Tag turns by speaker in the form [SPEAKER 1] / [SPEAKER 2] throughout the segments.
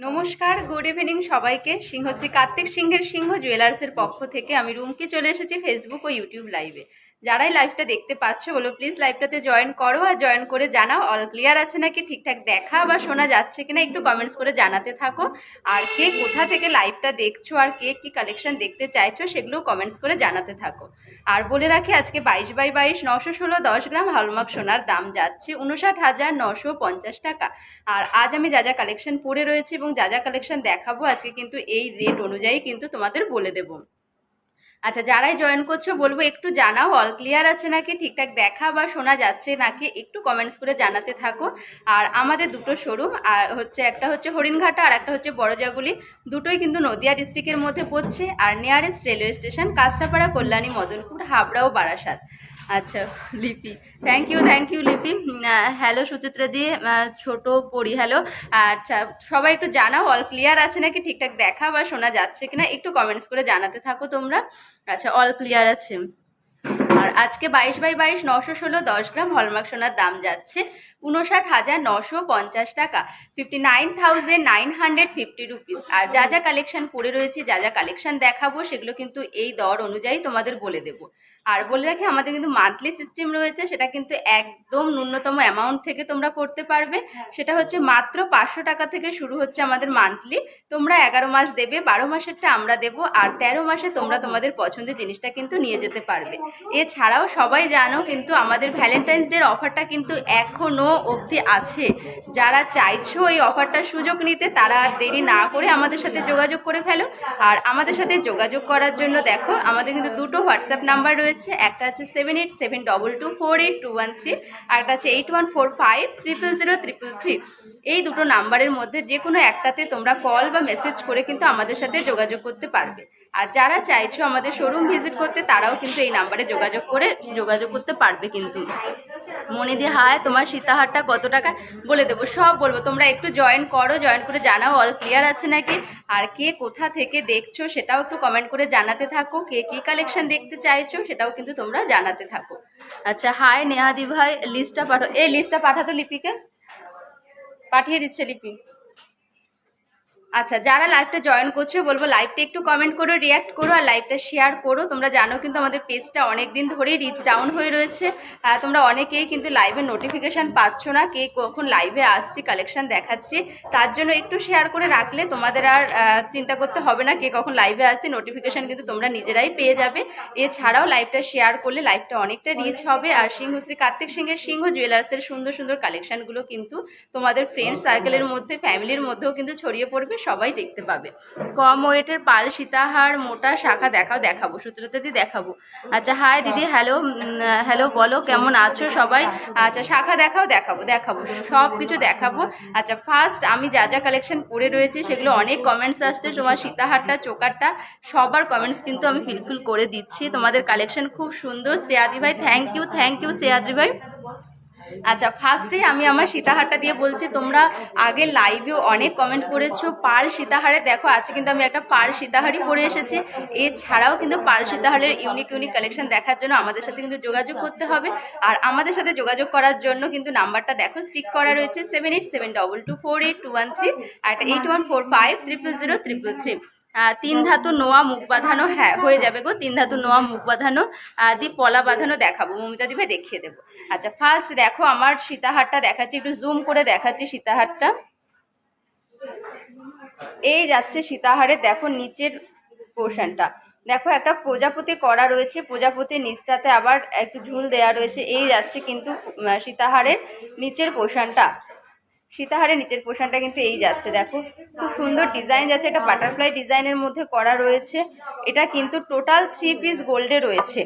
[SPEAKER 1] নমস্কার, good evening সবাইকে। সিংহশ্রী কার্তিক সিংহের সিংহ জুয়েলার্সের পক্ষ থেকে আমি রুমকি চলে এসেছি ফেসবুক ও ইউটিউব লাইভে। যারাই লাইভটা দেখতে পাচ্ছ বলো প্লিজ লাইভটাতে জয়েন করো, আর জয়েন করে জানাও অল ক্লিয়ার আছে নাকি, ঠিকঠাক দেখা বা শোনা যাচ্ছে কিনা একটু কমেন্টস করে জানাতে থাকো। আর কে কোথা থেকে লাইভটা দেখছো আর কে কি কালেকশন দেখতে চাইছো সেগুলো কমেন্টস করে জানাতে থাকো। আর বলে রাখি আজকে 22x22 916 10 গ্রাম হলমার্ক সোনার দাম যাচ্ছে 59,950 টাকা। আর আজ আমি যা যা কালেকশন পরে রয়েছে এবং যা যা কালেকশন দেখাবো আজকে কিন্তু এই রেট অনুযায়ী কিন্তু তোমাদের বলে দেবো। আচ্ছা, যারাই জয়েন করছো বলবো একটু জানাও অল ক্লিয়ার আছে নাকি, ঠিকঠাক দেখা বা শোনা যাচ্ছে নাকি একটু কমেন্টস করে জানাতে থাকো। আর আমাদের দুটো শোরুম আর একটা হচ্ছে হরিণঘাটা আর একটা হচ্ছে বড়জাগুলি, দুটোই কিন্তু নদিয়া ডিস্ট্রিক্টের মধ্যে পড়ছে। আর nearest railway station Kanchrapara, Kalyani, Madanpur, Habra ও বারাসাত। আচ্ছা Lipi, thank you Lipi. Hello Suchitra দি, ছোট পড়ি হ্যালো। আচ্ছা, সবাই একটু জানাও অল ক্লিয়ার আছে নাকি, ঠিকঠাক দেখা বা শোনা যাচ্ছে কিনা একটু কমেন্টস করে জানাতে থাকো তোমরা। আচ্ছা, অল ক্লিয়ার আছে। আর আজকে 22x22 916 10 গ্রাম হলমার্ক সোনার দাম যাচ্ছে 59,950 টাকা, 59,950 রুপিস। আর যা যা কালেকশন পরে রয়েছে, যা যা কালেকশন দেখাবো সেগুলো কিন্তু এই দর অনুযায়ী তোমাদের বলে দেবো। আর বলে রাখি আমাদের কিন্তু মান্থলি সিস্টেম রয়েছে, সেটা কিন্তু একদম ন্যূনতম অ্যামাউন্ট থেকে তোমরা করতে পারবে। সেটা হচ্ছে মাত্র 500 টাকা থেকে শুরু হচ্ছে আমাদের মান্থলি। তোমরা 11 মাস দেবে, 12 মাসেরটা আমরা দেবো, আর 13 মাসে তোমরা তোমাদের পছন্দের জিনিসটা কিন্তু নিয়ে যেতে পারবে। এছাড়াও সবাই জানো কিন্তু আমাদের ভ্যালেন্টাইন্স ডের অফারটা কিন্তু এখনও অবধি আছে। যারা চাইছো এই অফারটার সুযোগ নিতে তারা আর দেরি না করে আমাদের সাথে যোগাযোগ করে ফেলো। আর আমাদের সাথে যোগাযোগ করার জন্য দেখো আমাদের কিন্তু দুটো হোয়াটসঅ্যাপ নাম্বার রয়েছে, একটা আছে 7872224821 আর একটা আছে 8145000333। এই দুটো নাম্বারের মধ্যে যে কোনো একটাতে তোমরা কল বা মেসেজ করে কিন্তু আমাদের সাথে যোগাযোগ করতে পারবে। আর যারা চাইছো আমাদের শোরুম ভিজিট করতে তারাও কিন্তু এই নাম্বারে যোগাযোগ করতে পারবে। কিন্তু মনে দিয়ে হায় তোমার সীতাহারটা কত টাকা বলে দেবো, সব বলবো। তোমরা একটু জয়েন করো, জয়েন করে জানাও অল ক্লিয়ার আছে নাকি। আর কে কোথা থেকে দেখছো সেটাও একটু কমেন্ট করে জানাতে থাকো, কে কী কালেকশন দেখতে চাইছো সেটাও কিন্তু তোমরা জানাতে থাকো। আচ্ছা, হাই নেহাদি ভাই, লিস্টটা পাঠো, এই লিস্টটা পাঠাতো লিপিকে, পাঠিয়ে দিচ্ছে লিপি। আচ্ছা, যারা লাইভটা জয়েন করছো বলবো লাইভটা একটু কমেন্ট করো, রিয়াক্ট করো আর লাইভটা শেয়ার করো। তোমরা জানো কিন্তু আমাদের পেজটা অনেক দিন ধরেই রিচ ডাউন হয়ে রয়েছে। তোমরা অনেকেই কিন্তু লাইভে নোটিফিকেশান পাচ্ছ না, কে কখন লাইভে আসছি কালেকশন দেখাচ্ছি। তার জন্য একটু শেয়ার করে রাখলে তোমাদের আর চিন্তা করতে হবে না কে কখন লাইভে আসছে, নোটিফিকেশান কিন্তু তোমরা নিজেরাই পেয়ে যাবে। এছাড়াও লাইভটা শেয়ার করলে লাইভটা অনেকটা রিচ হবে। আর সিংহশ্রী কার্তিক সিংহের সিংহ জুয়েলার্সের সুন্দর সুন্দর কালেকশানগুলো কিন্তু তোমাদের ফ্রেন্ড সার্কেলের মধ্যে, ফ্যামিলির মধ্যেও কিন্তু ছড়িয়ে পড়বে, সবাই দেখতে পাবে। কম ওয়েটের পাল সীতাহার মোটা শাখা দেখাবো সুচিত্রাদি দেখাবো। আচ্ছা, হাই দিদি, হ্যালো বলো কেমন আছো সবাই। আচ্ছা, শাখা দেখাবো সব কিছু দেখাবো। আচ্ছা, ফার্স্ট আমি যা যা কালেকশন করে রয়েছে সেগুলো অনেক কমেন্টস আসছে, তোমার সীতাহারটা চোকারটা সবার কমেন্টস কিন্তু আমি ফিলফিল করে দিচ্ছি। তোমাদের কালেকশন খুব সুন্দর। শ্রেয়াদি ভাই থ্যাংক ইউ শ্রেয়াদি ভাই। আচ্ছা, ফার্স্টেই আমি আমার সীতাহারটা দিয়ে বলছি। তোমরা আগে লাইভেও অনেক কমেন্ট করেছো পার্ল সীতাহারে, দেখো আজকে কিন্তু আমি একটা পার্ল সীতাহারই পরে এসেছি। এছাড়াও কিন্তু পার্ল সীতাহারের ইউনিক কালেকশন দেখার জন্য আমাদের সাথে কিন্তু যোগাযোগ করতে হবে। আর আমাদের সাথে যোগাযোগ করার জন্য কিন্তু নাম্বারটা দেখো স্টিক করা রয়েছে 7872248213 আর 8145000333। 3 ধাতু নোয়া মুখ বাঁধানো, হ্যাঁ হয়ে যাবে গো, 3 ধাতু নোয়া মুখ বাঁধানো দি পলা বাঁধানো দেখাবো, মমিতা দিবে দেখিয়ে দেবো। আচ্ছা, ফার্স্ট দেখো আমার সীতাহারটা দেখাচ্ছি, একটু জুম করে দেখাচ্ছি সীতাহারটা। এই যাচ্ছে সীতাহারে, দেখো নিচের পোর্শনটা দেখো একটা প্রজাপতি করা রয়েছে, প্রজাপতির নিচটাতে আবার একটু ঝুল দেয়া রয়েছে। এই যাচ্ছে কিন্তু সীতাহারের নিচের পোর্শনটা, সীতাহারের নিচের পোর্শনটা কিন্তু এই যাচ্ছে। দেখো খুব সুন্দর ডিজাইন যাচ্ছে, এটা বাটারফ্লাই ডিজাইনের মধ্যে করা রয়েছে। এটা কিন্তু টোটাল 3 পিস গোল্ডে রয়েছে,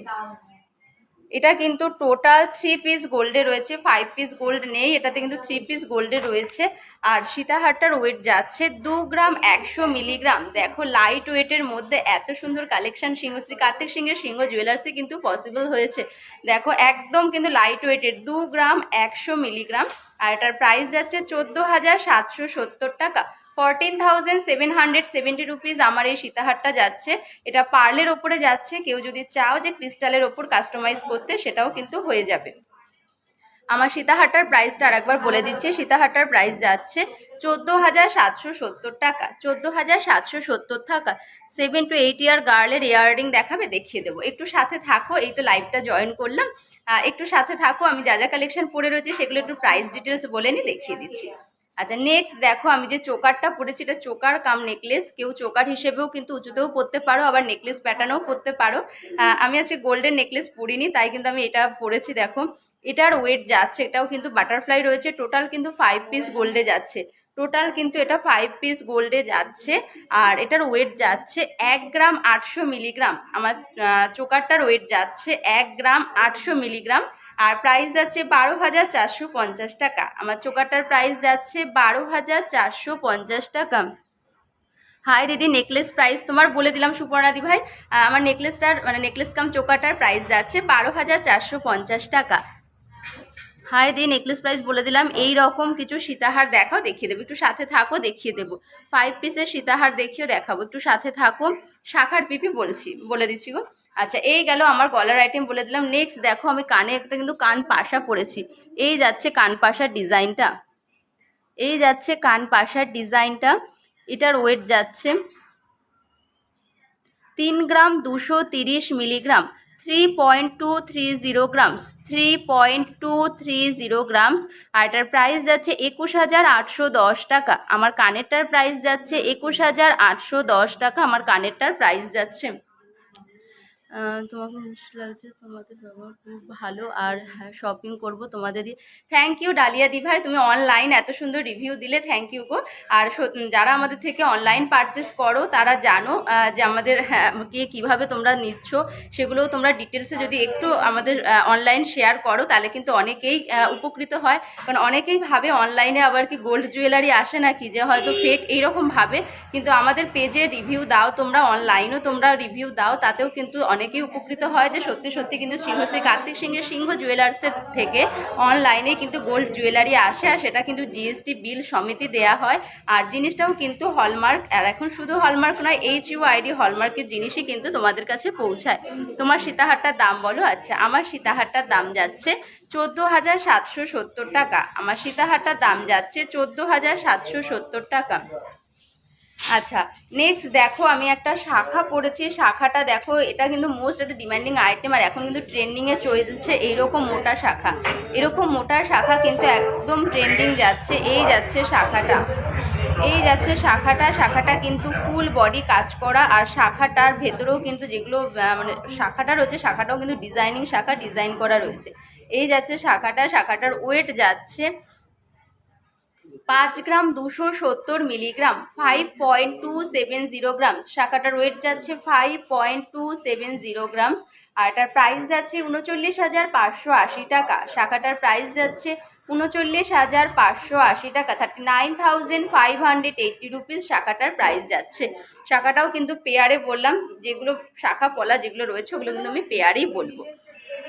[SPEAKER 1] এটা কিন্তু টোটাল 3 পিস গোল্ডে রয়েছে, 5 পিস গোল্ড নেই, এটাতে কিন্তু 3 পিস গোল্ডে রয়েছে। আর সীতাহারটার ওয়েট যাচ্ছে 2 গ্রাম 100 মিলিগ্রাম। দেখো লাইট ওয়েটের মধ্যে এত সুন্দর কালেকশন সিংহশ্রী কার্তিক সিংহের সিংহ জুয়েলার্সে কিন্তু পসিবল হয়েছে। দেখো একদম কিন্তু লাইট ওয়েটের 2 গ্রাম 100 মিলিগ্রাম। আর এটার প্রাইস যাচ্ছে 14,770 টাকা, 14,770 রুপিস আমার এই সীতাহারটা যাচ্ছে। এটা পার্লের ওপরে যাচ্ছে, কেউ যদি চাও যে ক্রিস্টালের ওপর কাস্টমাইজ করতে সেটাও কিন্তু হয়ে যাবে। আমার সীতাহারটার প্রাইসটা আরেকবার বলে দিচ্ছি। সীতাহারটার প্রাইস যাচ্ছে 14,770 টাকা। 14,770 টাকা। 7 to 8 ইয়ার গার্লের ইয়াররিং দেখাবে, দেখিয়ে দেবো। একটু সাথে থাকো, এই তো লাইভটা জয়েন করলাম, একটু সাথে থাকো। আমি যা যা কালেকশন পরে রয়েছে সেগুলো একটু প্রাইস ডিটেলস বলে নিই, দেখিয়ে দিচ্ছি। আচ্ছা, নেক্সট দেখো আমি যে চোকারটা পরেছি, এটা চোকার কাম নেকলেস। কেউ চোকার হিসেবেও কিন্তু উঁচুতেও পরতে পারো, আবার নেকলেস প্যাটার্নও পরতে পারো। আমি আজকে গোল্ডেন নেকলেস পরিনি, তাই কিন্তু আমি এটা পরেছি। দেখো এটার ওয়েট যাচ্ছে, এটাও কিন্তু বাটারফ্লাই রয়েছে। টোটাল কিন্তু 5 পিস গোল্ডে যাচ্ছে। টোটাল কিন্তু এটা 5 পিস গোল্ডে যাচ্ছে। আর এটার ওয়েট যাচ্ছে 1 গ্রাম 800 মিলিগ্রাম। আমার চোকারটার ওয়েট যাচ্ছে 1 গ্রাম 800 মিলিগ্রাম। আর প্রাইস যাচ্ছে 12,450 টাকা। আমার চোকারটার প্রাইস যাচ্ছে 12,450 টাকা। হাই দিদি, নেকলেস প্রাইস তোমার বলে দিলাম সুপর্ণাদি ভাই। আমার নেকলেসটার মানে নেকলেস কাম চোকারটার প্রাইস যাচ্ছে 12,450 টাকা। হাই দি, নেকলেস প্রাইস বলে দিলাম। এই রকম কিছু সীতাহার দেখাও, দেখিয়ে দেবো। একটু সাথে থাকো, দেখিয়ে দেবো। 5 পিসের সীতাহার দেখিও দেখাবো, একটু সাথে থাকো। শাখার পিপি বলে দিচ্ছি গো। আচ্ছা, এই গেল আমার গলার আইটেম বলে দিলাম। নেক্সট দেখো আমি কানে একটা কিন্তু কান পাশা পরেছি। এই যাচ্ছে কান পাশার ডিজাইনটা, এই যাচ্ছে কান পাশার ডিজাইনটা। এটার ওয়েট যাচ্ছে 3 গ্রাম 230 মিলিগ্রাম, 3.230 গ্রামস, 3.230 গ্রামস। আর এটার প্রাইস যাচ্ছে 21,810 টাকা। আমার কানেরটার প্রাইস যাচ্ছে 21,810 টাকা। আমার কানেরটার প্রাইস যাচ্ছে। তোমাকে মিষ্টি লাগছে, তোমাদের ব্যবহার খুব ভালো, আর হ্যাঁ শপিং করবো তোমাদের দিয়ে। থ্যাংক ইউ ডালিয়া দি ভাই, তুমি অনলাইন এত সুন্দর রিভিউ দিলে, থ্যাংক ইউ গো। আর যারা আমাদের থেকে অনলাইন পারচেস করো তারা জানো যে আমাদের কীভাবে তোমরা নিচ্ছ, সেগুলোও তোমরা ডিটেলসে যদি একটু আমাদের অনলাইন শেয়ার করো তাহলে কিন্তু অনেকেই উপকৃত হয়। কারণ অনেকেই ভাবে অনলাইনে আবার কি গোল্ড জুয়েলারি আসে নাকি, যে হয়তো ফেক এইরকম ভাবে। কিন্তু আমাদের পেজে রিভিউ দাও তোমরা, অনলাইনও তোমরা রিভিউ দাও, তাতেও কিন্তু অনেকেই উপকৃত হয় যে সত্যি সত্যি কিন্তু সিংহশ্রী কার্তিক সিংহের সিংহ জুয়েলার্সের থেকে অনলাইনে কিন্তু গোল্ড জুয়েলারি আসে। আর সেটা কিন্তু জিএসটি বিল সমিতি দেয়া হয়। আর জিনিসটাও কিন্তু হলমার্ক, আর এখন শুধু হলমার্ক নয়, HUID হলমার্কের জিনিসই কিন্তু তোমাদের কাছে পৌঁছায়। তোমার সীতাহারটার দাম বলো। আচ্ছা, আমার সীতাহারটার দাম যাচ্ছে 14,770 টাকা। আমার সীতাহারটার দাম যাচ্ছে 14,770 টাকা। আচ্ছা, নেক্সট দেখো আমি একটা শাখা পরেছি। শাখাটা দেখো, এটা কিন্তু মোস্ট একটা ডিমান্ডিং আইটেম, আর এখন কিন্তু ট্রেন্ডিংয়ে চলছে এইরকম মোটা শাখা। এরকম মোটা শাখা কিন্তু একদম ট্রেন্ডিং যাচ্ছে। এই যাচ্ছে শাখাটা, এই যাচ্ছে শাখাটা। শাখাটা কিন্তু ফুল বডি কাজ করা, আর শাখাটার ভেতরেও কিন্তু যেগুলো মানে শাখাটা রয়েছে, শাখাটাও কিন্তু ডিজাইনিং শাখা, ডিজাইন করা রয়েছে। এই যাচ্ছে শাখাটা। শাখাটার ওয়েট যাচ্ছে 5 গ্রাম 270 মিলিগ্রাম, 5.270 গ্রামস। শাখাটার ওয়েট যাচ্ছে 5.270 গ্রামস। আর এটার প্রাইস যাচ্ছে 39,580 টাকা। শাখাটার প্রাইস যাচ্ছে 39,580 টাকা, 39,580 রুপিস শাখাটার প্রাইস যাচ্ছে। শাখাটাও কিন্তু পেয়ারে বললাম, যেগুলো শাখা পলা যেগুলো রয়েছে ওগুলো কিন্তু আমি পেয়ারেই বলবো।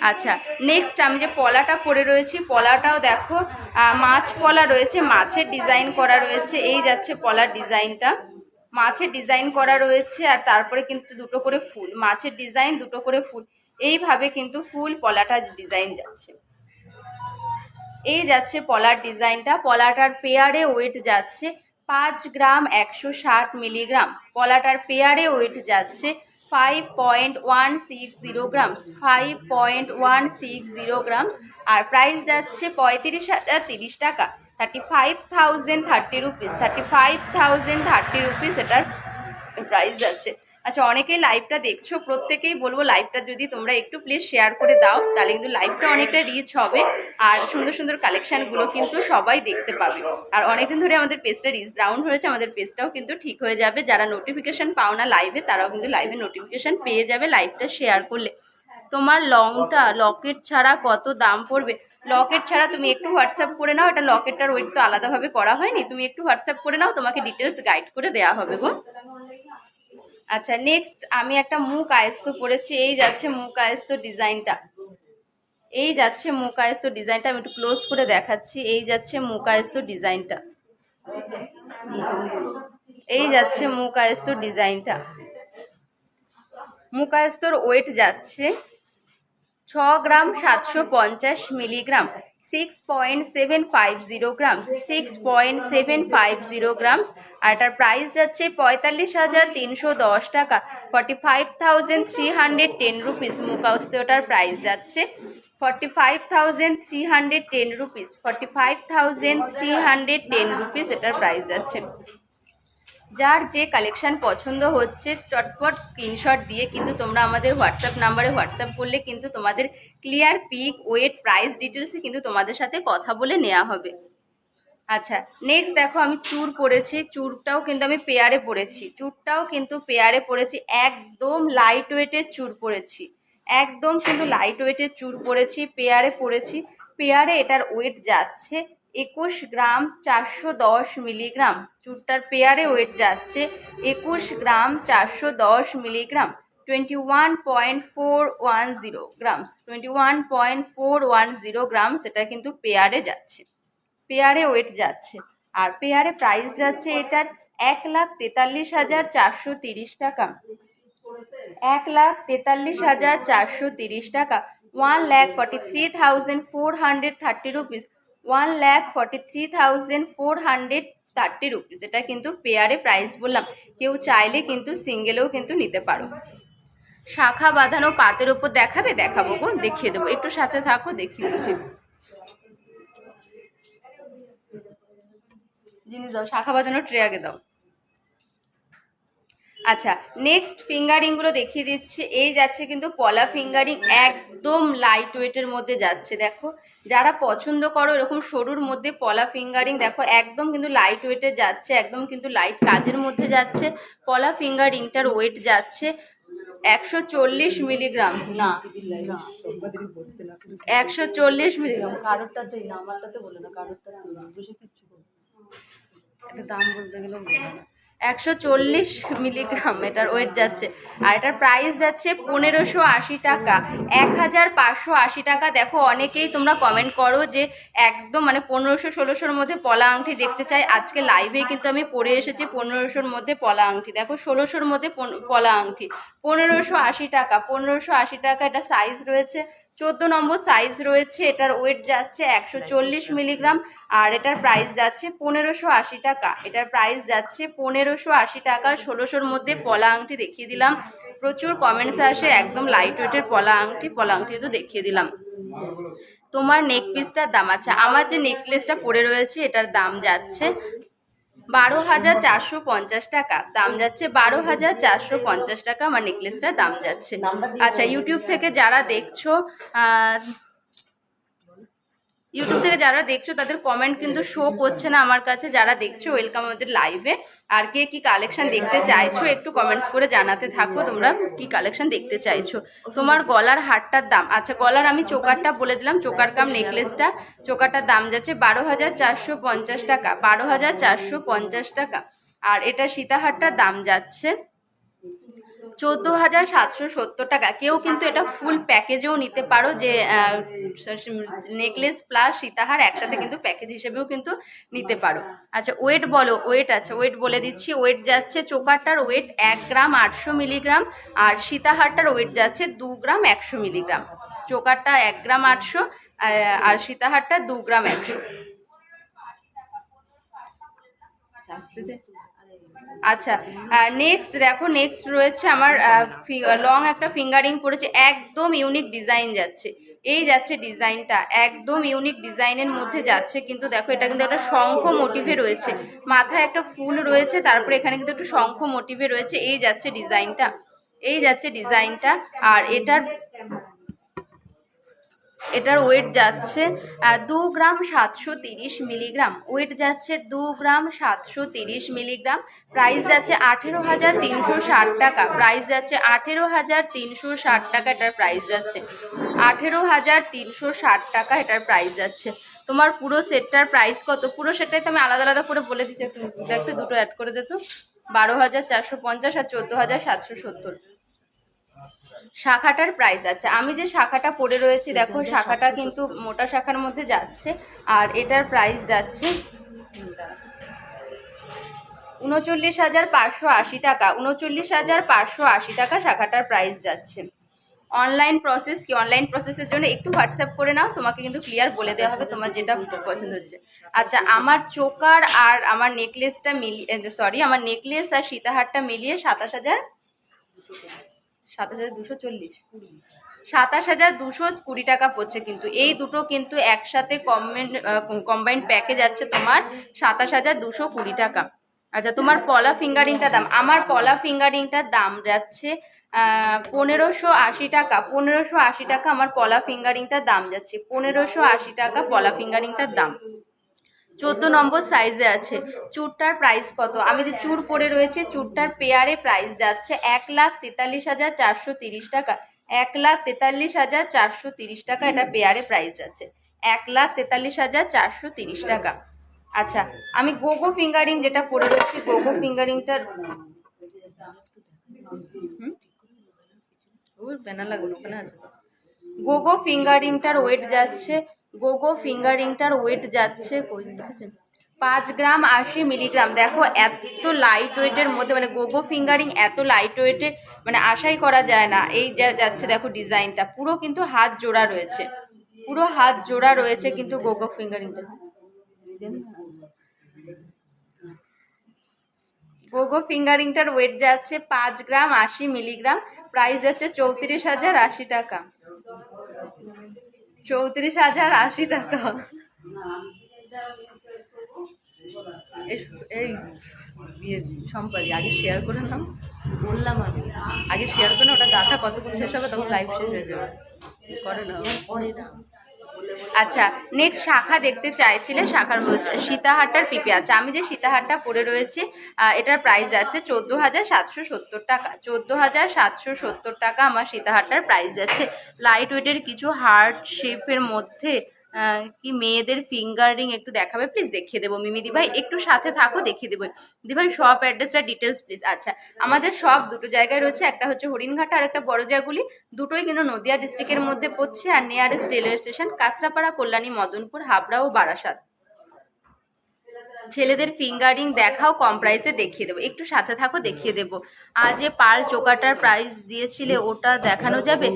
[SPEAKER 1] আচ্ছা, নেক্সট আমি যে পলাটা পরে রয়েছি, পলাটাও দেখো মাছ পলা রয়েছে, মাছের ডিজাইন করা রয়েছে। এই যাচ্ছে পলার ডিজাইনটা, মাছের ডিজাইন করা রয়েছে। আর তারপরে কিন্তু দুটো করে ফুল, মাছের ডিজাইন, দুটো করে ফুল, এইভাবে কিন্তু ফুল পলাটার ডিজাইন যাচ্ছে। এই যাচ্ছে পলার ডিজাইনটা। পলাটার পেয়ারে ওয়েট যাচ্ছে 5 গ্রাম 160 মিলিগ্রাম। পলাটার পেয়ারে ওয়েট যাচ্ছে 5.160 গ্রামস, 5.160 গ্রামস। আর প্রাইস যাচ্ছে 35,030 টাকা, 35,030 রুপিস, 35,030 রুপিস এটার প্রাইস যাচ্ছে। আচ্ছা, অনেকেই লাইভটা দেখছো, প্রত্যেকেই বলবো লাইভটা যদি তোমরা একটু প্লিজ শেয়ার করে দাও, তাহলে কিন্তু লাইভটা অনেকটা রিচ হবে, আর সুন্দর সুন্দর কালেকশানগুলো কিন্তু সবাই দেখতে পাবে। আর অনেকদিন ধরে আমাদের পেজটা রিচ ডাউন হয়েছে, আমাদের পেজটাও কিন্তু ঠিক হয়ে যাবে। যারা নোটিফিকেশান পাও না লাইভে, তারাও কিন্তু লাইভে নোটিফিকেশান পেয়ে যাবে লাইভটা শেয়ার করলে। তোমার লংটা লকেট ছাড়া কত দাম পড়বে? লকেট ছাড়া তুমি একটু হোয়াটসঅ্যাপ করে নাও, এটা লকেটটার ওয়েট তো আলাদাভাবে করা হয়নি, তুমি একটু হোয়াটসঅ্যাপ করে নাও, তোমাকে ডিটেলস গাইড করে দেওয়া হবে গো। আচ্ছা, নেক্সট আমি একটা মুখ আয়স্ত পরেছি। এই যাচ্ছে মুখ আয়স্ত ডিজাইনটা, এই যাচ্ছে মুখ আয়স্ত ডিজাইনটা। আমি একটু ক্লোজ করে দেখাচ্ছি। এই যাচ্ছে মুখ আয়স্ত ডিজাইনটা, এই যাচ্ছে মুখ আয়স্ত ডিজাইনটা। মুখ আয়স্তর ওয়েট যাচ্ছে 6 গ্রাম 750 মিলিগ্রাম, 6.750 গ্রাম, 6.750 গ্রাম। আর এটার প্রাইস যাচ্ছে 45,310 টাকা, 45,310 রুপিস। মুখা অস্ত্রটার প্রাইস যাচ্ছে 45,310 রুপিস, 45,310 রুপিস এটার প্রাইস যাচ্ছে। যার যে কালেকশন পছন্দ হচ্ছে চটপট স্ক্রিনশট দিয়ে কিন্তু তোমরা আমাদের হোয়াটসঅ্যাপ নাম্বারে হোয়াটসঅ্যাপ করলে কিন্তু তোমাদের ক্লিয়ার পিক, ওয়েট, প্রাইস ডিটেলসে কিন্তু তোমাদের সাথে কথা বলে নেওয়া হবে। আচ্ছা, নেক্সট দেখো আমি চুর পরেছি, চুরটাও কিন্তু আমি পেয়ারে পরেছি, চুরটাও কিন্তু পেয়ারে পরেছি, একদম লাইট ওয়েটের চুর পরেছি, একদম কিন্তু লাইট ওয়েটের চুর পরেছি, পেয়ারে পরেছি। পেয়ারে এটার ওয়েট যাচ্ছে 21 গ্রাম 410 মিলিগ্রাম। চুরটার পেয়ারে ওয়েট যাচ্ছে 21 গ্রাম 410 মিলিগ্রাম, 21.410 গ্রামস, 21.410 গ্রামস এটা কিন্তু পেয়ারে যাচ্ছে, পেয়ারে ওয়েট যাচ্ছে। আর পেয়ারে প্রাইস যাচ্ছে এটার 1,43,430 টাকা, 1,43,430 টাকা, 1,43,430 রুপিস, 1,43,430 রুপিস। এটা কিন্তু পেয়ারে প্রাইস বললাম, কেউ চাইলে কিন্তু সিঙ্গেলেও কিন্তু নিতে পারো। শাখা বাঁধানো পাতের ওপর দেখাবে, দেখাবো গো, দেখিয়ে দেবো, একটু সাথে থাকো, দেখিয়ে দিচ্ছি। জিনিস দাও, শাখা বাঁধানো ট্রে আগে দাও। আচ্ছা, নেক্সট ফিঙ্গারিংগুলো দেখিয়ে দিচ্ছি। এই যাচ্ছে কিন্তু পলা ফিঙ্গারিং, একদম লাইট ওয়েটের মধ্যে যাচ্ছে। দেখো যারা পছন্দ করো এরকম সরুর মধ্যে পলা ফিঙ্গারিং, দেখো একদম কিন্তু লাইট ওয়েটে যাচ্ছে, একদম কিন্তু লাইট কাজের মধ্যে যাচ্ছে। পলা ফিঙ্গারিংটার ওয়েট যাচ্ছে 140 মিলিগ্রাম, না 140 মিলিগ্রাম। কারোরটাতেই না, আমারটাতে বলে না, কারোরটাতে বসে কিচ্ছু একটা দাম বলতে গেলেও বলে না। 140 মিলিগ্রাম এটার ওয়েট যাচ্ছে। আর এটার প্রাইস যাচ্ছে 1,580 টাকা, 1,580 টাকা। দেখো অনেকেই তোমরা কমেন্ট করো যে একদম মানে 1500-1600-র মধ্যে পলা আংটি দেখতে চাই। আজকে লাইভে কিন্তু আমি পরে এসেছি 1500-র মধ্যে পলা আংটি। দেখো 1600-র মধ্যে পলা আংটি, 1,580 টাকা, 1,580 টাকা। এটা সাইজ রয়েছে 14 নম্বর সাইজ রয়েছে। এটার ওয়েট যাচ্ছে 140 মিলিগ্রাম। আর এটার প্রাইস যাচ্ছে 1,580 টাকা, এটার প্রাইস যাচ্ছে 1,580 টাকা। 1600-র মধ্যে পলা আংটি দেখিয়ে দিলাম, প্রচুর কমেন্টস আসে একদম লাইট ওয়েটের পলা আংটি, পলা আংটি তো দেখিয়ে দিলাম। তোমার নেক পিসটার দাম, আচ্ছা আমার যে নেকলেসটা পরে রয়েছে এটার দাম যাচ্ছে 12,450 টাকা, দাম যাচ্ছে 12,450 টাকা আমার নেকলেসটার দাম যাচ্ছে। আচ্ছা, ইউটিউব থেকে যারা দেখছো তাদের কমেন্ট কিন্তু শো করছে না আমার কাছে। যারা দেখছো ওয়েলকাম আমাদের লাইভে। আর কে কি কালেকশন দেখতে চাইছো একটু কমেন্টস করে জানাতে থাকো, তোমরা কি কালেকশন দেখতে চাইছো। তোমার গলার হারটার দাম, আচ্ছা গলার আমি চোকারটা বলে দিলাম, চোকার কাম নেকলেসটা, চোকারটার দাম যাচ্ছে 12,450 টাকা, 12,450 টাকা। আর এটা সীতাহারটার দাম যাচ্ছে 14,770 টাকা। কেউ কিন্তু এটা ফুল প্যাকেজেও নিতে পারো, যে নেকলেস প্লাস সীতাহার একসাথে কিন্তু প্যাকেজ হিসেবেও কিন্তু নিতে পারো। আচ্ছা ওয়েট বলো, ওয়েট, আচ্ছা ওয়েট বলে দিচ্ছি। ওয়েট যাচ্ছে চোকারটার ওয়েট 1 গ্রাম 800 মিলিগ্রাম, আর সীতাহারটার ওয়েট যাচ্ছে 2 গ্রাম 100 মিলিগ্রাম। চোকারটা 1 গ্রাম 800 আর সীতাহারটা 2 গ্রাম 100। আচ্ছা নেক্সট দেখো, নেক্সট রয়েছে আমার লং একটা ফিঙ্গারিং পড়েছে, একদম ইউনিক ডিজাইন যাচ্ছে। এই যাচ্ছে ডিজাইনটা, একদম ইউনিক ডিজাইনের মধ্যে যাচ্ছে। কিন্তু দেখো এটা কিন্তু একটা শঙ্খ মোটিভে রয়েছে, মাথায় একটা ফুল রয়েছে, তারপরে এখানে কিন্তু একটু শঙ্খ মোটিভে রয়েছে। এই যাচ্ছে ডিজাইনটা, এই যাচ্ছে ডিজাইনটা। আর এটার ওয়েট যাচ্ছে 2 গ্রাম 730 মিলিগ্রাম, ওয়েট যাচ্ছে 2 গ্রাম 730 মিলিগ্রাম। প্রাইস যাচ্ছে 18,360 টাকা, প্রাইস যাচ্ছে 18,360 টাকা, এটার প্রাইস যাচ্ছে 18,360 টাকা, এটার প্রাইস যাচ্ছে। তোমার পুরো সেটটার প্রাইস কত? পুরো সেটটাই তো আমি আলাদা আলাদা করে বলে দিচ্ছি, একটু দেখতে, দুটো অ্যাড করে দিত। 12,450 আর 14,770। শাখাটার প্রাইস আছে, আমি যে শাখাটা পরে রয়েছি দেখো শাখাটা কিন্তু মোটা শাখার মধ্যে যাচ্ছে। আর এটার প্রাইস যাচ্ছে 39,580 টাকা, 39,580 টাকা শাখাটার প্রাইস যাচ্ছে। অনলাইন প্রসেস কি, অনলাইন প্রসেসের জন্য একটু হোয়াটসঅ্যাপ করে নাও, তোমাকে কিন্তু ক্লিয়ার বলে দেওয়া হবে তোমার যেটা পছন্দ হচ্ছে। আচ্ছা, আমার চোকার আর আমার নেকলেসটা মিলিয়ে, সরি, আমার নেকলেস আর সীতাহারটা মিলিয়ে 27,240, 27,220 টাকা পড়ছে। কিন্তু এই দুটো কিন্তু একসাথে কম্বাইন্ড প্যাকেজ আছে তোমার 27,220 টাকা। আচ্ছা, তোমার পলা ফিঙ্গারিংটার দাম, আমার পলা ফিঙ্গারিংটার দাম যাচ্ছে 1,580 টাকা। 1,580 টাকা আমার পলা ফিঙ্গারিংটার দাম যাচ্ছে, 1,580 টাকা পলা ফিঙ্গারিংটার দাম। 14 নম্বর সাইজে আছে। চুড়টার প্রাইস কত? আমি যে চুড় পরে রয়েছে, চুড়টার পেয়ারে প্রাইস যাচ্ছে 1,43,430 টাকা। 1,43,430 টাকা এটা পেয়ারে প্রাইস যাচ্ছে, 1,43,430 টাকা। আচ্ছা, আমি গোগো ফিঙ্গারিং যেটা পরে রয়েছি, গোগো ফিঙ্গারিংটার লাগুন ওখানে আছে তো। গোগো ফিঙ্গারিংটার ওয়েট যাচ্ছে, গোগো ফিঙ্গারিংটার ওয়েট যাচ্ছে 5 গ্রাম 80 মিলিগ্রাম। দেখো এত লাইট ওয়েটের মধ্যে, মানে গোগো ফিঙ্গারিং এত লাইট ওয়েটে মানে আশাই করা যায় না। এই যাচ্ছে দেখো ডিজাইনটা পুরো কিন্তু হাত জোড়া রয়েছে, পুরো হাত জোড়া রয়েছে কিন্তু গোগো ফিঙ্গারিংটা। গোগো ফিঙ্গারিংটার ওয়েট যাচ্ছে 5 গ্রাম 80 মিলিগ্রাম, প্রাইস যাচ্ছে 34,080 টাকা। 34,080 টাকা। এই সম্পাদি আগে শেয়ার করে নাও, বললাম আমি আগে শেয়ার করে না, ওটা গাথা কতক্ষণ শেষ হবে তখন লাইভ শেষ হয়ে যাবে, করে না পরে না। আচ্ছা, নেক্সট শাখা দেখতে চাইছিলে, শাখার হচ্ছে সীতাহারটার পিপে। আচ্ছা, আমি যে সীতাহারটা পরে রয়েছি এটার প্রাইস যাচ্ছে 14,770 টাকা। 14,770 টাকা আমার সীতাহারটার প্রাইস যাচ্ছে। লাইট ওয়েটের কিছু হার্ট শেপের মধ্যে কি মেয়েদের ফিঙ্গারিং একটু দেখাবে প্লিজ? দেখিয়ে দেবো মিমি দি ভাই, একটু সাথে থাকো, দেখিয়ে দেবো দি ভাই। শপ অ্যাড্রেসটা ডিটেলস প্লিজ। আচ্ছা, আমাদের শপ দুটো জায়গায় রয়েছে, একটা হচ্ছে হরিণঘাট আর একটা বড়জাগুলি, দুটোই কিন্তু নদিয়া ডিস্ট্রিক্টের মধ্যে পড়ছে। আর nearest railway station Kanchrapara, Kalyani, Madanpur, Habra ও বারাসাত। ছেলেদের ফিঙ্গারিং দেখাও, কম প্রাইসে দেখিয়ে দেবো, একটু সাথে থাকো, দেখিয়ে দেবো। আর যে পাল চোকাটার প্রাইস দিয়েছিলে ওটা দেখানো যাবে?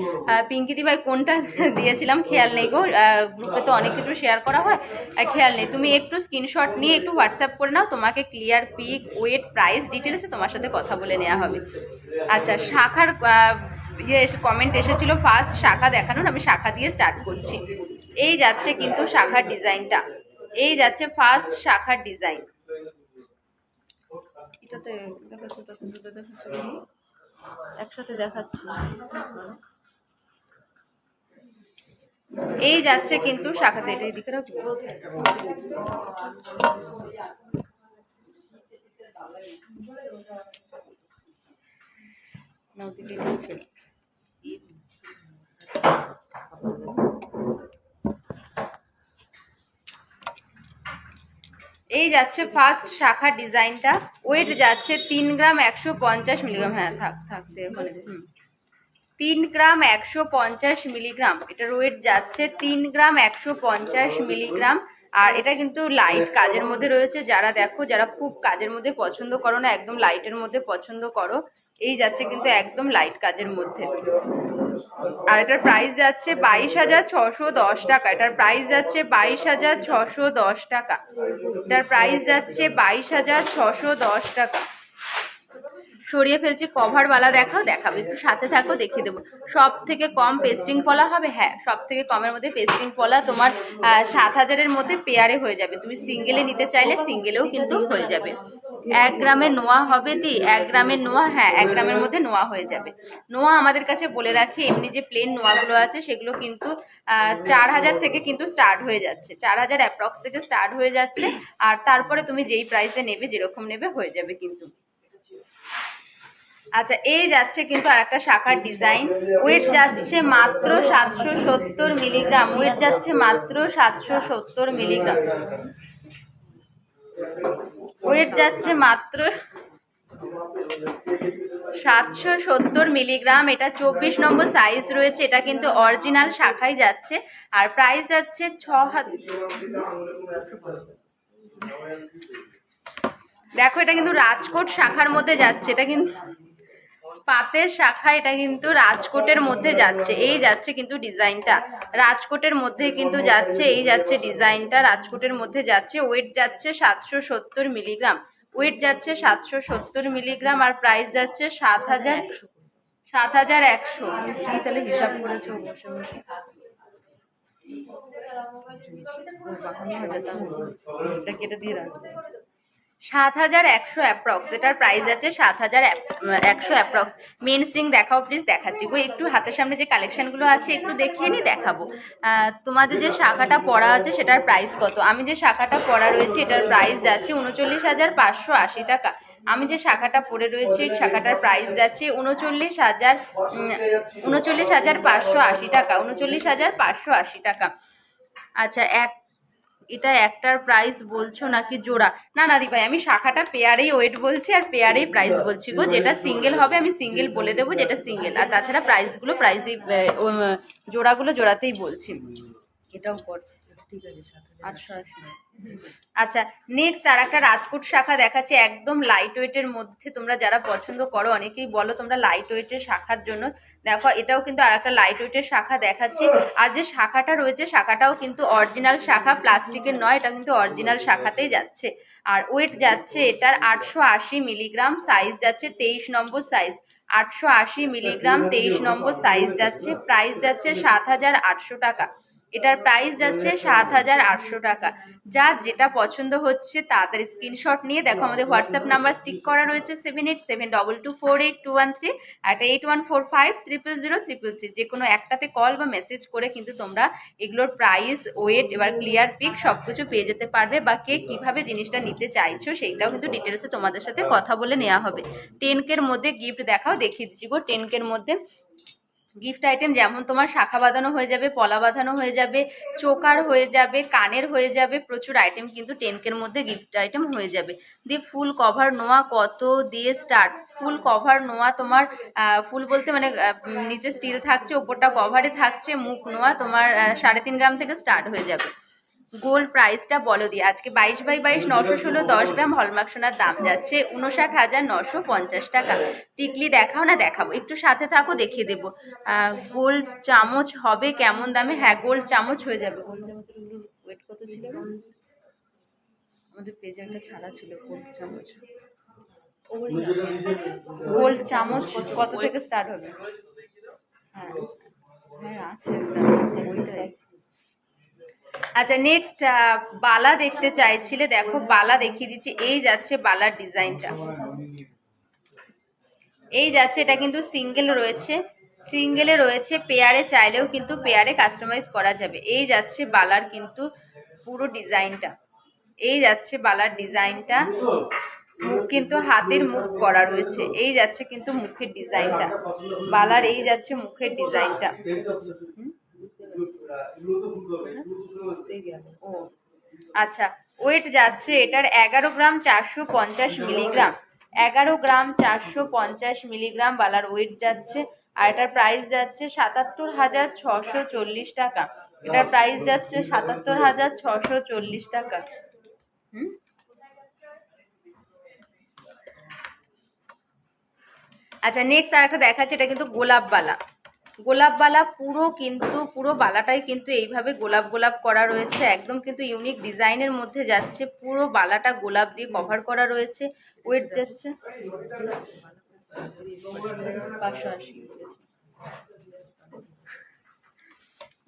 [SPEAKER 1] পিঙ্কিদি ভাই কোনটা দিয়েছিলাম খেয়াল নেই গো, গ্রুপে তো অনেক কিছু শেয়ার করা হয়, খেয়াল নেই। তুমি একটু স্ক্রিনশট নিয়ে একটু হোয়াটসঅ্যাপ করে নাও, তোমাকে ক্লিয়ার পিক, ওয়েট, প্রাইস ডিটেলসে তোমার সাথে কথা বলে নেওয়া হবে। আচ্ছা, শাখার কমেন্ট এসেছিল ফার্স্ট শাখা দেখানোর, আমি শাখা দিয়ে স্টার্ট করছি। এই যাচ্ছে কিন্তু শাখার ডিজাইনটা, এই যাচ্ছে ফার্স্ট শাখার ডিজাইন। এটাতে একসাথে দেখাচ্ছি। এই যাচ্ছে কিন্তু শাখাতে, এটা এদিকে রাখবো। এই যাচ্ছে ফার্স্ট শাখা ডিজাইনটা, ওয়েট যাচ্ছে 3 গ্রাম 150 মিলিগ্রাম। হ্যাঁ থাকছে ওখানে 3 গ্রাম 150 মিলিগ্রাম, এটার ওয়েট যাচ্ছে 3 গ্রাম 150 মিলিগ্রাম। আর এটা কিন্তু লাইট কাজের মধ্যে রয়েছে, যারা দেখো যারা খুব কাজের মধ্যে পছন্দ করো না, একদম লাইটের মধ্যে পছন্দ করো, এই যাচ্ছে কিন্তু একদম লাইট কাজের মধ্যে। আর এটার প্রাইস যাচ্ছে 22,610 টাকা। এটার প্রাইস যাচ্ছে 22,610 টাকা। এটার প্রাইস যাচ্ছে 22,610 টাকা। সরিয়ে ফেলছি, কভারওয়ালা দেখাবো, একটু সাথে থাকো, দেখিয়ে দেবো। সব থেকে কম পেস্টিং পলা হবে, হ্যাঁ সব থেকে কমের মধ্যে পেস্টিং পলা তোমার 7,000-এর মধ্যে পেয়ারে হয়ে যাবে। তুমি সিঙ্গেলে নিতে চাইলে সিঙ্গেলেও কিন্তু হয়ে যাবে। 1 গ্রামের নোয়া হবে দি, 1 গ্রামের নোয়া, হ্যাঁ 1 গ্রামের মধ্যে নোয়া হয়ে যাবে। নোয়া আমাদের কাছে বলে রাখি, এমনি যে প্লেন নোয়াগুলো আছে সেগুলো কিন্তু 4,000 থেকে কিন্তু স্টার্ট হয়ে যাচ্ছে, 4,000 অ্যাপ্রক্স থেকে স্টার্ট হয়ে যাচ্ছে। আর তারপরে তুমি যেই প্রাইসে নেবে, যেরকম নেবে হয়ে যাবে কিন্তু। আচ্ছা, এই যাচ্ছে কিন্তু আর একটা শাখার ডিজাইন, ওয়েট যাচ্ছে মাত্র 770 মিলিগ্রাম, ওয়েট যাচ্ছে মাত্র 770 মিলিগ্রাম, ওয়েট যাচ্ছে মাত্র 770 মিলিগ্রাম। এটা 24 নম্বর সাইজ রয়েছে, এটা কিন্তু অরিজিনাল শাখায় যাচ্ছে। আর প্রাইস যাচ্ছে 6,000। দেখো এটা কিন্তু রাজকোট শাখার মধ্যে যাচ্ছে, এটা কিন্তু পাতের শাখা, এটা কিন্তু রাজকোটের মধ্যে যাচ্ছে, এই যাচ্ছে কিন্তু ডিজাইনটা রাজকোটের মধ্যে কিন্তু যাচ্ছে, এই যাচ্ছে ডিজাইনটা রাজকোটের মধ্যে যাচ্ছে। ওয়েট যাচ্ছে 770 মিলিগ্রাম, ওয়েট যাচ্ছে 770 মিলিগ্রাম, আর প্রাইস যাচ্ছে 7,100। ঠিক, তাহলে হিসাব করেছো বসে বসে। 7,100 অ্যাপ্রক্স, এটার প্রাইস আছে 7,100 অ্যাপ্রক্স। মেন সিং দেখাও প্লিজ, দেখাচ্ছি গো, একটু হাতের সামনে যে কালেকশনগুলো আছে একটু দেখিয়ে নি, দেখাবো। তোমাদের যে শাখাটা পড়া আছে সেটার প্রাইস কত? আমি যে শাখাটা পড়া রয়েছে এটার প্রাইস যাচ্ছে 39,580 টাকা। আমি যে শাখাটা পরে রয়েছি শাখাটার প্রাইস যাচ্ছে 39,580 টাকা, 39,580 টাকা। আচ্ছা, এটা একটার প্রাইস বলছো নাকি জোড়া? না না দিভাই, আমি শাখাটা পেয়ারেই ওয়েট বলছি আর পেয়ারেই প্রাইস বলছি গো। যেটা সিঙ্গেল হবে আমি সিঙ্গেল বলে দেবো, যেটা সিঙ্গেল, আর তাছাড়া প্রাইসগুলো প্রাইসেই, জোড়াগুলো জোড়াতেই বলছি। এটাও কর, ঠিক আছে। আচ্ছা আচ্ছা, নেক্সট আর একটা রাজকোট শাখা দেখাচ্ছি, একদম লাইট ওয়েটের মধ্যে। তোমরা যারা পছন্দ করো, অনেকেই বলো তোমরা লাইট ওয়েটের শাখার জন্য, দেখো এটাও কিন্তু আর একটা লাইট ওয়েটের শাখা দেখাচ্ছি। আর যে শাখাটা রয়েছে শাখাটাও কিন্তু অরিজিনাল শাখা, প্লাস্টিকের নয়, এটা কিন্তু অরিজিনাল শাখাতেই যাচ্ছে। আর ওয়েট যাচ্ছে এটার 880 মিলিগ্রাম, সাইজ যাচ্ছে 23 নম্বর সাইজ, 880 মিলিগ্রাম 23 নম্বর সাইজ যাচ্ছে। প্রাইস যাচ্ছে 7,800 টাকা, এটার প্রাইস যাচ্ছে 7,800 টাকা। যার যেটা পছন্দ হচ্ছে তাড়াতাড়ি স্ক্রিনশট নিয়ে দেখো, আমাদের হোয়াটসঅ্যাপ নাম্বার স্টিক করা রয়েছে 7872248213, একটা 8145000333। যে কোনো একটাতে কল বা মেসেজ করে কিন্তু তোমরা এগুলোর প্রাইস, ওয়েট, এবার ক্লিয়ার পিক সব কিছু পেয়ে যেতে পারবে, বা কে কীভাবে জিনিসটা নিতে চাইছো সেইটাও কিন্তু ডিটেলসে তোমাদের সাথে কথা বলে নেওয়া হবে। 10K মধ্যে গিফট দেখাও, দেখিয়ে দিচ্ছি গো। 10K মধ্যে গিফট আইটেম যেমন তোমার শাখা বাঁধানো হয়ে যাবে, পলা বাঁধানো হয়ে যাবে, চোকার হয়ে যাবে, কানের হয়ে যাবে, প্রচুর আইটেম কিন্তু 10K মধ্যে গিফট আইটেম হয়ে যাবে। দিয়ে ফুল কভার নোয়া কত দিয়ে স্টার্ট? ফুল কভার নোয়া তোমার, ফুল বলতে মানে নিচে স্টিল থাকছে, ওপরটা কভারে থাকছে, মুখ নোয়া তোমার 3.5 গ্রাম থেকে স্টার্ট হয়ে যাবে। গোল্ড প্রাইসটা বলো দিয়ে, আজকে 22/22 916 10 গ্রাম হলমার্ক সোনার দাম যাচ্ছে 59,950 টাকা। টিকলি দেখাও না? দেখাবো, একটু সাথে থাকো, দেখিয়ে দেবো। গোল্ড চামচ হবে কেমন দামে? হ্যাঁ, গোল্ড চামচ হয়ে যাবে। গোল্ড চামচের ওয়েট কত ছিল? আমাদের পেজে একটা ছাড়া ছিল গোল্ড চামচ। গোল্ড চামচ কত থেকে স্টার্ট হবে? হ্যাঁ হ্যাঁ আছে। আচ্ছা, নেক্সট বালা দেখতে চাইছিলে, দেখো বালা দেখিয়ে দিচ্ছি। এই যাচ্ছে বালার ডিজাইনটা, এই যাচ্ছে, এটা কিন্তু সিঙ্গেল রয়েছে, সিঙ্গেলে রয়েছে, পেয়ারে চাইলেও কিন্তু পেয়ারে কাস্টমাইজ করা যাবে। এই যাচ্ছে বালার কিন্তু পুরো ডিজাইনটা, এই যাচ্ছে বালার ডিজাইনটা। মুখ কিন্তু হাতের মুখ করা রয়েছে, এই যাচ্ছে কিন্তু মুখের ডিজাইনটা বালার, এই যাচ্ছে মুখের ডিজাইনটা। ও আচ্ছা, ওয়েট যাচ্ছে এটার 11 গ্রাম 450 মিলিগ্রাম, 11 গ্রাম 450 মিলিগ্রাম বালার ওয়েট যাচ্ছে। আর এটার প্রাইস যাচ্ছে 77,640 টাকা, এটার প্রাইস যাচ্ছে 77,640 টাকা। আচ্ছা, নেক্সট আর একটা দেখাচ্ছে, এটা কিন্তু গোলাপ বালা, গোলাপ বালা পুরো কিন্তু পুরো বালাটাই কিন্তু এইভাবে গোলাপ গোলাপ করা রয়েছে, একদম কিন্তু ইউনিক ডিজাইনের মধ্যে যাচ্ছে। পুরো বালাটা গোলাপ দিয়ে কভার করা রয়েছে। ওয়েট যাচ্ছে 580,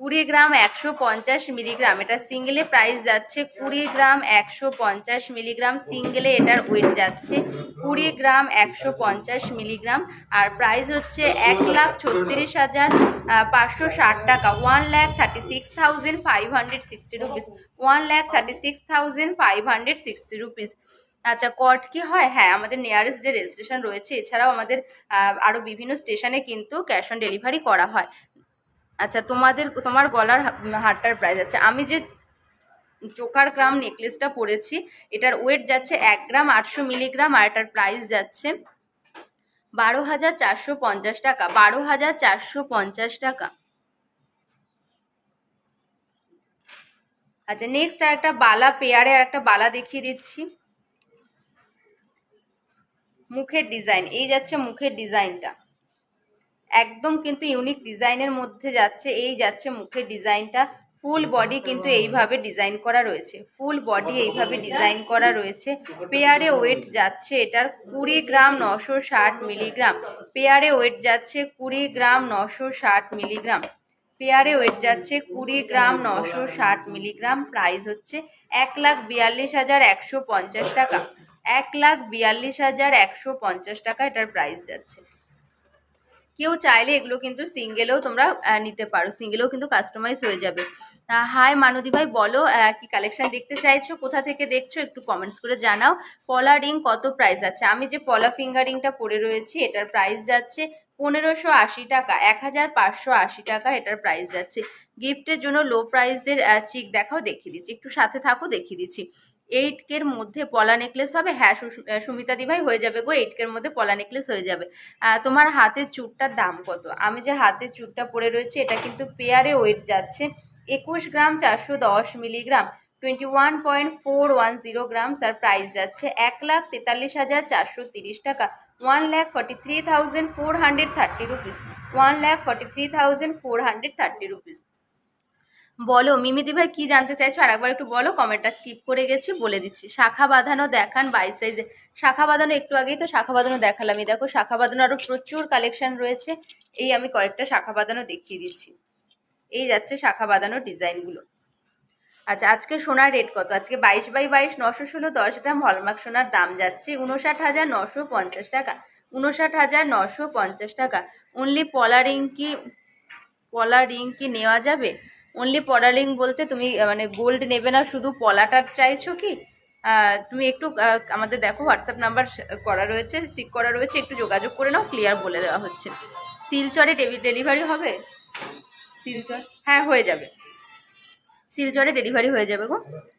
[SPEAKER 1] 20 গ্রাম 150 মিলিগ্রাম, এটা সিঙ্গেলে প্রাইস যাচ্ছে 20 গ্রাম 150 মিলিগ্রাম, সিঙ্গেলে এটার ওয়েট যাচ্ছে 20 গ্রাম 150 মিলিগ্রাম। আর প্রাইস হচ্ছে 1,36,560 টাকা, 1,36,560 রুপিস, 1,36,560 রুপিস। আচ্ছা, কট কি হয়? হ্যাঁ, আমাদের নিয়ারেস্ট যে রেল স্টেশন রয়েছে, এছাড়াও আমাদের আরও বিভিন্ন স্টেশনে কিন্তু ক্যাশ অন ডেলিভারি করা হয়। আচ্ছা, তোমার গলার হারটার প্রাইস আছে, আমি যে চোকার গ্রাম নেকলেসটা পরেছি এটার ওয়েট যাচ্ছে 1 গ্রাম 800 মিলিগ্রাম, আর এটার প্রাইস যাচ্ছে 12,450 টাকা, 12,450 টাকা। আচ্ছা, নেক্সট আর একটা বালা পেয়ারে আর একটা বালা দেখিয়ে দিচ্ছি। মুখের ডিজাইন, এই যাচ্ছে মুখের ডিজাইনটা, একদম কিন্তু ইউনিক ডিজাইনের মধ্যে যাচ্ছে। এই যাচ্ছে মুখের ডিজাইনটা, ফুল বডি কিন্তু এইভাবে ডিজাইন করা রয়েছে, ফুল বডি এইভাবে ডিজাইন করা রয়েছে। পেয়ারে ওয়েট যাচ্ছে এটার 20 গ্রাম 960 মিলিগ্রাম, পেয়ারে ওয়েট যাচ্ছে 20 গ্রাম 960 মিলিগ্রাম, পেয়ারে ওয়েট যাচ্ছে 20 গ্রাম 960 মিলিগ্রাম। প্রাইস হচ্ছে 1,42,150 টাকা, 1,42,150 টাকা এটার প্রাইস যাচ্ছে। কেউ চাইলে এগুলো কিন্তু সিঙ্গেলেও তোমরা নিতে পারো, সিঙ্গেলেও কিন্তু কাস্টমাইজ হয়ে যাবে। হাই মানদী ভাই, বলো কি কালেকশন দেখতে চাইছো, কোথা থেকে দেখছো একটু কমেন্টস করে জানাও। পলা রিং কত প্রাইস আছে? আমি যে পলা ফিঙ্গার রিংটা পরে রয়েছি এটার প্রাইস যাচ্ছে 1580 টাকা, 1580 টাকা এটার প্রাইস যাচ্ছে। গিফটের জন্য লো প্রাইসের চিক দেখাও, দেখিয়ে দিচ্ছি, একটু সাথে থাকো দেখিয়ে দিচ্ছি। 8K মধ্যে পলা নেকলেস হবে? হ্যাঁ সুমিতা দি ভাই হয়ে যাবে গো, 8K মধ্যে পলা নেকলেস হয়ে যাবে। তোমার হাতের চুড়টার দাম কত? আমি যে হাতের চুড়টা পরে রয়েছে এটা কিন্তু পেয়ারে ওয়েট যাচ্ছে 21 গ্রাম 410 মিলিগ্রাম, 21.410 গ্রাম। আর প্রাইস যাচ্ছে 1,43,430 টাকা, 1,43,430 রুপিস, 1,43,430 রুপিস। বলো মিমিদি ভাই কি জানতে চাইছো আর একবার একটু বলো, কমেন্টটা স্কিপ করে গেছি, বলে দিচ্ছি। শাখা বাঁধানো দেখান 22 সাইজে, শাখা বাঁধানো একটু আগেই তো শাখা বাঁধানো দেখালাম। এই দেখো শাখা বাঁধানো আরো প্রচুর কালেকশন রয়েছে, এই আমি কয়েকটা শাখা বাঁধানো দেখিয়ে দিচ্ছি। এই যাচ্ছে শাখা বাঁধানো ডিজাইনগুলো। আচ্ছা আজকে সোনার রেট কত? আজকে 22/22 916 10 গ্রাম হলমার্ক সোনার দাম যাচ্ছে 59,950 টাকা, 59,950 টাকা। অনলি পলা রিং কি নেওয়া যাবে? অনলি পলা রিং বলতে তুমি মানে গোল্ড নেবে না, শুধু পলাটা চাইছো কি? তুমি একটু আমাদের দেখো হোয়াটসঅ্যাপ নাম্বার করা রয়েছে, সিক করা রয়েছে, একটু যোগাযোগ করে নাও, ক্লিয়ার বলে দেওয়া হচ্ছে। শিলচরে ডেলিভারি হবে? শিলচর হ্যাঁ হয়ে যাবে, শিলচরে ডেলিভারি হয়ে যাবে গো।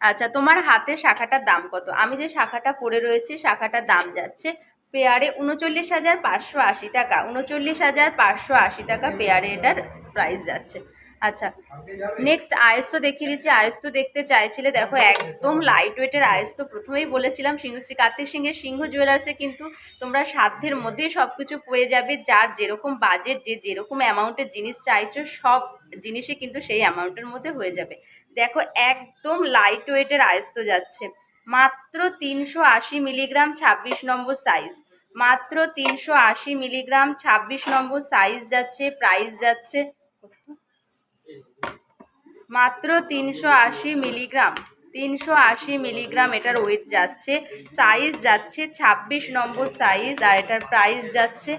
[SPEAKER 1] আচ্ছা তোমার হাতের শাখাটার দাম কত? আমি যে শাখাটা পরে রয়েছি শাখাটার দাম যাচ্ছে পেয়ারে 39,580 টাকা, 39,580 টাকা পেয়ারে এটার প্রাইস যাচ্ছে। আচ্ছা নেক্সট আয়েস তো দেখিয়ে দিচ্ছি। আয়েস তো দেখতে চাইছিলে, দেখো একদম লাইট ওয়েটের আয়েস তো প্রথমেই বলেছিলাম। সিংহশ্রী কার্তিক সিংহের সিংহ জুয়েলার্সে কিন্তু তোমরা সাধ্যের মধ্যেই সব কিছু পেয়ে যাবে, যার যেরকম বাজেট, যে যেরকম অ্যামাউন্টের জিনিস চাইছো সব জিনিসই কিন্তু সেই অ্যামাউন্টের মধ্যে হয়ে যাবে। দেখো একদম লাইট ওয়েটের আয়েস্ত যাচ্ছে মাত্র 380 মিলিগ্রাম 26 নম্বর সাইজ, মাত্র 380 মিলিগ্রাম 26 নম্বর সাইজ যাচ্ছে। প্রাইস যাচ্ছে মাত্র 380 মিলিগ্রাম, 380 মিলিগ্রাম এটার ওয়েট যাচ্ছে। সাইজ যাচ্ছে 26 নম্বর সাইজ, আর এটার প্রাইস যাচ্ছে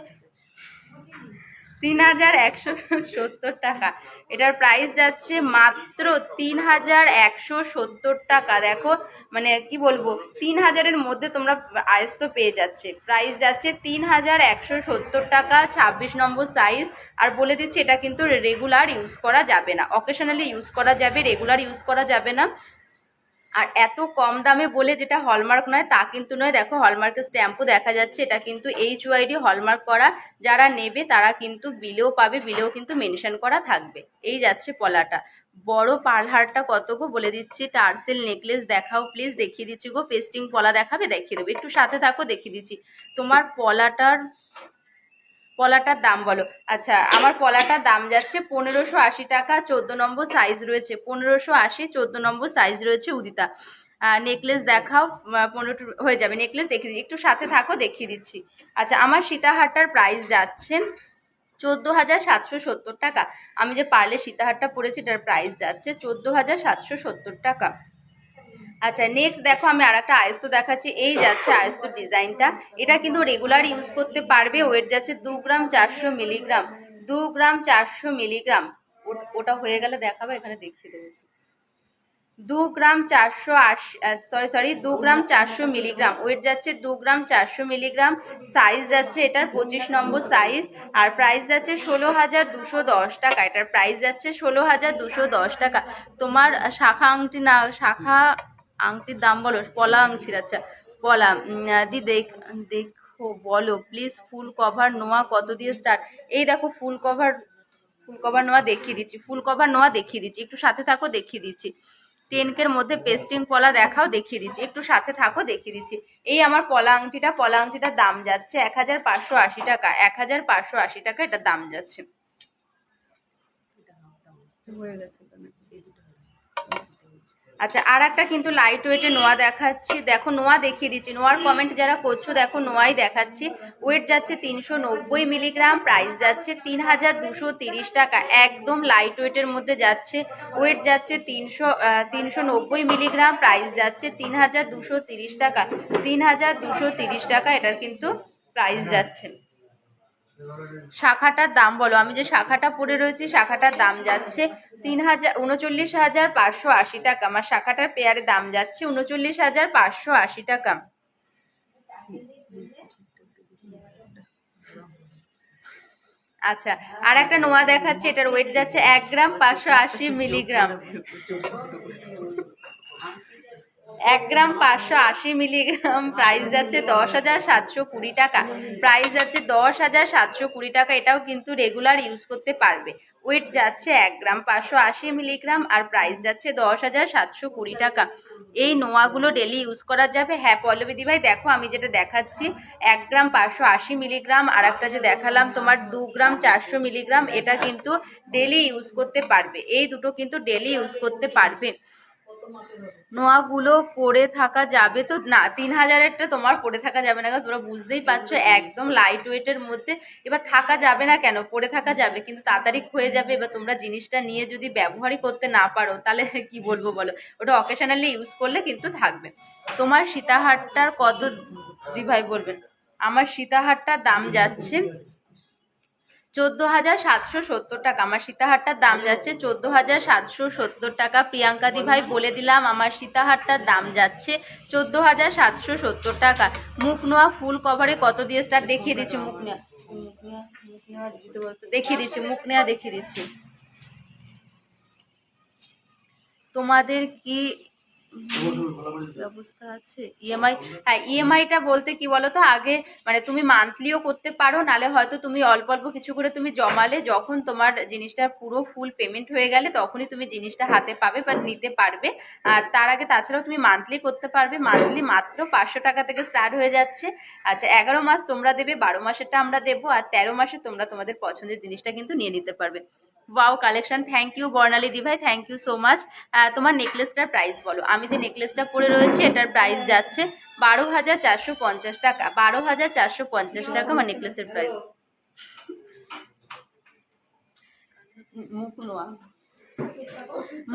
[SPEAKER 1] 3,170 টাকা, এটার প্রাইস যাচ্ছে মাত্র 3,170 টাকা। দেখো মানে কি বলবো, 3,000-এর মধ্যে তোমরা আয়েস্ত পেয়ে যাচ্ছে। প্রাইস যাচ্ছে 3,170 টাকা, 26 নম্বর সাইজ। আর বলে দিচ্ছি এটা কিন্তু রেগুলার ইউজ করা যাবে না, অকেশনালি ইউজ করা যাবে, রেগুলার ইউজ করা যাবে না। আর এত কম দামে বলে যেটা হলমার্ক নয় তা কিন্তু নয়। দেখো হলমার্কের স্ট্যাম্পও দেখা যাচ্ছে, এটা কিন্তু HYD হলমার্ক করা। যারা নেবে তারা কিন্তু বিলেও পাবে, বিলেও কিন্তু মেনশন করা থাকবে। এই যাচ্ছে পলাটা। বড় পার্লহারটা কত গো বলে দিচ্ছি। টার্সেল নেকলেস দেখাও প্লিজ, দেখিয়ে দিচ্ছি গো। পেস্টিং পলা দেখাবে? দেখিয়ে দেবো, একটু সাথে থাকো দেখিয়ে দিচ্ছি। তোমার পলাটার দাম বলো। আচ্ছা আমার পলাটার দাম যাচ্ছে 1580 টাকা, 14 নম্বর সাইজ রয়েছে, 1580 14 নম্বর সাইজ রয়েছে উদিতা। নেকলেস দেখাও, 15 হয়ে যাবে। নেকলেস দেখিয়ে দিচ্ছি, একটু সাথে থাকো দেখিয়ে দিচ্ছি। আচ্ছা আমার সীতাহারটার প্রাইস যাচ্ছে 14,770 টাকা। আমি যে পার্লে সীতাহারটা পরেছি এটার প্রাইস যাচ্ছে 14,770 টাকা। আচ্ছা নেক্সট দেখো আমি আর একটা আয়স্ত দেখাচ্ছি। এই যাচ্ছে আয়স্ত ডিজাইনটা, এটা কিন্তু রেগুলার ইউজ করতে পারবে। ওয়েট যাচ্ছে 2 গ্রাম 400 মিলিগ্রাম, 2 গ্রাম 400 মিলিগ্রাম। ওটা হয়ে গেলে দেখাবো, এখানে দেখিয়ে দেবো। 2 গ্রাম 480 2 গ্রাম 400 মিলিগ্রাম, ওয়েট যাচ্ছে 2 গ্রাম 400 মিলিগ্রাম। সাইজ যাচ্ছে এটার 25 নম্বর সাইজ, আর প্রাইস যাচ্ছে 16,210 টাকা, এটার প্রাইস যাচ্ছে 16,210 টাকা। তোমার শাখা আংটি না, শাখা আংটির দাম বলো, পলা আংটির। আচ্ছা পলা দি দেখো বলো প্লিজ। ফুল কভার নোয়া কত দিয়ে স্টার্ট? এই দেখো ফুল কভার নোয়া দেখিয়ে দিচ্ছি, ফুল কভার নোয়া দেখিয়ে দিচ্ছি, একটু সাথে থাকো দেখিয়ে দিচ্ছি। 10K মধ্যে পেস্টিং পলা দেখাও, দেখিয়ে দিচ্ছি, একটু সাথে থাকো দেখিয়ে দিচ্ছি। এই আমার পলা আংটিটার দাম যাচ্ছে 1580 টাকা, 1580 টাকা এটার দাম যাচ্ছে। আচ্ছা, আর একটা কিন্তু লাইট ওয়েটে নোয়া দেখাচ্ছি, দেখো নোয়া দেখিয়ে দিচ্ছি। নোয়ার কমেন্ট যারা করছো দেখো নোয়াই দেখাচ্ছি। ওয়েট যাচ্ছে 390 মিলিগ্রাম, প্রাইস যাচ্ছে 3230 টাকা, একদম লাইট ওয়েটের মধ্যে যাচ্ছে। ওয়েট যাচ্ছে 390 মিলিগ্রাম, প্রাইস যাচ্ছে 3230 টাকা, 3230 টাকা এটার কিন্তু প্রাইস যাচ্ছে। শাখাটার দাম বলো, আমি যে শাখাটা পরে রয়েছি শাখাটার দাম যাচ্ছে 39,580 টাকা। আমার শাখাটার পেয়ারে দাম যাচ্ছে 39,580 টাকা। আচ্ছা, আর একটা নোয়া দেখাচ্ছে, এটার ওয়েট যাচ্ছে 1 গ্রাম 580 মিলিগ্রাম, 1 গ্রাম 580 মিলিগ্রাম, প্রাইস যাচ্ছে 10,720 টাকা, প্রাইস যাচ্ছে 10,720 টাকা। এটাও কিন্তু রেগুলার ইউজ করতে পারবে। ওয়েট যাচ্ছে 1 গ্রাম 580 মিলিগ্রাম আর প্রাইস যাচ্ছে 10,720 টাকা। এই নোয়াগুলো ডেলি ইউজ করা যাবে। হ্যাঁ পল্লবী ভাই, দেখো আমি যেটা দেখাচ্ছি 1 গ্রাম 580 মিলিগ্রাম, আর একটা যে দেখালাম তোমার 2 গ্রাম 400 মিলিগ্রাম, এটা কিন্তু ডেলি ইউজ করতে পারবে। এই দুটো কিন্তু ডেলি ইউজ করতে পারবে। নোয়াগুলো পরে থাকা যাবে তো না, 3000-এরটা তোমার পরে থাকা যাবে না, তোমরা বুঝতেই পারছো একদম লাইট ওয়েটের মধ্যে। এবার থাকা যাবে না কেন, পরে থাকা যাবে কিন্তু তাড়াতাড়ি ক্ষয়ে যাবে। এবার তোমরা জিনিসটা নিয়ে যদি ব্যবহারই করতে না পারো তাহলে কি বলবো বলো, ওটা অকেশনালি ইউজ করলে কিন্তু থাকবে। তোমার সীতাহারটার কত দিভাই বলবেন? আমার সীতাহারটার দাম যাচ্ছে 14,770 টাকা, আমার সীতাহারটার দাম যাচ্ছে 14,770 টাকা। প্রিয়াঙ্কা দি ভাই বলে দিলাম আমার সীতাহারটার দাম যাচ্ছে 14,770 টাকা। মুখ নোয়া ফুল কভারে কত দিয়ে স্টার দেখিয়ে দিচ্ছি, মুখ নেওয়া দেখিয়ে দিচ্ছি, মুখ নেওয়া দেখিয়ে দিচ্ছি। তোমাদের কি ব্যবস্থা আছে ইএমআই? হ্যাঁ, ইএমআইটা বলতে কি বলো তো, আগে মানে তুমি মান্থলিও করতে পারো, নালে হয়তো তুমি অল্প অল্প কিছু করে তুমি জমালে, যখন তোমার জিনিসটা পুরো ফুল পেমেন্ট হয়ে গেলে তখনই তুমি জিনিসটা হাতে পাবে বা নিতে পারবে। আর তার আগে তাছাড়াও তুমি মান্থলি করতে পারবে। মান্থলি মাত্র 500 টাকা থেকে স্টার্ট হয়ে যাচ্ছে। আচ্ছা, 11 মাস তোমরা দেবে, 12 মাসেরটা আমরা দেবো, আর 13 মাসে তোমরা তোমাদের পছন্দের জিনিসটা কিন্তু নিয়ে নিতে পারবে। ওয়াও কালেকশন, থ্যাংক ইউ বর্ণালী দি ভাই, থ্যাংক ইউ সো মাচ। তোমার নেকলেসটার প্রাইস বলো। আমি যে নেকলেসটা পরে রয়েছি এটার প্রাইস যাচ্ছে 12,450 টাকা, 12,450 টাকা আমার নেকলেসের প্রাইস।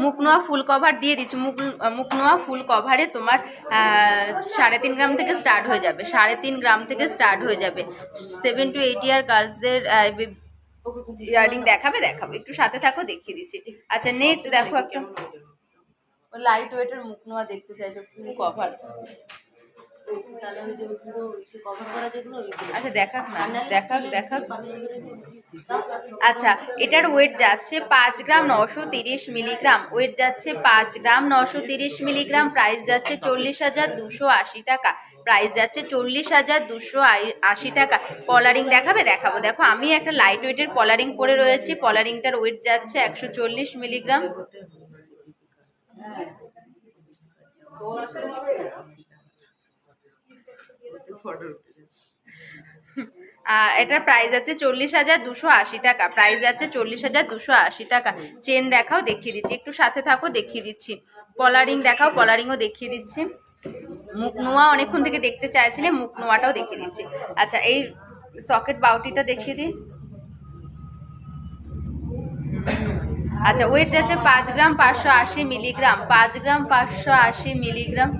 [SPEAKER 1] মুখ নোয়া ফুল কভার দিয়ে দিচ্ছি। মুখ নোয়া ফুল কভারে তোমার 3.5 গ্রাম থেকে স্টার্ট হয়ে যাবে, 3.5 গ্রাম থেকে স্টার্ট হয়ে যাবে। 7 to 8 ইয়ার গার্লসদের ইয়ারিং দেখাবে, একটু সাথে থাকো দেখিয়ে দিচ্ছি। আচ্ছা নেক্সট দেখো একটা লাইট ওয়েটের মুখ নোয়া দেখতে চাইছো ফুল কভার। আচ্ছা দেখাক না, দেখাক। আচ্ছা, এটার ওয়েট যাচ্ছে 5 গ্রাম 930 মিলিগ্রাম, ওয়েট যাচ্ছে 5 গ্রাম 930 মিলিগ্রাম, প্রাইস যাচ্ছে 40,280 টাকা, প্রাইস যাচ্ছে 40,280 টাকা। পলারিং দেখাবে, দেখাবো। দেখো আমি একটা লাইট ওয়েটের পলারিং পরে রয়েছি, পলারিংটার ওয়েট যাচ্ছে 140 মিলিগ্রাম। এটার প্রাইস আছে 40,280 টাকা, প্রাইস আছে 40,280 টাকা। চেন দেখাও, দেখিয়ে দিচ্ছি, একটু সাথে থাকো দেখিয়ে দিচ্ছি। পলারিং দেখাও, পলারিংও দেখিয়ে দিচ্ছি। মুখ নোয়া অনেকক্ষণ থেকে দেখতে চাইছিলে, মুখ নোয়াটাও দেখিয়ে দিচ্ছি। আচ্ছা, এই সকেট বাউটিটা দেখিয়ে দিই। আচ্ছা, ওয়েট যাচ্ছে 5 গ্রাম 580 মিলিগ্রাম, 5 গ্রাম 580 মিলিগ্রাম।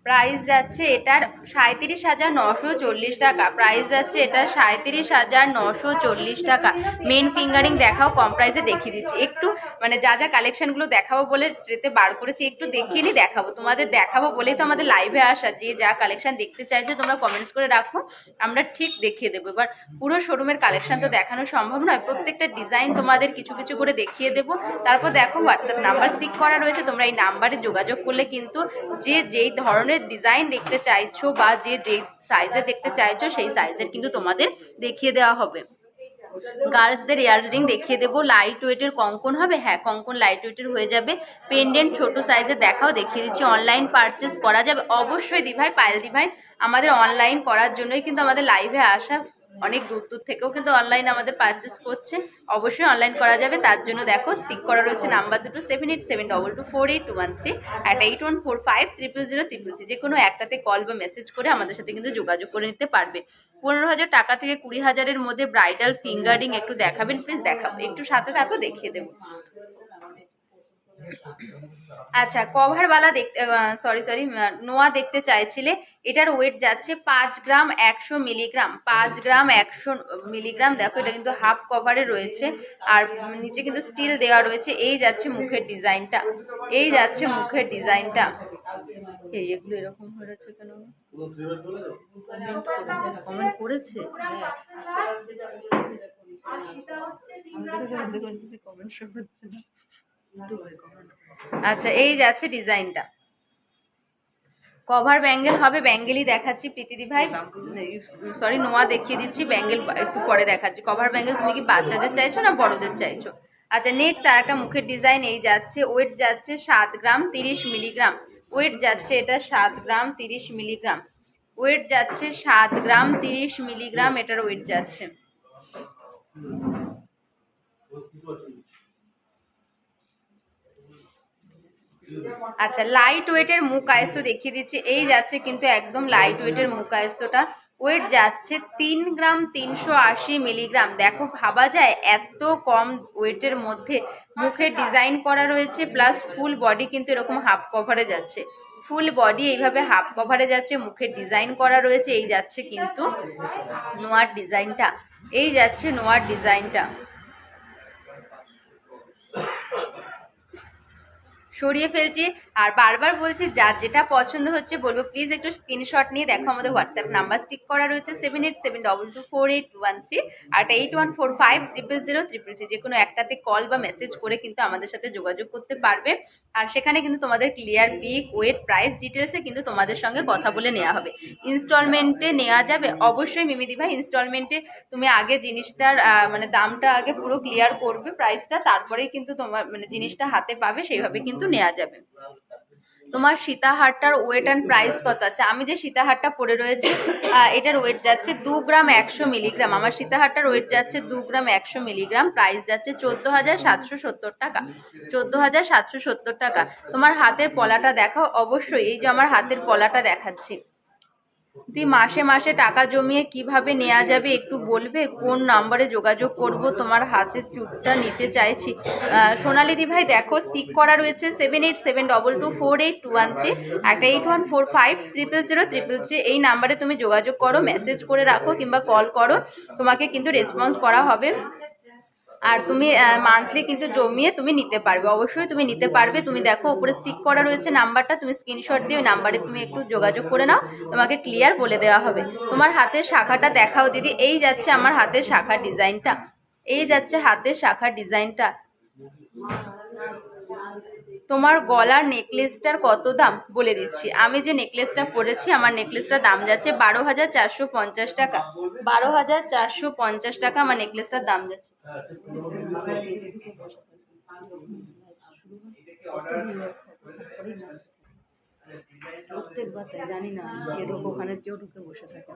[SPEAKER 1] প্রাইস যাচ্ছে এটার 37,940 টাকা, প্রাইস যাচ্ছে এটা 37,940 টাকা। মেন ফিঙ্গারিং দেখাও, কম প্রাইসে দেখিয়ে দিচ্ছি। একটু মানে যা যা কালেকশনগুলো দেখাবো বলে ট্রেতে বার করেছি, একটু দেখিয়ে নিই, দেখাবো তোমাদের, দেখাবো বলেই তো আমাদের লাইভে আসা। যে যা কালেকশন দেখতে চাইছে তোমরা কমেন্টস করে রাখো, আমরা ঠিক দেখিয়ে দেবো। এবার পুরো শোরুমের কালেকশন তো দেখানো সম্ভব নয়, প্রত্যেকটা ডিজাইন তোমাদের কিছু কিছু করে দেখিয়ে দেবো। তারপর দেখো হোয়াটসঅ্যাপ নাম্বার স্টিক করা রয়েছে, তোমরা এই নাম্বারে যোগাযোগ করলে কিন্তু যে যেই ধরনের ডিজাইন দেখতে চাইছো বা যে যেই সাইজে দেখতে চাইছো সেই সাইজের কিন্তু তোমাদের দেখিয়ে দেওয়া হবে। গার্লসদের ইয়াররিং দেখিয়ে দেবো। লাইট ওয়েটের কঙ্কন হবে, হ্যাঁ কঙ্কন লাইট ওয়েটের হয়ে যাবে। পেন্ডেন্ট ছোট সাইজের দেখাও, দেখিয়ে দিচ্ছি। অনলাইন পারচেস করা যাবে অবশ্যই দিভাই, পায়েল দিভাই। আমাদের অনলাইন করার জন্যই কিন্তু আমাদের লাইভে আসা, অনেক দূর দূর থেকেও কিন্তু অনলাইন আমাদের পারচেস করছে, অবশ্যই অনলাইন করা যাবে। তার জন্য দেখো স্টিক করা রয়েছে নাম্বার দুটো 7872248113 আর 8145000033। যে কোনো একটাতে কল বা মেসেজ করে আমাদের সাথে কিন্তু যোগাযোগ করে নিতে পারবে। 15,000 টাকা থেকে 20,000-এর মধ্যে ব্রাইডাল ফিঙ্গারিং একটু দেখাবেন প্লিজ? দেখাবো, একটু সাথে থাকো দেখিয়ে দেবো। আচ্ছা কভারওয়ালা দেখতে, সরি নোয়া দেখতে চাইছিলে। এটার ওয়েট যাচ্ছে 5 গ্রাম 100 মিলিগ্রাম, 5 গ্রাম 100 মিলিগ্রাম। দেখো এটা কিন্তু হাফ কভারে রয়েছে আর নিচে কিন্তু স্টিল দেওয়া রয়েছে। এই যাচ্ছে মুখের ডিজাইনটা, এই যাচ্ছে মুখের ডিজাইনটা। এগুলো এরকম হয়েছে কেন? কমেন্ট করেছে, কমেন্ট শো হচ্ছে না। আচ্ছা এই যাচ্ছে ডিজাইনটা। কভার ব্যাঙ্গেল হবে, ব্যাঙ্গেলই দেখাচ্ছি প্রীতিদি ভাই, সরি নোয়া দেখিয়ে দিচ্ছি, ব্যাঙ্গেল একটু পরে দেখাচ্ছি। কভার ব্যাঙ্গেল তুমি কি বাচ্চাদের চাইছো না বড়দের চাইছো? আচ্ছা নেক্সট আর একটা মুখের ডিজাইন। এই যাচ্ছে, ওয়েট যাচ্ছে 7 গ্রাম 30 মিলিগ্রাম। ওয়েট যাচ্ছে এটা 7 গ্রাম 30 মিলিগ্রাম। ওয়েট যাচ্ছে 7 গ্রাম 30 মিলিগ্রাম, এটার ওয়েট যাচ্ছে। আচ্ছা লাইট ওয়েটের মুখ আয়স্ত দেখিয়ে দিচ্ছি। এই যাচ্ছে কিন্তু একদম লাইট ওয়েটের মুখ আয়স্তটা। ওয়েট যাচ্ছে 3 গ্রাম 380 মিলিগ্রাম। দেখো ভাবা যায় এত কম ওয়েটের মধ্যে মুখের ডিজাইন করা রয়েছে, প্লাস ফুল বডি কিন্তু এরকম হাফ কভারে যাচ্ছে, ফুল বডি এইভাবে হাফ কভারে যাচ্ছে, মুখের ডিজাইন করা রয়েছে। এই যাচ্ছে কিন্তু নোয়ার ডিজাইনটা, এই যাচ্ছে নোয়ার ডিজাইনটা। সরিয়ে ফেলছি আর বারবার বলছি যার যেটা পছন্দ হচ্ছে বলবো প্লিজ একটু স্ক্রিনশট নিয়ে দেখো। আমাদের হোয়াটসঅ্যাপ নাম্বার স্টিক করা রয়েছে 7872248113 আর 8145000033। যে কোনো একটাতে কল বা মেসেজ করে কিন্তু আমাদের সাথে যোগাযোগ করতে পারবে। আর সেখানে কিন্তু তোমাদের ক্লিয়ার পিক, ওয়েট, প্রাইস ডিটেলসে কিন্তু তোমাদের সঙ্গে কথা বলে নেওয়া হবে। ইনস্টলমেন্টে নেওয়া যাবে অবশ্যই মিমিদি ভাই, ইনস্টলমেন্টে তুমি আগে জিনিসটার মানে দামটা আগে পুরো ক্লিয়ার করবে, প্রাইসটা, তারপরেই কিন্তু তোমার মানে জিনিসটা হাতে পাবে, সেইভাবে কিন্তু নেওয়া যাবে। তোমার সীতাহারটার ওয়েট অ্যান্ড প্রাইস কত আছে? আমি যে সীতাহারটা পরে রয়েছে এটার ওয়েট যাচ্ছে 2 গ্রাম 100 মিলিগ্রাম। আমার সীতাহারটার ওয়েট যাচ্ছে 2 গ্রাম 100 মিলিগ্রাম। প্রাইস যাচ্ছে 14,770 টাকা, 14,770 টাকা। তোমার হাতের পলাটা দেখাও অবশ্যই। এই যে আমার হাতের পলাটা দেখাচ্ছি। তুই মাসে মাসে টাকা জমিয়ে কিভাবে নেওয়া যাবে একটু বলবে? কোন নম্বরে যোগাযোগ করব? তোমার হাতের চুটটা নিতে চাইছি। সোনালি দি ভাই দেখো স্টিক করা রয়েছে 7872248213 একটা 8145000033। এই নাম্বারে তুমি যোগাযোগ করো, মেসেজ করে রাখো কিংবা কল করো, তোমাকে কিন্তু রেসপন্স করা হবে। আর তুমি মান্থলি কিন্তু জমিয়ে তুমি নিতে পারবে, অবশ্যই তুমি নিতে পারবে। তুমি দেখো উপরে স্টিক করা রয়েছে নাম্বারটা, তুমি স্ক্রিনশট দিয়ে ওই নাম্বারে তুমি একটু যোগাযোগ করে নাও, তোমাকে ক্লিয়ার বলে দেওয়া হবে। তোমার হাতের শাখাটা দেখাও দিদি। এই যাচ্ছে আমার হাতের শাখার ডিজাইনটা, এই যাচ্ছে হাতের শাখার ডিজাইনটা। তোমার গলার নেকলেসটার কত দাম বলে দিচ্ছি। আমি যে নেকলেসটা পরেছি আমার নেকলেসটার দাম যাচ্ছে 12,450 টাকা, 12,450 টাকা আমার নেকলেসটার দাম যাচ্ছে। প্রত্যেকবার জানি না ওখানে কেউ ঢুকে বসে থাকে।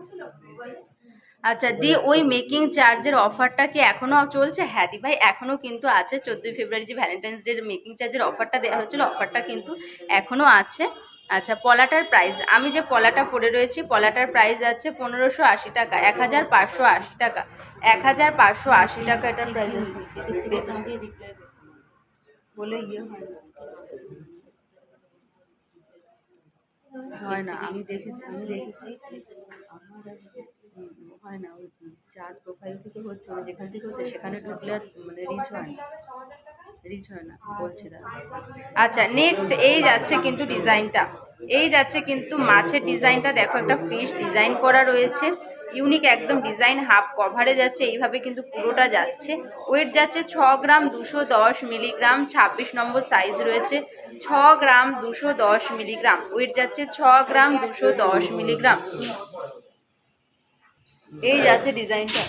[SPEAKER 1] আচ্ছা দি ওই মেকিং চার্জের অফারটা কি এখনো চলছে? হ্যাঁ দি ভাই এখনো কিন্তু আছে। 14 ফেব্রুয়ারি যে ভ্যালেন্টাইন্স ডে মেকিং চার্জের অফারটা দেওয়া হয়েছিল, অফারটা কিন্তু এখনো আছে। আচ্ছা পলাটার প্রাইস, আমি যে পলাটা পরে রয়েছি পলাটার প্রাইস যাচ্ছে 1580 টাকা, 1580 টাকা, 1580 টাকা এটার প্রাইস আছে। বলে ইয়ে হয় না, আমি দেখেছি হয় না, ওই চার প্রোফাইল থেকে হচ্ছে, যেখান থেকে হচ্ছে সেখানে ঢুকলে আর মানে রিচ হয় না বলছি দাদা। আচ্ছা নেক্সট এই যাচ্ছে কিন্তু ডিজাইনটা, এই যাচ্ছে কিন্তু মাছের ডিজাইনটা। দেখো একটা ফিশ ডিজাইন করা রয়েছে, ইউনিক একদম ডিজাইন, হাফ কভারে যাচ্ছে, এইভাবে কিন্তু পুরোটা যাচ্ছে। ওয়েট যাচ্ছে 6 গ্রাম 210 মিলিগ্রাম, 26 নম্বর সাইজ রয়েছে। 6 গ্রাম 210 মিলিগ্রাম, ওয়েট যাচ্ছে 6 গ্রাম 210 মিলিগ্রাম। এই যাচ্ছে ডিজাইনটা।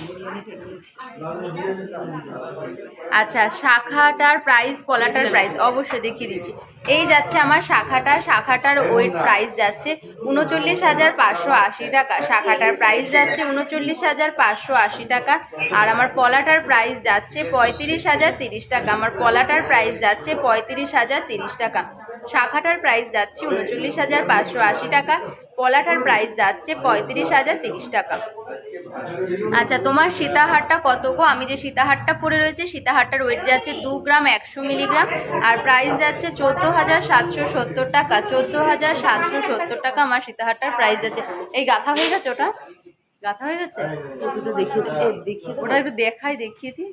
[SPEAKER 1] আচ্ছা, শাখাটার প্রাইস পলাটার প্রাইস অবশ্যই দেখিয়ে দিচ্ছি। এই যাচ্ছে আমার শাখাটার ওয়েট প্রাইস যাচ্ছে 39,580 টাকা। শাখাটার প্রাইস যাচ্ছে 39,580 টাকা। আর আমার পলাটার প্রাইস যাচ্ছে 35,030 টাকা। আমার পলাটার প্রাইস যাচ্ছে 35,030 টাকা। শাখাটার প্রাইস যাচ্ছে 39,580 টাকা। পলাটার প্রাইস যাচ্ছে 35,030 টাকা। আচ্ছা, তোমার সীতাহারটা কত গো? আমি যে সীতাহারটা পরে রয়েছে, সীতাহারটার ওয়েট যাচ্ছে 2 গ্রাম 100 মিলিগ্রাম, আর প্রাইস যাচ্ছে 14,770 টাকা। 14,770 টাকা আমার সীতাহারটার প্রাইস যাচ্ছে। এই গাঁথা হয়ে গেছে? ওটা গাঁথা হয়ে গেছে? ওটা একটু দেখিয়ে দিই।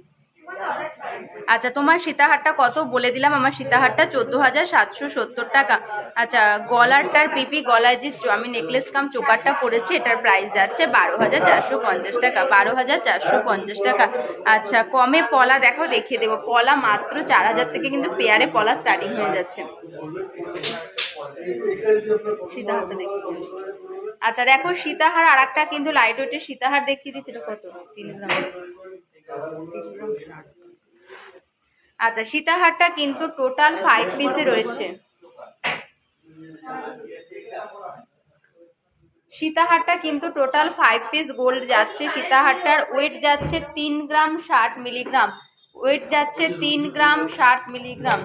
[SPEAKER 1] আচ্ছা, তোমার সীতাহারটা কত বলে দিলাম। আমার সীতাহারটা 14,770 টাকা। আচ্ছা, গলারটার পিপি গলায় যে আমি নেকলেস কাম চোকারটা পরেছি, এটার প্রাইস যাচ্ছে 12,450 টাকা। 12,450 টাকা। আচ্ছা, কমে পলা দেখাও, দেখিয়ে দেবো। পলা মাত্র 4,000 থেকে কিন্তু পেয়ারে পলা স্টার্টিং হয়ে যাচ্ছে। সীতাহারটা দেখি। আচ্ছা দেখো, সীতাহার আর একটা কিন্তু লাইট ওয়েটের সীতাহার দেখিয়ে দিচ্ছি। এটা কত? 3 গ্রাম। আচ্ছা, সীতাহারটা কিন্তু টোটাল 5 পিসে রয়েছে। সীতাহারটা কিন্তু টোটাল 5 পিস গোল্ড যাচ্ছে। সীতাহারটার ওয়েট যাচ্ছে 3 গ্রাম 60 মিলিগ্রাম। ওয়েট যাচ্ছে 3 গ্রাম 60 মিলিগ্রাম।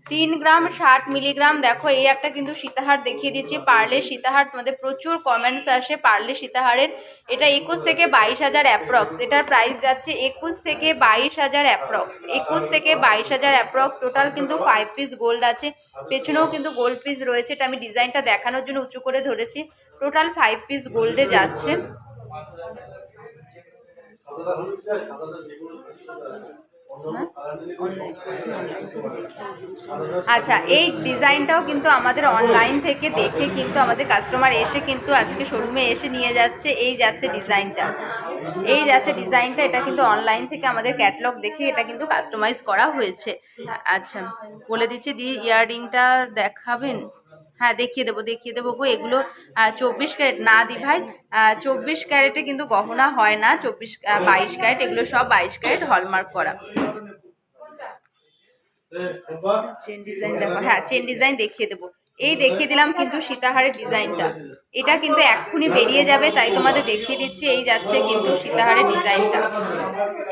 [SPEAKER 1] 3 গ্রাম 60 মিলিগ্রাম। দেখো, এই একটা কিন্তু সীতাহার দেখিয়ে দিচ্ছি, পার্লে সীতাহার। তোমাদের প্রচুর কমেন্টস আসে পার্লে সীতাহারের। এটা 21 থেকে 22,000 অ্যাপ্রক্স। এটার প্রাইস যাচ্ছে 21 থেকে 22,000 অ্যাপ্রক্স। 21 থেকে 22,000 অ্যাপ্রক্স। টোটাল কিন্তু 5 পিস গোল্ড আছে। পেছনেও কিন্তু গোল্ড পিস রয়েছে। এটা আমি ডিজাইনটা দেখানোর জন্য উঁচু করে ধরেছি। টোটাল 5 পিস গোল্ডে যাচ্ছে। আচ্ছা, এই ডিজাইনটাও কিন্তু আমাদের অনলাইন থেকে দেখে কিন্তু আমাদের কাস্টমার এসে কিন্তু আজকে শোরুমে এসে নিয়ে যাচ্ছে। এই যাচ্ছে ডিজাইনটা, এই যাচ্ছে ডিজাইনটা। এটা কিন্তু অনলাইন থেকে আমাদের ক্যাটালগ দেখে এটা কিন্তু কাস্টমাইজ করা হয়েছে। আচ্ছা, বলে দিচ্ছি। দি ইয়াররিংটা দেখাবেন? হ্যাঁ, দেখিয়ে দেবো গো। এগুলো 24 ক্যারেট না দি ভাই। 24 ক্যারেটে কিন্তু গহনা হয় না। 22 ক্যারেট, এগুলো সব 22 ক্যারেট হলমার্ক করা। চেন ডিজাইন দেখো। হ্যাঁ, চেন ডিজাইন দেখিয়ে দেবো। এই দেখিয়ে দিলাম কিন্তু সীতাহারের ডিজাইনটা। এটা কিন্তু এক্ষুনি বেরিয়ে যাবে, তাই তোমাদের দেখিয়ে দিচ্ছি। এই যাচ্ছে কিন্তু সীতাহারের ডিজাইনটা।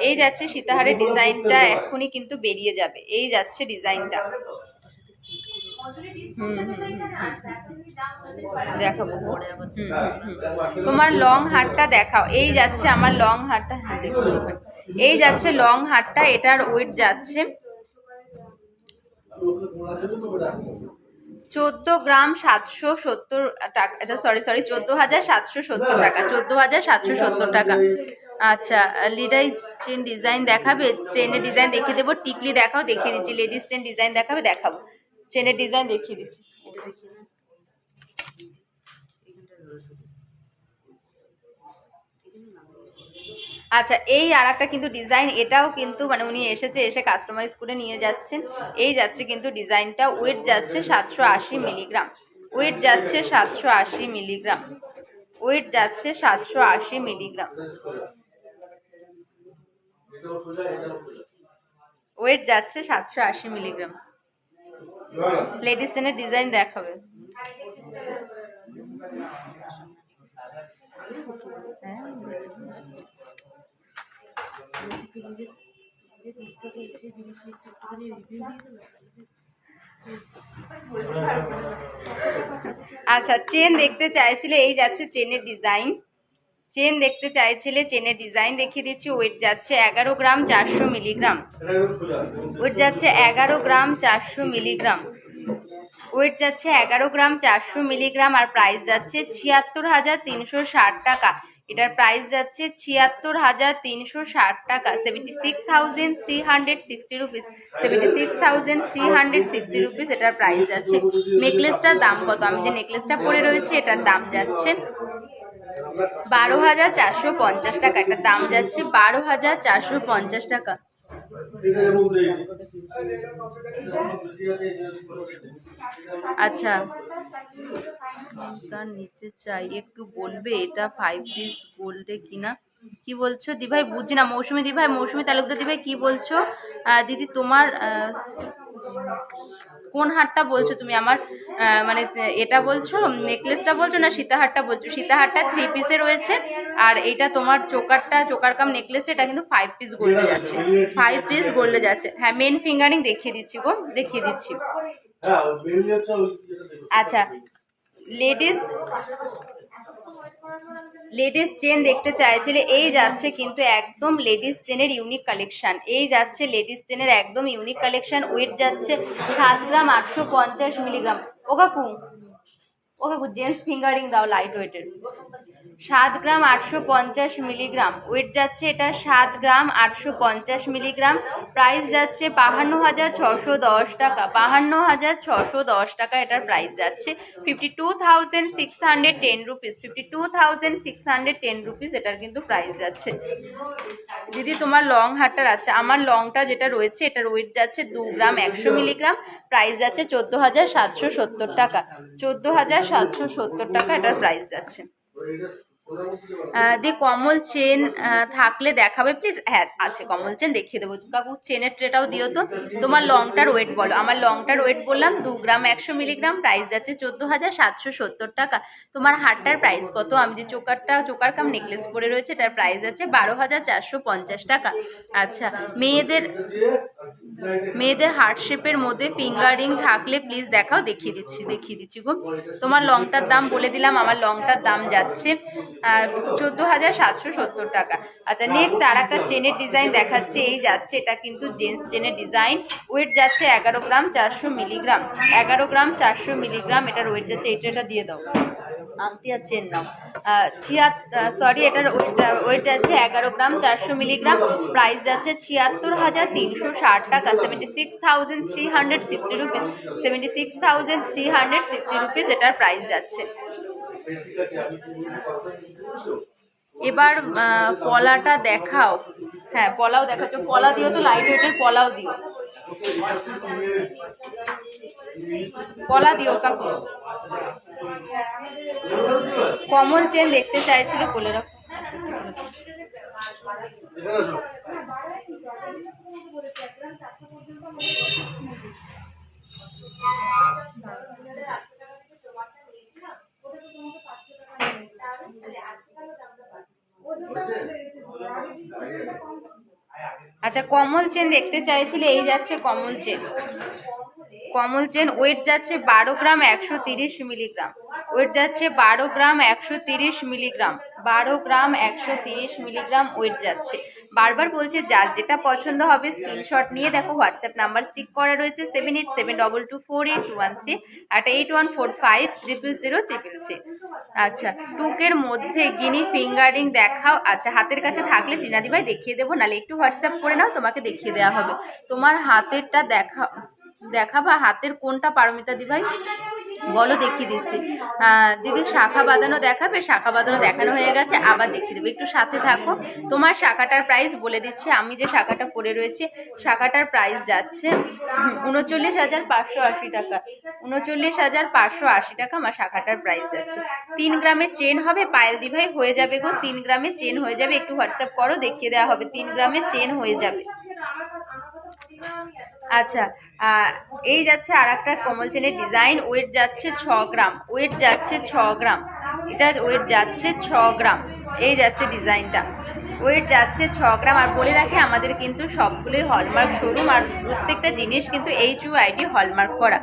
[SPEAKER 1] এই যাচ্ছে সীতাহারের ডিজাইনটা, এক্ষুনি কিন্তু বেরিয়ে যাবে। এই যাচ্ছে ডিজাইনটা। দেখাবো। তোমার লং হারটা দেখাও। এই যাচ্ছে আমার লং হারটা। হ্যাঁ, দেখো, এই যাচ্ছে লং হারটা। এটার ওয়েট যাচ্ছে 14 গ্রাম 770 টাকা। সরি 14,770 টাকা। 14,770 টাকা। আচ্ছা, লিডাই চেন ডিজাইন দেখাবে? চেনের ডিজাইন দেখিয়ে দেবো। টিকলি দেখাও, দেখিয়ে দিচ্ছি। লেডিস চেন ডিজাইন দেখাবে? দেখাবো। চেনের ডিজাইন দেখিয়ে দিচ্ছি। আচ্ছা, এই আর একটা কিন্তু ডিজাইন। এটাও কিন্তু মানে উনি এসে কাস্টমাইজ করে নিয়ে যাচ্ছেন। এই যাচ্ছে কিন্তু ডিজাইনটা। ওয়েট যাচ্ছে 780 মিলিগ্রাম। ওয়েট যাচ্ছে 780 মিলিগ্রাম। ওয়েট যাচ্ছে 780 মিলিগ্রাম। ওয়েট যাচ্ছে 780 মিলিগ্রাম। লেডিস চেনের ডিজাইন দেখাবে? আচ্ছা, চেন দেখতে চাইছিলে? এই যাচ্ছে চেনের ডিজাইন। চেন দেখতে চাইছিলে? চেনের ডিজাইন দেখিয়ে দিচ্ছি। ওয়েট যাচ্ছে 11 গ্রাম 400 মিলিগ্রাম। ওয়েট যাচ্ছে 11 গ্রাম 400 মিলিগ্রাম। ওয়েট যাচ্ছে 11 গ্রাম 400 মিলিগ্রাম। আর প্রাইস যাচ্ছে 76,360 টাকা। এটার প্রাইস যাচ্ছে 76,360 টাকা। 76,360 রুপিস। 76,360 রুপিস এটার প্রাইস যাচ্ছে। নেকলেসটার দাম কত? আমি যে নেকলেসটা পরে রয়েছে, এটার দাম যাচ্ছে 12,450 টাকা। এটার দাম যাচ্ছে 12,450 টাকা। আচ্ছা, তার নিচে চাই, একটু বলবে এটা 5 পিস গোল্ডে কিনা? কি বলছো দিভাই? বুঝছি না। মৌসুমি দিভাই, মৌসুমি তালুকদার দিভাই কি বলছো? দিদি তোমার কোন হারটা বলছো তুমি? আমার মানে এটা বলছো, নেকলেসটা বলছো, না সীতাহারটা বলছো? সীতাহারটা 3 পিসে রয়েছে, আর এটা তোমার চোকার কাম নেকলেসটা, এটা কিন্তু 5 পিস গোল্ডে যাচ্ছে। 5 পিস গোল্ডে যাচ্ছে। হ্যাঁ, মেন ফিঙ্গারিং দেখিয়ে দিচ্ছি গো, দেখিয়ে দিচ্ছি। আচ্ছা, লেডিস লেডিস চেন দেখতে চাইছিলে, এই যাচ্ছে কিন্তু একদম লেডিস চেনের ইউনিক কালেকশন। এই যাচ্ছে লেডিস চেনের একদম ইউনিক কালেকশন। ওয়েট যাচ্ছে 7 গ্রাম 850 মিলিগ্রাম। ও কাকু, ও কাকু, জেন্টস ফিঙ্গারিং দাও লাইট ওয়েটের। 7 গ্রাম 850 মিলিগ্রাম ওয়েট যাচ্ছে এটা। 7 গ্রাম 850 মিলিগ্রাম। প্রাইস যাচ্ছে 52,610 টাকা। 52,610 টাকা এটার প্রাইস যাচ্ছে। 52,610 রুপিস। 52,610 রুপিস এটার কিন্তু প্রাইস যাচ্ছে। দিদি তোমার লং হারটার আছে, আমার লংটা যেটা রয়েছে এটার ওয়েট যাচ্ছে 2 গ্রাম 100 মিলিগ্রাম। প্রাইস যাচ্ছে 14,770 টাকা। 14,770 টাকা এটার প্রাইস যাচ্ছে। দি কমল চেন থাকলে দেখাবে প্লিজ। হ্যাঁ আছে, কমল চেন দেখিয়ে দেবো কাকু। চেনের ট্রেটাও দিও তো। তোমার লংটার ওয়েট বলো। আমার লংটার ওয়েট বললাম 2 গ্রাম 100 মিলিগ্রাম। প্রাইস যাচ্ছে 14,770 টাকা। তোমার হারটার প্রাইস কত? আমি যে চোকার কাম নেকলেস পরে রয়েছে এটার প্রাইস আছে 12,450 টাকা। আচ্ছা, মেয়েদের হার্ট শেপের মধ্যে ফিঙ্গারিং থাকলে প্লিজ দেখাও। দেখিয়ে দিচ্ছি গো। তোমার লংটার দাম বলে দিলাম, আমার লংটার দাম যাচ্ছে 14,770 টাকা। আচ্ছা, নেক্সট আর একটা চেনের ডিজাইন দেখাচ্ছে। এই যাচ্ছে, এটা কিন্তু জেন্টস চেনের ডিজাইন। ওয়েট যাচ্ছে 11 গ্রাম 400 মিলিগ্রাম। 11 গ্রাম 400 মিলিগ্রাম এটার ওয়েট যাচ্ছে। এটা দিয়ে দাও, আংটি আর চেন নাও। সরি, এটার ওয়েট যাচ্ছে 11 গ্রাম 400 মিলিগ্রাম। প্রাইস যাচ্ছে 76,360 টাকা। 76,360 রুপিস। 76,360 রুপিস এটার প্রাইস যাচ্ছে। এবার পলাটা দেখাও। হ্যাঁ, পলাও দেখাচ্ছ। পলা দিও তো, লাইট ওয়েটের পলাও দিও। পলা দিও কাকু। কমল চেন দেখতে চাইছিল, বলে রাখো। আচ্ছা, কমল চেন দেখতে চাইছিলে, এই যাচ্ছে কমল চেন। কমল চেন ওয়েট যাচ্ছে 12 গ্রাম 130 মিলিগ্রাম। ওয়েট যাচ্ছে 12 গ্রাম 130 মিলিগ্রাম। 12 গ্রাম 130 মিলিগ্রাম ওয়েট যাচ্ছে। বারবার বলছে, যার যেটা পছন্দ হবে স্ক্রিনশট নিয়ে দেখো, হোয়াটসঅ্যাপ নাম্বার স্টিক করা রয়েছে 7872248213 আর 8145000333। আচ্ছা, টুকের মধ্যে গিনি ফিঙ্গারিং দেখাও। আচ্ছা, হাতের কাছে থাকলে টিনাদি ভাই দেখিয়ে দেবো, নাহলে একটু হোয়াটসঅ্যাপ করে নাও, তোমাকে দেখিয়ে দেওয়া হবে। তোমার হাতেরটা দেখাবা। হাতের কোনটা পারমিতা দি ভাই বলো, দেখিয়ে দিচ্ছি। দিদি শাখা বাঁধানো দেখাবে? শাখা বাঁধানো দেখানো হয়ে গেছে, আবার দেখিয়ে দেবো, একটু সাথে থাকো। তোমার শাখাটার প্রাইস বলে দিচ্ছি। আমি যে শাখাটা পরে রয়েছে শাখাটার প্রাইস যাচ্ছে 39,580 টাকা। 39,580 টাকা আমার শাখাটার প্রাইস যাচ্ছে। 3 গ্রামের চেন হবে পায়েল দি ভাই, হয়ে যাবে গো। 3 গ্রামের চেন হয়ে যাবে, একটু হোয়াটসঅ্যাপ করো, দেখিয়ে দেওয়া হবে। 3 গ্রামের চেন হয়ে যাবে। আচ্ছা, এই যাচ্ছে আর একটা কমল চেনের ডিজাইন। ওয়েট যাচ্ছে 6 গ্রাম। ওয়েট যাচ্ছে 6 গ্রাম। এটার ওয়েট যাচ্ছে 6 গ্রাম। এই যাচ্ছে ডিজাইনটা, ওয়েট যাচ্ছে 6 গ্রাম। আর বলে রাখি, আমাদের কিন্তু সবগুলোই হলমার্ক শোরুম, আর প্রত্যেকটা জিনিস কিন্তু HUID হলমার্ক করা।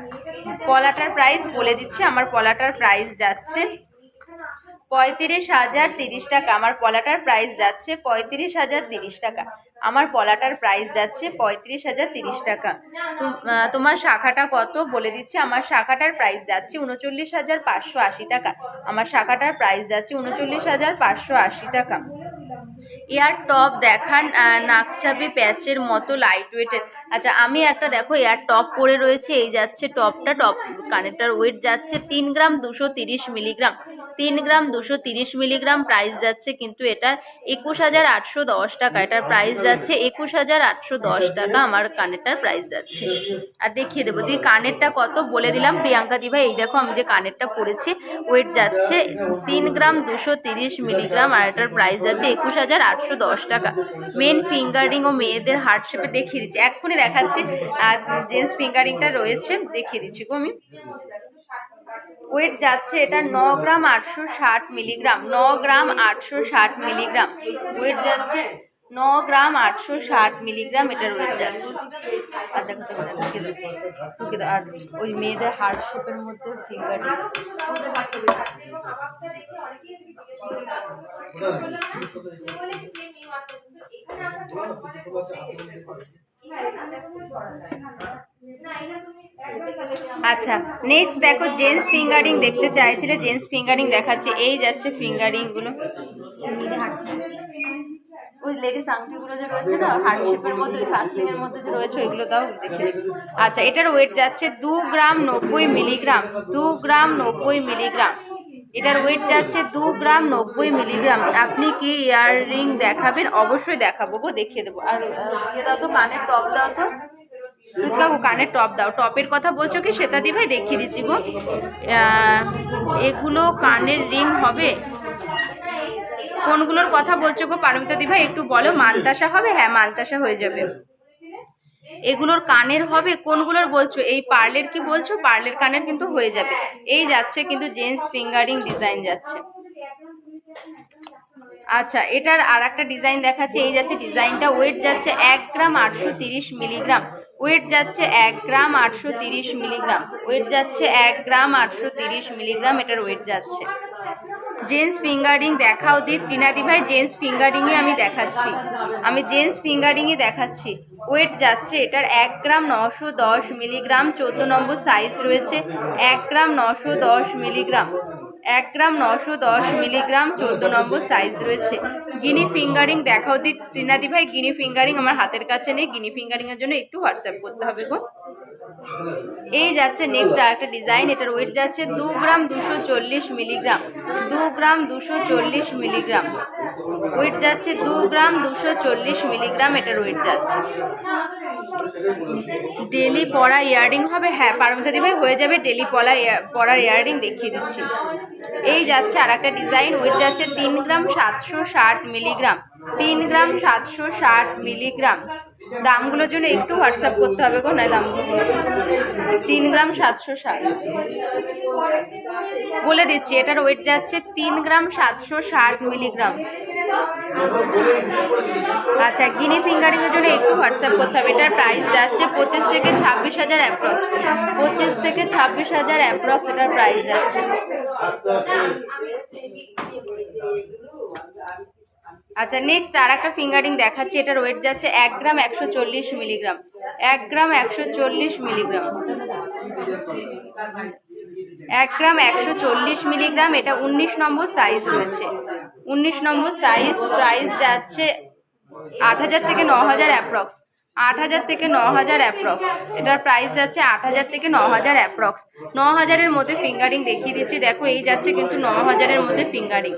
[SPEAKER 1] পলাটার প্রাইস বলে দিচ্ছি। আমার পলাটার প্রাইস যাচ্ছে 35,030 টাকা। আমার পলাটার প্রাইস যাচ্ছে 35,030 টাকা। আমার পলাটার প্রাইস যাচ্ছে 35,030 টাকা। তোমার শাখাটা কত বলে দিচ্ছি। আমার শাখাটার প্রাইস যাচ্ছে 39,580 টাকা। আমার শাখাটার প্রাইস যাচ্ছে 39,580 টাকা। এয়ার টপ দেখান, নাকচাবি প্যাচের মতো লাইট ওয়েটের। আচ্ছা, আমি একটা দেখো এয়ার টপ পরে রয়েছে। এই যাচ্ছে টপ কানেরটার ওয়েট যাচ্ছে 3 গ্রাম 230 মিলিগ্রাম। 3 গ্রাম 230 মিলিগ্রাম প্রাইস যাচ্ছে কিন্তু এটার 21,810 টাকা। এটার প্রাইস যাচ্ছে 21,810 টাকা। আমার কানেরটার প্রাইস যাচ্ছে। আর দেখিয়ে দেবো যে কানেরটা কত বলে দিলাম প্রিয়াঙ্কা দি ভাই। এই দেখো আমি যে কানেরটা পরেছি, ওয়েট যাচ্ছে 3 গ্রাম 230 মিলিগ্রাম আর এটার প্রাইস যাচ্ছে 21,810 টাকা। মেন ফিঙ্গারিং ও মেয়েদের হার্ট শেপে দেখিয়ে দিচ্ছি, এক্ষুনি দেখাচ্ছি। আর জেন্টস ফিঙ্গারিংটা রয়েছে, দেখিয়ে দিচ্ছি গো আমি। ওয়েট যাচ্ছে এটা 9 গ্রাম 860 মিলিগ্রাম। 9 গ্রাম 860 মিলিগ্রাম ওয়েট যাচ্ছে। 9 গ্রাম 860 মিলিগ্রাম এটার ওয়েট যাচ্ছে। আর দেখো ঢুকে দাও। আর ওই মেয়েদের হার্ট শেপের মধ্যে ফিঙ্গারিং। আচ্ছা নেক্সট দেখো জেন্টস ফিঙ্গারিং দেখতে চাইছিলে, জেন্টস ফিঙ্গারিং দেখাচ্ছে। এই যাচ্ছে ফিঙ্গারিং গুলো, ওই লেডিস আংটিগুলো যে রয়েছে না হার্ট শেপের মধ্যে, ওই ফাস্টিং এর মধ্যে যে রয়েছে ওইগুলো তাও দেখে। আচ্ছা এটার ওয়েট যাচ্ছে 2 গ্রাম 90 মিলিগ্রাম। 2 গ্রাম 90 মিলিগ্রাম এটার ওয়েট যাচ্ছে 2 গ্রাম 90 মিলিগ্রাম। আপনি কি ইয়াররিং দেখাবেন? অবশ্যই দেখাবো গো, দেখিয়ে দেবো। আর দিয়ে দাও তো কানের টপ দাও তো কাকু, কানের টপ দাও। টপের কথা বলছো কি শ্বেতা দি ভাই? দেখিয়ে দিচ্ছি গো। এগুলো কানের রিং হবে? কোনগুলোর কথা বলছো গো পারমিতা দি ভাই একটু বলো। মানতাসা হবে? হ্যাঁ মানতাসা হয়ে যাবে। এগুলোর কানের হবে? কোনগুলোর বলছো? এই পার্লের কি বলছো? পার্লের কানের কিন্তু হয়ে যাবে। এই যাচ্ছে কিন্তু জেন্টস ফিঙ্গারিং ডিজাইন যাচ্ছে। আচ্ছা এটার আর একটা ডিজাইন দেখাচ্ছে। এই যাচ্ছে ডিজাইনটা। ওয়েট যাচ্ছে 1 গ্রাম 830 মিলিগ্রাম। ওয়েট যাচ্ছে 1 গ্রাম 830 মিলিগ্রাম। ওয়েট যাচ্ছে 1 গ্রাম 830 মিলিগ্রাম এটার ওয়েট যাচ্ছে। জেন্টস ফিঙ্গারিং দেখাও দি ত্রিনাদি ভাই। জেন্টস ফিঙ্গারিংয়ে আমি দেখাচ্ছি, আমি জেন্টস ফিঙ্গারিংয়ে দেখাচ্ছি। ওয়েট যাচ্ছে এটার 1 গ্রাম 910 মিলিগ্রাম। 14 নম্বর সাইজ রয়েছে। 1 গ্রাম 910 মিলিগ্রাম। 1 গ্রাম 910 মিলিগ্রাম 14 নম্বর সাইজ রয়েছে। গিনি ফিঙ্গারিং দেখাও দি ত্রিনাদি ভাই। গিনি ফিঙ্গারিং আমার হাতের কাছে নেই, গিনি ফিঙ্গারিং এর জন্য একটু হোয়াটসঅ্যাপ করতে হবে গো। এই যাচ্ছে নেক্সট আরেকটা ডিজাইন। এটার ওয়েট যাচ্ছে 2 গ্রাম 240 মিলিগ্রাম। 2 গ্রাম 240 মিলিগ্রাম ওয়েট যাচ্ছে। 2 গ্রাম 240 মিলিগ্রাম এটার ওয়েট যাচ্ছে। ডেলি পরা ইয়াররিং হবে? হ্যাঁ পারমিতা দি ভাই হয়ে যাবে। ডেলি পরার ইয়াররিং দেখিয়ে দিচ্ছি। এই যাচ্ছে আর একটা ডিজাইন। ওয়েট যাচ্ছে 3 গ্রাম 760 মিলিগ্রাম। 3 গ্রাম 760 মিলিগ্রাম। দামগুলোর জন্য একটু হোয়াটসঅ্যাপ করতে হবে গো, না দামগুলো 3 গ্রাম 760 বলে দিচ্ছি। এটার ওয়েট যাচ্ছে 3 গ্রাম 760 মিলিগ্রাম। আচ্ছা গিনি ফিঙ্গারিং এর জন্য একটু হোয়াটসঅ্যাপ করতে হবে। এটার প্রাইস যাচ্ছে 25 থেকে 26,000 অ্যাপ্রক্স। 25 থেকে 26,000 অ্যাপ্রক্স এটার প্রাইস যাচ্ছে। আচ্ছা নেক্সট আর একটা ফিঙ্গারিং দেখাচ্ছি। এটার ওয়েট যাচ্ছে 1 গ্রাম 140 মিলিগ্রাম। 1 গ্রাম 140 মিলিগ্রাম। 1 গ্রাম 140 মিলিগ্রাম। এটা 19 নম্বর সাইজ রয়েছে। 19 নম্বর সাইজ। প্রাইস যাচ্ছে 8,000 থেকে 9,000 অ্যাপ্রক্স। 8,000 থেকে 9,000 অ্যাপ্রক্স এটার প্রাইস যাচ্ছে। 8,000 থেকে 9,000 অ্যাপ্রক্স। 9,000-এর মধ্যে ফিঙ্গারিং দেখিয়ে দিচ্ছি। দেখো এই যাচ্ছে কিন্তু 9,000-এর মধ্যে ফিঙ্গারিং।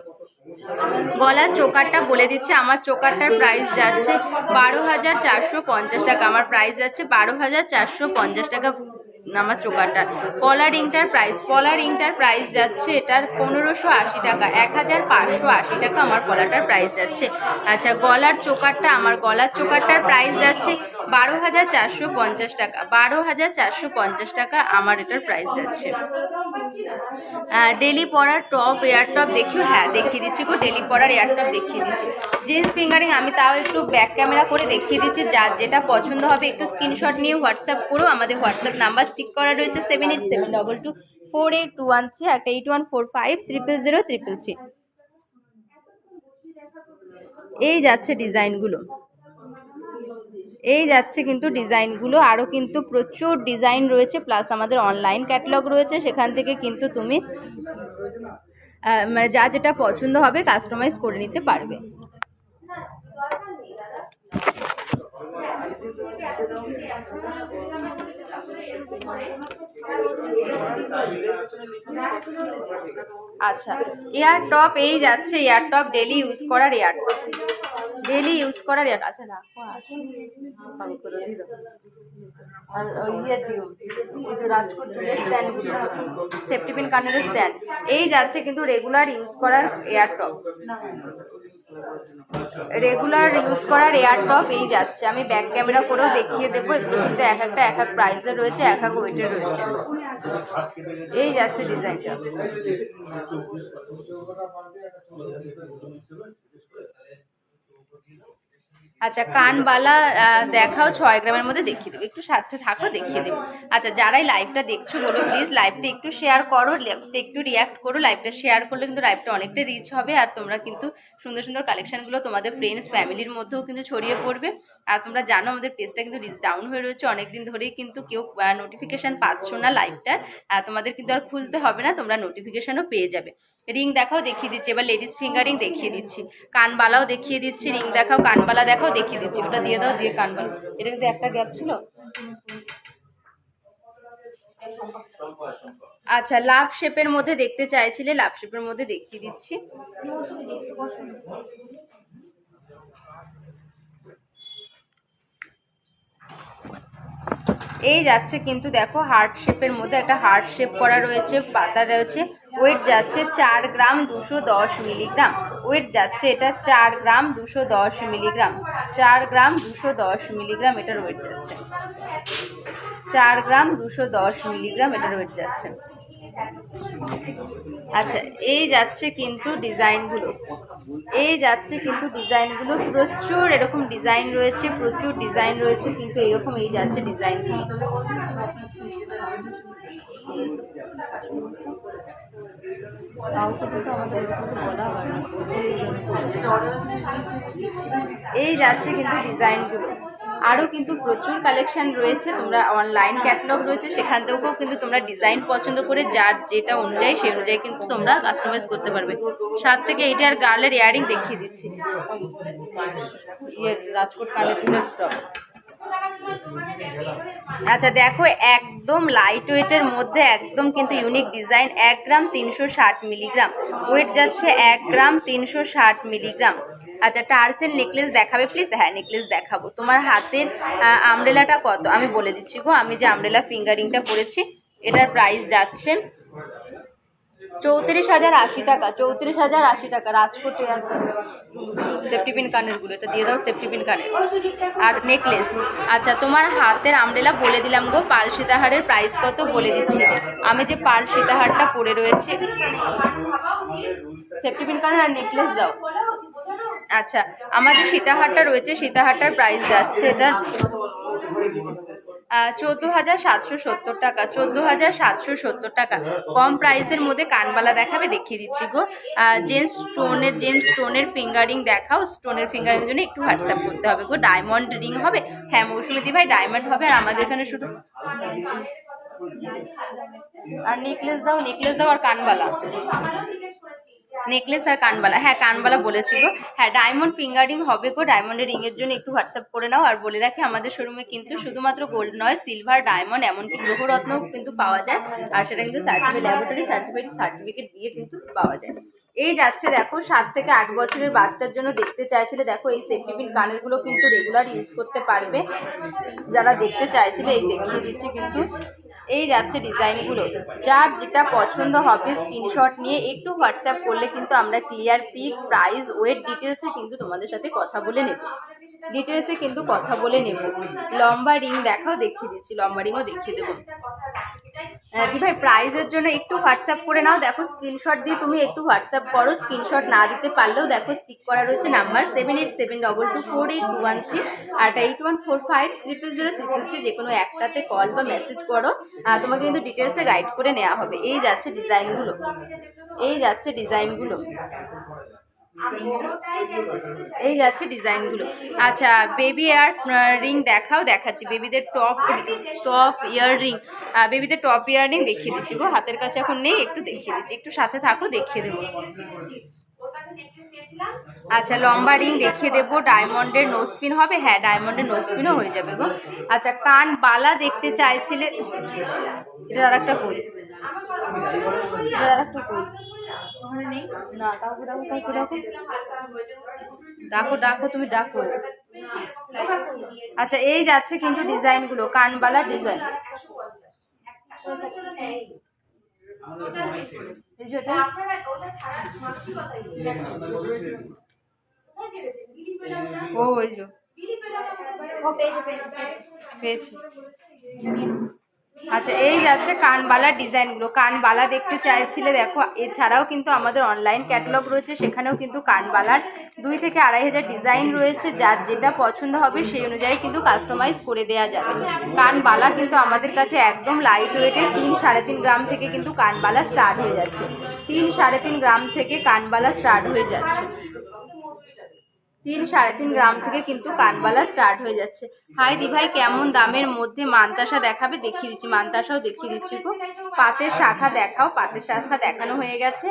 [SPEAKER 1] গলার চোকারটা বলে দিচ্ছে। আমার চোকারটার প্রাইস যাচ্ছে 12,450 টাকা। আমার প্রাইস যাচ্ছে 12,450 টাকা আমার চোকারটার। পলা রিংটার প্রাইস যাচ্ছে এটার 1,580 টাকা। 1,580 টাকা আমার পলাটার প্রাইস যাচ্ছে। আচ্ছা গলার চোকারটার প্রাইস যাচ্ছে 12,450 টাকা। 12,450 টাকা আমার এটার প্রাইস যাচ্ছে। ডেলি পরার টপ এয়ার টপ দেখিও? হ্যাঁ দেখিয়ে দিচ্ছি গো। ডেলি পরার এয়ার টপ দেখিয়ে দিচ্ছি। জিন্স ফিঙ্গারিং আমি তাও একটু ব্যাক ক্যামেরা করে দেখিয়ে দিচ্ছি। যার যেটা পছন্দ হবে একটু স্ক্রিনশট নিয়ে হোয়াটসঅ্যাপ করো। আমাদের হোয়াটসঅ্যাপ নাম্বার স্টিক করা রয়েছে 7872248213 একটা 8145000333। এই যাচ্ছে ডিজাইনগুলো। এই যাচ্ছে কিন্তু ডিজাইনগুলো। আরও কিন্তু প্রচুর ডিজাইন রয়েছে, প্লাস আমাদের অনলাইন ক্যাটালগ রয়েছে। সেখান থেকে কিন্তু তুমি মানে যা যেটা পছন্দ হবে কাস্টমাইজ করে নিতে পারবে। আচ্ছা, এয়ার টপ এই যাচ্ছে, এয়ার টপ ডেলি ইউজ করার এয়ার টপ, ডেলি ইউজ করার এয়ার। আচ্ছা রাখো, আর ইয়ে দিও, ওই যে রাজকোট স্ট্যান্ডগুলো, সেফটি পিন কানের স্ট্যান্ড, এই যাচ্ছে কিন্তু রেগুলার ইউজ করার এয়ার টপ, রেগুলার ইউজ করার এয়ার টপ এই যাচ্ছে। আমি ব্যাক ক্যামেরা করেও দেখিয়ে দেবো, এগুলো কিন্তু এক একটা এক এক প্রাইসের রয়েছে, এক এক ওয়েটের রয়েছে। এই যাচ্ছে ডিজাইনটা। আচ্ছা, কানবালা দেখাও 6 গ্রামের মধ্যে দেখিয়ে দেবো, একটু সাথে থাকো দেখিয়ে দেবো। আচ্ছা, যারাই লাইভটা দেখছো বলো প্লিজ লাইভটা একটু শেয়ার করো, লাইভটা একটু রিয়াক্ট করো, লাইভটা শেয়ার করলে কিন্তু লাইভটা অনেকটা রিচ হবে, আর তোমরা কিন্তু সুন্দর সুন্দর কালেকশনগুলো তোমাদের ফ্রেন্ডস ফ্যামিলির মধ্যেও কিন্তু ছড়িয়ে পড়বে। আর তোমরা জানো আমাদের পেজটা কিন্তু রিচ ডাউন হয়ে রয়েছে অনেকদিন ধরেই, কিন্তু কেউ নোটিফিকেশান পাচ্ছ না লাইভটার, তোমাদের কিন্তু আর খুঁজতে হবে না, তোমরা নোটিফিকেশানও পেয়ে যাবে। রিং দেখাও দেখিয়ে দিচ্ছি, এবার লেডিস ফিঙ্গারিং দেখিয়ে দিচ্ছি, কানবালাও দেখিয়ে দিচ্ছি, রিং দেখাও, কানবালা দেখাও দেখিয়ে দিচ্ছি। ওটা দিয়ে দাও, দিয়ে কানবালা, এটা কিন্তু একটা গ্যাপ ছিল। আচ্ছা, লাভ শেপের মধ্যে দেখতে চাইছিলে, লাভ শেপের মধ্যে দেখিয়ে দিচ্ছি। এই যাচ্ছে কিন্তু দেখো হার্ট শেপের মধ্যে, একটা হার্ট শেপ করা রয়েছে, পাতা রয়েছে, ওয়েট যাচ্ছে 4 গ্রাম 210 মিলিগ্রাম, ওয়েট যাচ্ছে এটা 4 গ্রাম 210 মিলিগ্রাম, 4 গ্রাম 210 মিলিগ্রাম এটার ওয়েট যাচ্ছে, 4 গ্রাম 210 মিলিগ্রাম এটার ওয়েট যাচ্ছে। আচ্ছা, এই যাচ্ছে কিন্তু ডিজাইনগুলো, এই যাচ্ছে কিন্তু ডিজাইনগুলো, প্রচুর এরকম ডিজাইন রয়েছে, প্রচুর ডিজাইন রয়েছে কিন্তু এরকম এই যাচ্ছে ডিজাইনগুলো। এই যাচ্ছে কিন্তু ডিজাইনগুলো, আরও কিন্তু প্রচুর কালেকশন রয়েছে, তোমরা অনলাইন ক্যাটালগ রয়েছে, সেখান থেকেও কিন্তু তোমরা ডিজাইন পছন্দ করে যার যেটা অনুযায়ী সেই অনুযায়ী কিন্তু তোমরা কাস্টমাইজ করতে পারবে। 7 থেকে 8 আর গার্লের ইয়ারিং দেখিয়ে দিচ্ছি, রাজকোট কানের টপ। আচ্ছা দেখো, একদম লাইট ওয়েটের মধ্যে একদম কিন্তু ইউনিক ডিজাইন, 1 গ্রাম 360 মিলিগ্রাম, ওয়েট যাচ্ছে 1 গ্রাম 360 মিলিগ্রাম। আচ্ছা, টার্সেল নেকলেস দেখাবে প্লিজ? হ্যাঁ, নেকলেস দেখাবো। তোমার হাতের আমব্রেলাটা কত আমি বলে দিচ্ছি গো, আমি যে আমব্রেলা ফিঙ্গারিংটা পরেছি এটার প্রাইস যাচ্ছে 34,080 টাকা, 34,080 টাকা। রাজকোটে আছে সেফটি পিন কানেরগুলো, এটা দিয়ে দাও সেফটি পিন কানের আর নেকলেস। আচ্ছা, তোমার হাতের আমব্রেলা বলে দিলাম গো, পার্ল সীতাহারের প্রাইস কত বলে দিচ্ছি। আমি যে পার্ল সীতাহারটা পরে রয়েছে, সেফটি পিন কানের আর নেকলেস দাও। আচ্ছা, আমার যে সীতাহারটা রয়েছে সীতাহারটার প্রাইস যাচ্ছে এটা 14,770 টাকা, 14,770 টাকা। কম প্রাইসের মধ্যে কানবালা দেখাবে, দেখিয়ে দিচ্ছি গো। জেমস স্টোনের ফিঙ্গারিং দেখাও, স্টোনের ফিঙ্গারিংয়ের জন্য একটু হোয়াটসঅ্যাপ করতে হবে গো। ডায়মন্ড রিং হবে, হ্যাঁ মৌসুমীদি ভাই ডায়মন্ড হবে, আর আমাদের এখানে শুধু আর নেকলেস দাও, নেকলেস দাও আর কানবালা, নেকলেস আর কানবালা। হ্যাঁ, কানবালা বলেছি গো, হ্যাঁ ডায়মন্ড ফিঙ্গারিং হবে গো। ডায়মন্ডের রিংয়ের জন্য একটু হোয়াটসঅ্যাপ করে নাও। আর বলে রাখি আমাদের শোরুমে কিন্তু শুধুমাত্র গোল্ড নয়, সিলভার, ডায়মন্ড, এমনকি গ্রহরত্নও কিন্তু পাওয়া যায়, আর সেটা কিন্তু সার্টিফিকেট, ল্যাবরেটরি সার্টিফিকেট দিয়ে কিন্তু পাওয়া যায়। এই যাচ্ছে দেখো 7 থেকে 8 বছরের বাচ্চার জন্য দেখতে চাইছিলে, দেখো এই সেফটি পিন কানেরগুলো কিন্তু রেগুলার ইউজ করতে পারবে যারা দেখতে চাইছিলে, এই দেখিয়ে দিচ্ছি কিন্তু। এই যাচ্ছে ডিজাইনগুলো, যার যেটা পছন্দ হবে স্ক্রিনশট নিয়ে একটু হোয়াটসঅ্যাপ করলে কিন্তু আমরা ক্লিয়ার পিক, প্রাইস, ওয়েট ডিটেলসে কিন্তু তোমাদের সাথে কথা বলে নেব, ডিটেলসে কিন্তু কথা বলে নেব। লম্বা রিং দেখাও, দেখিয়ে দিচ্ছি, লম্বা রিংও দেখিয়ে দেবো। দি ভাই প্রাইজের জন্য একটু হোয়াটসঅ্যাপ করে নাও, দেখো স্ক্রিনশট দিয়ে তুমি একটু হোয়াটসঅ্যাপ করো, স্ক্রিনশট না দিতে পারলেও দেখো স্টিক করা রয়েছে নাম্বার 7872248213 আর 81450003, যে কোনো একটাতে কল বা মেসেজ করো, তোমাকে কিন্তু ডিটেলসে গাইড করে নেওয়া হবে। এই যাচ্ছে ডিজাইনগুলো, এই যাচ্ছে ডিজাইনগুলো, এই যাচ্ছে ডিজাইনগুলো। আচ্ছা, বেবি এয়ার রিং দেখাও, দেখাচ্ছি বেবিদের টপ ইয়ার রিং, বেবিদের টপ ইয়ার রিং দেখিয়ে দিচ্ছি গো, হাতের কাছে এখন নেই, একটু দেখিয়ে দিচ্ছি, একটু সাথে থাকো দেখিয়ে দেবো। আচ্ছা লম্বা রিং দেখিয়ে দেবো, ডায়মন্ডের নোজপিন হবে, হ্যাঁ ডায়মন্ডের নোজপিনও হয়ে যাবে গো। আচ্ছা কান বালা দেখতে চাইছিলে, এটা আর একটা কই, এটা আর একটা কই, ওখানে নেই না, ডাকো ডাকো ডাকো ডাকো ডাকো ডাকো তুমি ডাকো। আচ্ছা এই যাচ্ছে কিন্তু ডিজাইনগুলো, কানবালা ডিজাইন, এই যে ও ওই যে পেয়েছি। আচ্ছা এই যাচ্ছে কানবালার ডিজাইনগুলো, কানবালা দেখতে চাইছিলে দেখো, এছাড়াও কিন্তু আমাদের অনলাইন ক্যাটালগ রয়েছে, সেখানেও কিন্তু কানবালার 2 থেকে 2,500 ডিজাইন রয়েছে, যার যেটা পছন্দ হবে সেই অনুযায়ী কিন্তু কাস্টমাইজ করে দেওয়া যাবে। কানবালা কিন্তু আমাদের কাছে একদম লাইট ওয়েটের 3-3.5 গ্রাম থেকে কিন্তু কানবালা স্টার্ট হয়ে যাচ্ছে, 3-3.5 গ্রাম থেকে কানবালা স্টার্ট হয়ে যাচ্ছে, 3-3.5 গ্রাম থেকে কিন্তু কানবালা স্টার্ট হয়ে যাচ্ছে। হাই দি ভাই কেমন দামের মধ্যে মানতাসা দেখাবে, দেখিয়ে দিচ্ছি, মানতাসাও দেখিয়ে দিচ্ছি গো। পাতের শাখা দেখাও, পাতের শাখা দেখানো হয়ে গেছে,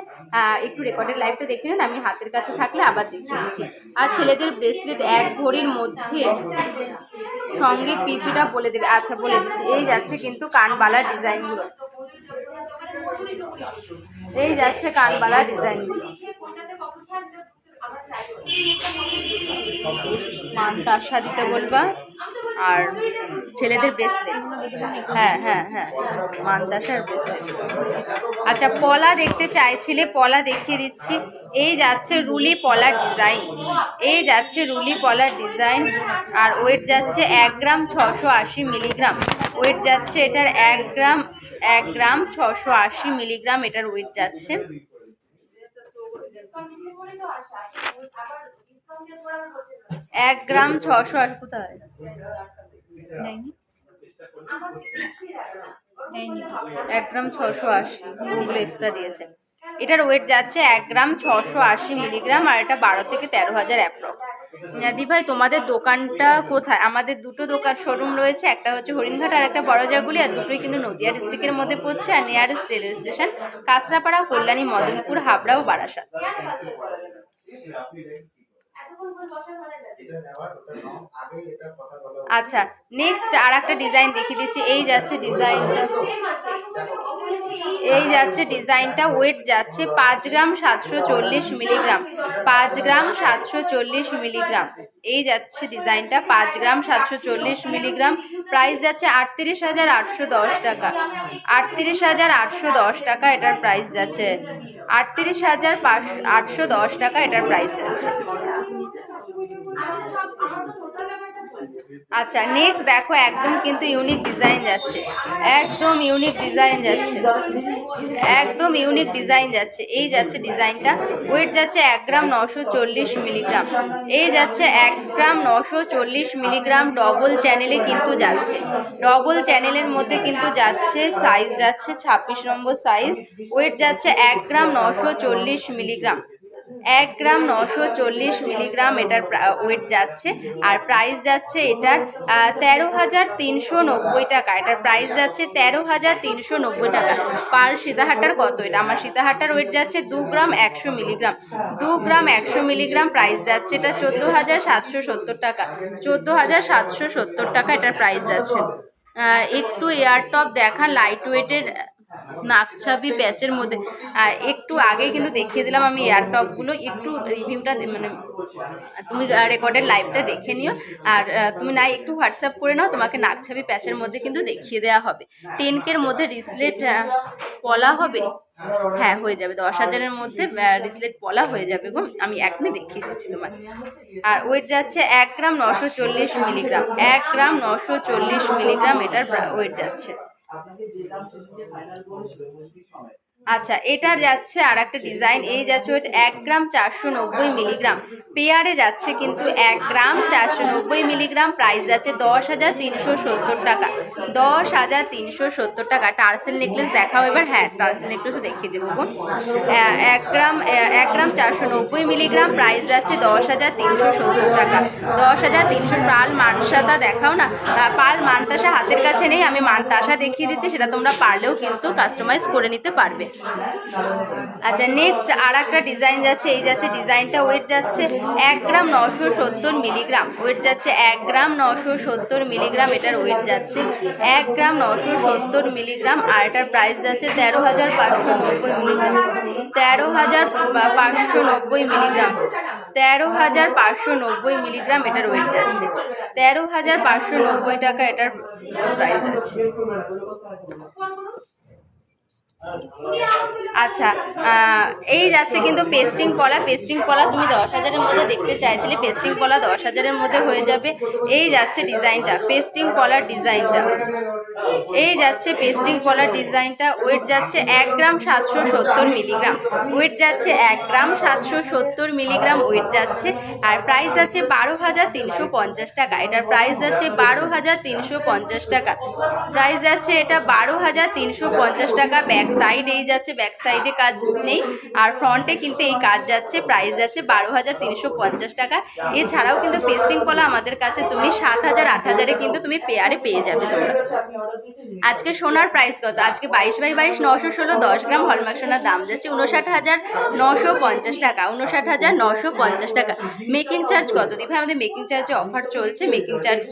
[SPEAKER 1] একটু রেকর্ডের লাইভটা দেখে নিন, আমি হাতের কাছে থাকলে আবার দেখিয়ে দিচ্ছি। আর ছেলেদের ব্রেসলেট 1 ভরির মধ্যে সঙ্গে পিপিটা বলে দেবে, আচ্ছা বলে দিচ্ছি। এই যাচ্ছে কিন্তু কানবালার ডিজাইনগুলো, এই যাচ্ছে কানবালার ডিজাইনগুলো, মানতাসা দিতে বলবা। আর ছেলেদের ব্রেসলেট, হ্যাঁ হ্যাঁ হ্যাঁ মানতাসার ব্রেসলেট। আচ্ছা পলা দেখতে চাইছিলে, পলা দেখিয়ে দিচ্ছি। এই যাচ্ছে রুলি পলার ডিজাইন, এই যাচ্ছে রুলি পলার ডিজাইন, আর ওয়েট যাচ্ছে 1 গ্রাম 680 মিলিগ্রাম, ওয়েট যাচ্ছে এটার 1 গ্রাম 680 মিলিগ্রাম এটার ওয়েট যাচ্ছে। 1 গ্রাম 680, কোথায় 1 গ্রাম 680, ওগুলো এক্সট্রা দিয়েছে। এটার ওয়েট যাচ্ছে 1 গ্রাম 680 মিলিগ্রাম, আর এটা 12 থেকে 13,000 অ্যাপ্রক্স। দিভাই তোমাদের দোকানটা কোথায়? আমাদের 2টো দোকান শোরুম রয়েছে, একটা হচ্ছে হরিণঘাট আর একটা বড়জাগুলি, আর দুটোই কিন্তু নদিয়া ডিস্ট্রিক্টের মধ্যে পড়ছে। আর nearest railway station Kanchrapara, Kalyani, Madanpur, Habra ও বারাসাত। আচ্ছা নেক্সট আর একটা ডিজাইন দেখিয়ে দিচ্ছি। এই যাচ্ছে ডিজাইনটা, এই যাচ্ছে ডিজাইনটা, ওয়েট যাচ্ছে 5 গ্রাম 740 মিলিগ্রাম, 5 গ্রাম 740 মিলিগ্রাম। এই যাচ্ছে ডিজাইনটা 5 গ্রাম 740 মিলিগ্রাম, প্রাইস যাচ্ছে 38,810 টাকা, 38,810 টাকা এটার প্রাইস যাচ্ছে, 38,810 টাকা এটার প্রাইস যাচ্ছে। আচ্ছা নেক্সট দেখো, একদম কিন্তু ইউনিক ডিজাইন যাচ্ছে, একদম ইউনিক ডিজাইন যাচ্ছে, একদম ইউনিক ডিজাইন যাচ্ছে। এই যাচ্ছে ডিজাইনটা, ওয়েট যাচ্ছে 1 গ্রাম 940 মিলিগ্রাম, এই যাচ্ছে 1 গ্রাম 940 মিলিগ্রাম, ডবল চ্যানেলে কিন্তু যাচ্ছে, ডবল চ্যানেলের মধ্যে কিন্তু যাচ্ছে, সাইজ যাচ্ছে 26 নম্বর সাইজ, ওয়েট যাচ্ছে 1 গ্রাম 940 মিলিগ্রাম, 1 গ্রাম 940 মিলিগ্রাম এটার ওয়েট যাচ্ছে, আর প্রাইস যাচ্ছে এটার 13,390 টাকা, এটার প্রাইস যাচ্ছে 13,390 টাকা। পার সীতাহাটার কত এটা? আমার সীতাহাটার ওয়েট যাচ্ছে 2 গ্রাম 100 মিলিগ্রাম, 2 গ্রাম 100 মিলিগ্রাম, প্রাইস যাচ্ছে এটা 14,770 টাকা, 14,770 টাকা এটার প্রাইস যাচ্ছে। একটু এয়ারটপ দেখান লাইট ওয়েটের নাকছাবি প্যাচের মধ্যে, একটু আগে কিন্তু দেখিয়ে দিলাম আমি এয়ারটপগুলো, একটু রিভিউটা মানে তুমি রেকর্ডের লাইভটা দেখে নিও, আর তুমি না একটু হোয়াটসঅ্যাপ করে নাও, তোমাকে নাকছাবি প্যাচের মধ্যে কিন্তু দেখিয়ে দেওয়া হবে। 10K মধ্যে রিসলেট পলা হবে, হ্যাঁ হয়ে যাবে, 10,000-এর মধ্যে রিসলেট পলা হয়ে যাবে গো, আমি এখনই দেখিয়ে দিচ্ছি তোমার। আর ওয়েট যাচ্ছে 1 গ্রাম 940 মিলিগ্রাম, 1 গ্রাম 940 মিলিগ্রাম এটার ওয়েট যাচ্ছে। আচ্ছা এটা যাচ্ছে আর একটা ডিজাইন, এই যাচ্ছে ওয়েট 1 গ্রাম 490 মিলিগ্রাম, পেয়ারে যাচ্ছে কিন্তু 1 গ্রাম 490 মিলিগ্রাম, প্রাইস যাচ্ছে 10,370 টাকা, 10,370 টাকা। টার্সেল নেকলেস দেখাও এবার, হ্যাঁ টার্সেল নেকলেসও দেখিয়ে দেবো গো। 1 গ্রাম 490 মিলিগ্রাম, প্রাইস যাচ্ছে 10,370 টাকা, 10,300। পাল মানসাটা দেখাও না, পাল মানতাসা হাতের কাছে নেই, আমি মানতাসা দেখিয়ে দিচ্ছি, সেটা তোমরা পারলেও কিন্তু কাস্টমাইজ করে নিতে পারবে। আচ্ছা নেক্সট আর একটা ডিজাইন যাচ্ছে, এই যাচ্ছে ডিজাইনটা, ওয়েট যাচ্ছে 1 গ্রাম 970 মিলিগ্রাম, ওয়েট যাচ্ছে 1 গ্রাম 970 মিলিগ্রাম, এটার ওয়েট যাচ্ছে 1 গ্রাম 970 মিলিগ্রাম, আর এটার প্রাইস যাচ্ছে 13,590 মিলিগ্রাম, 13,590 মিলিগ্রাম, 13,590 মিলিগ্রাম এটার ওয়েট যাচ্ছে, 13,590 টাকা এটার প্রাইস আছে। আচ্ছা এই যাচ্ছে কিন্তু পেস্টিং কলা, পেস্টিং কলা তুমি 10,000-এর মধ্যে দেখতে চাইছিলে, পেস্টিং কলা 10,000-এর মধ্যে হয়ে যাবে। এই যাচ্ছে ডিজাইনটা, পেস্টিং কলার ডিজাইনটা, এই যাচ্ছে পেস্টিং কলার ডিজাইনটা, ওয়েট যাচ্ছে 1 গ্রাম 770 মিলিগ্রাম, ওয়েট যাচ্ছে 1 গ্রাম 770 মিলিগ্রাম ওয়েট যাচ্ছে, আর প্রাইস যাচ্ছে 12,350 টাকা, এটার প্রাইস যাচ্ছে 12,350 টাকা, প্রাইস যাচ্ছে এটা 12,350 টাকা। ব্যাক সাইড এই যাচ্ছে, ব্যাক সাইডে কাজ নেই, আর ফ্রন্টে কিন্তু এই কাজ যাচ্ছে, প্রাইস যাচ্ছে 12,350 টাকা। এছাড়াও কিন্তু পেস্টিং কলা আমাদের কাছে তুমি 7,000 8,000-এ কিন্তু তুমি পেয়ারে পেয়ে যাবে তোমরা। আজকে সোনার প্রাইস কত? আজকে 22/22 916 10 গ্রাম হলমার্ক সোনার দাম যাচ্ছে 59,950 টাকা, 59,950 টাকা। মেকিং চার্জ কত দিবে? আমাদের মেকিং চার্জে অফার চলছে, মেকিং চার্জ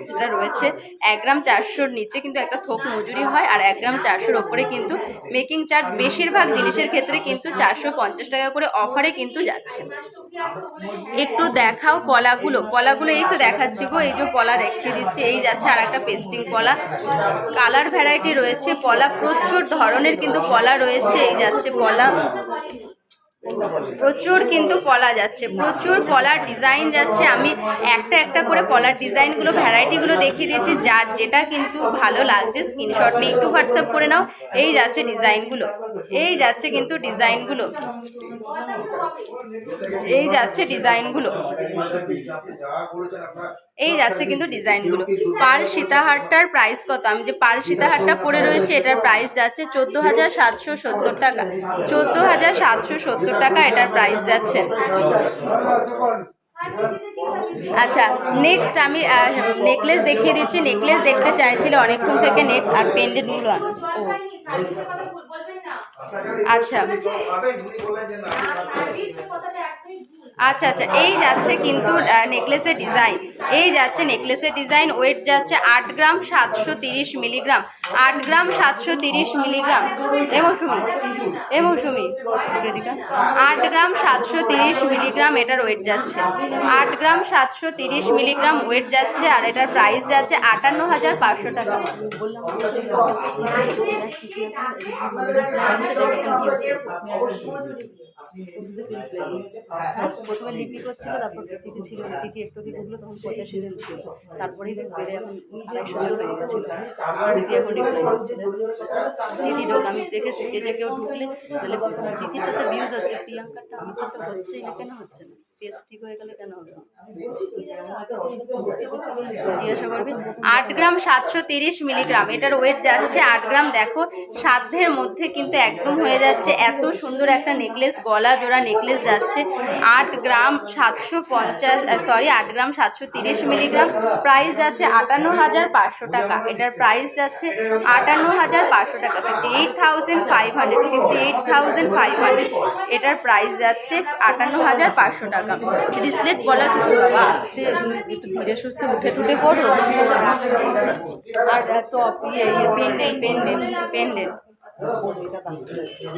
[SPEAKER 1] যেটা রয়েছে 1 গ্রাম 400-র নিচে কিন্তু একটা থোক মজুরি হয়, আর 1 গ্রাম 400-র ওপরে কিন্তু মেকিং চার্জ বেশিরভাগ জিনিসের ক্ষেত্রে কিন্তু 450 টাকা করে অফারে কিন্তু যাচ্ছে। একটু দেখাও পলাগুলো, পলাগুলো এই তো দেখাচ্ছি গো, এই যে পলা দেখিয়ে দিচ্ছি, এই যাচ্ছে আর একটা পেস্টিং পলা, কালার ভ্যারাইটি রয়েছে, পলা প্রচুর ধরনের কিন্তু পলা রয়েছে, এই যাচ্ছে পলা, প্রচুর কিন্তু পলা যাচ্ছে, প্রচুর পলার ডিজাইন যাচ্ছে। আমি একটা একটা করে পলার ডিজাইনগুলো ভ্যারাইটিগুলো দেখিয়ে দিয়েছি, যার যেটা কিন্তু ভালো লাগছে স্ক্রিনশট নিয়ে একটু হোয়াটসঅ্যাপ করে নাও। এই যাচ্ছে ডিজাইনগুলো, এই যাচ্ছে কিন্তু ডিজাইনগুলো, এই যাচ্ছে ডিজাইনগুলো, এই যাচ্ছে কিন্তু ডিজাইনগুলো। পার সীতাহারটার প্রাইস কত? আমি যে পার সীতাহারটা পরে রয়েছে এটার প্রাইস যাচ্ছে 14,770 টাকা, 14,770 টাকা এটার প্রাইস যাচ্ছে। আচ্ছা নেক্সট আমি নেকলেস দেখিয়ে দিচ্ছি, নেকলেস দেখতে চাইছিল অনেকক্ষণ থেকে, নেক্সট আর পেন্ডেন্টগুলো ও আচ্ছা আচ্ছা আচ্ছা এই যাচ্ছে কিন্তু নেকলেসের ডিজাইন, এই যাচ্ছে নেকলেসের ডিজাইন, ওয়েট যাচ্ছে 8 গ্রাম 730 মিলিগ্রাম, 8 গ্রাম 730 মিলিগ্রাম, এ মৌসুমি 8 গ্রাম 730 মিলিগ্রাম এটার ওয়েট যাচ্ছে, 8 গ্রাম 730 মিলিগ্রাম ওয়েট যাচ্ছে, আর এটার প্রাইস যাচ্ছে 58,500 টাকা। প্রথমে লিপি করছিল, তারপর তিথি ছিল, তিথি একটু ঢুকলো তখন 85 দিন ছিল, তারপরেই বেড়ে এখন 250 হয়ে গেছিল, দিদি এখন দিদি ঢোক আমি দেখে স্টেজে কেউ ঢুকলে তাহলে দিদির তো ভিউজ হচ্ছে, প্রিয়াঙ্কারটা আমার তো হচ্ছেই না, কেন হচ্ছে না? পেজ ঠিক হয়ে গেলে কেন হবে? জিজ্ঞাসা করবি। 8 গ্রাম 730 মিলিগ্রাম এটার ওয়েট যাচ্ছে, 8 গ্রাম। দেখো সাধ্যের মধ্যে কিন্তু একদম হয়ে যাচ্ছে, এত সুন্দর একটা নেকলেস, গলা জোড়া নেকলেস যাচ্ছে 8 গ্রাম 750 সরি 8 গ্রাম 730 মিলিগ্রাম, প্রাইস যাচ্ছে 58,500 টাকা, এটার প্রাইস যাচ্ছে 58,500 টাকা, 58,500, 58,500 এটার প্রাইস যাচ্ছে 58,500 টাকা। ব্রেসলেট গলা কিছু বাবা আসতে একটু ধীরে সুস্থে উঠে টুটে করো, আর টপ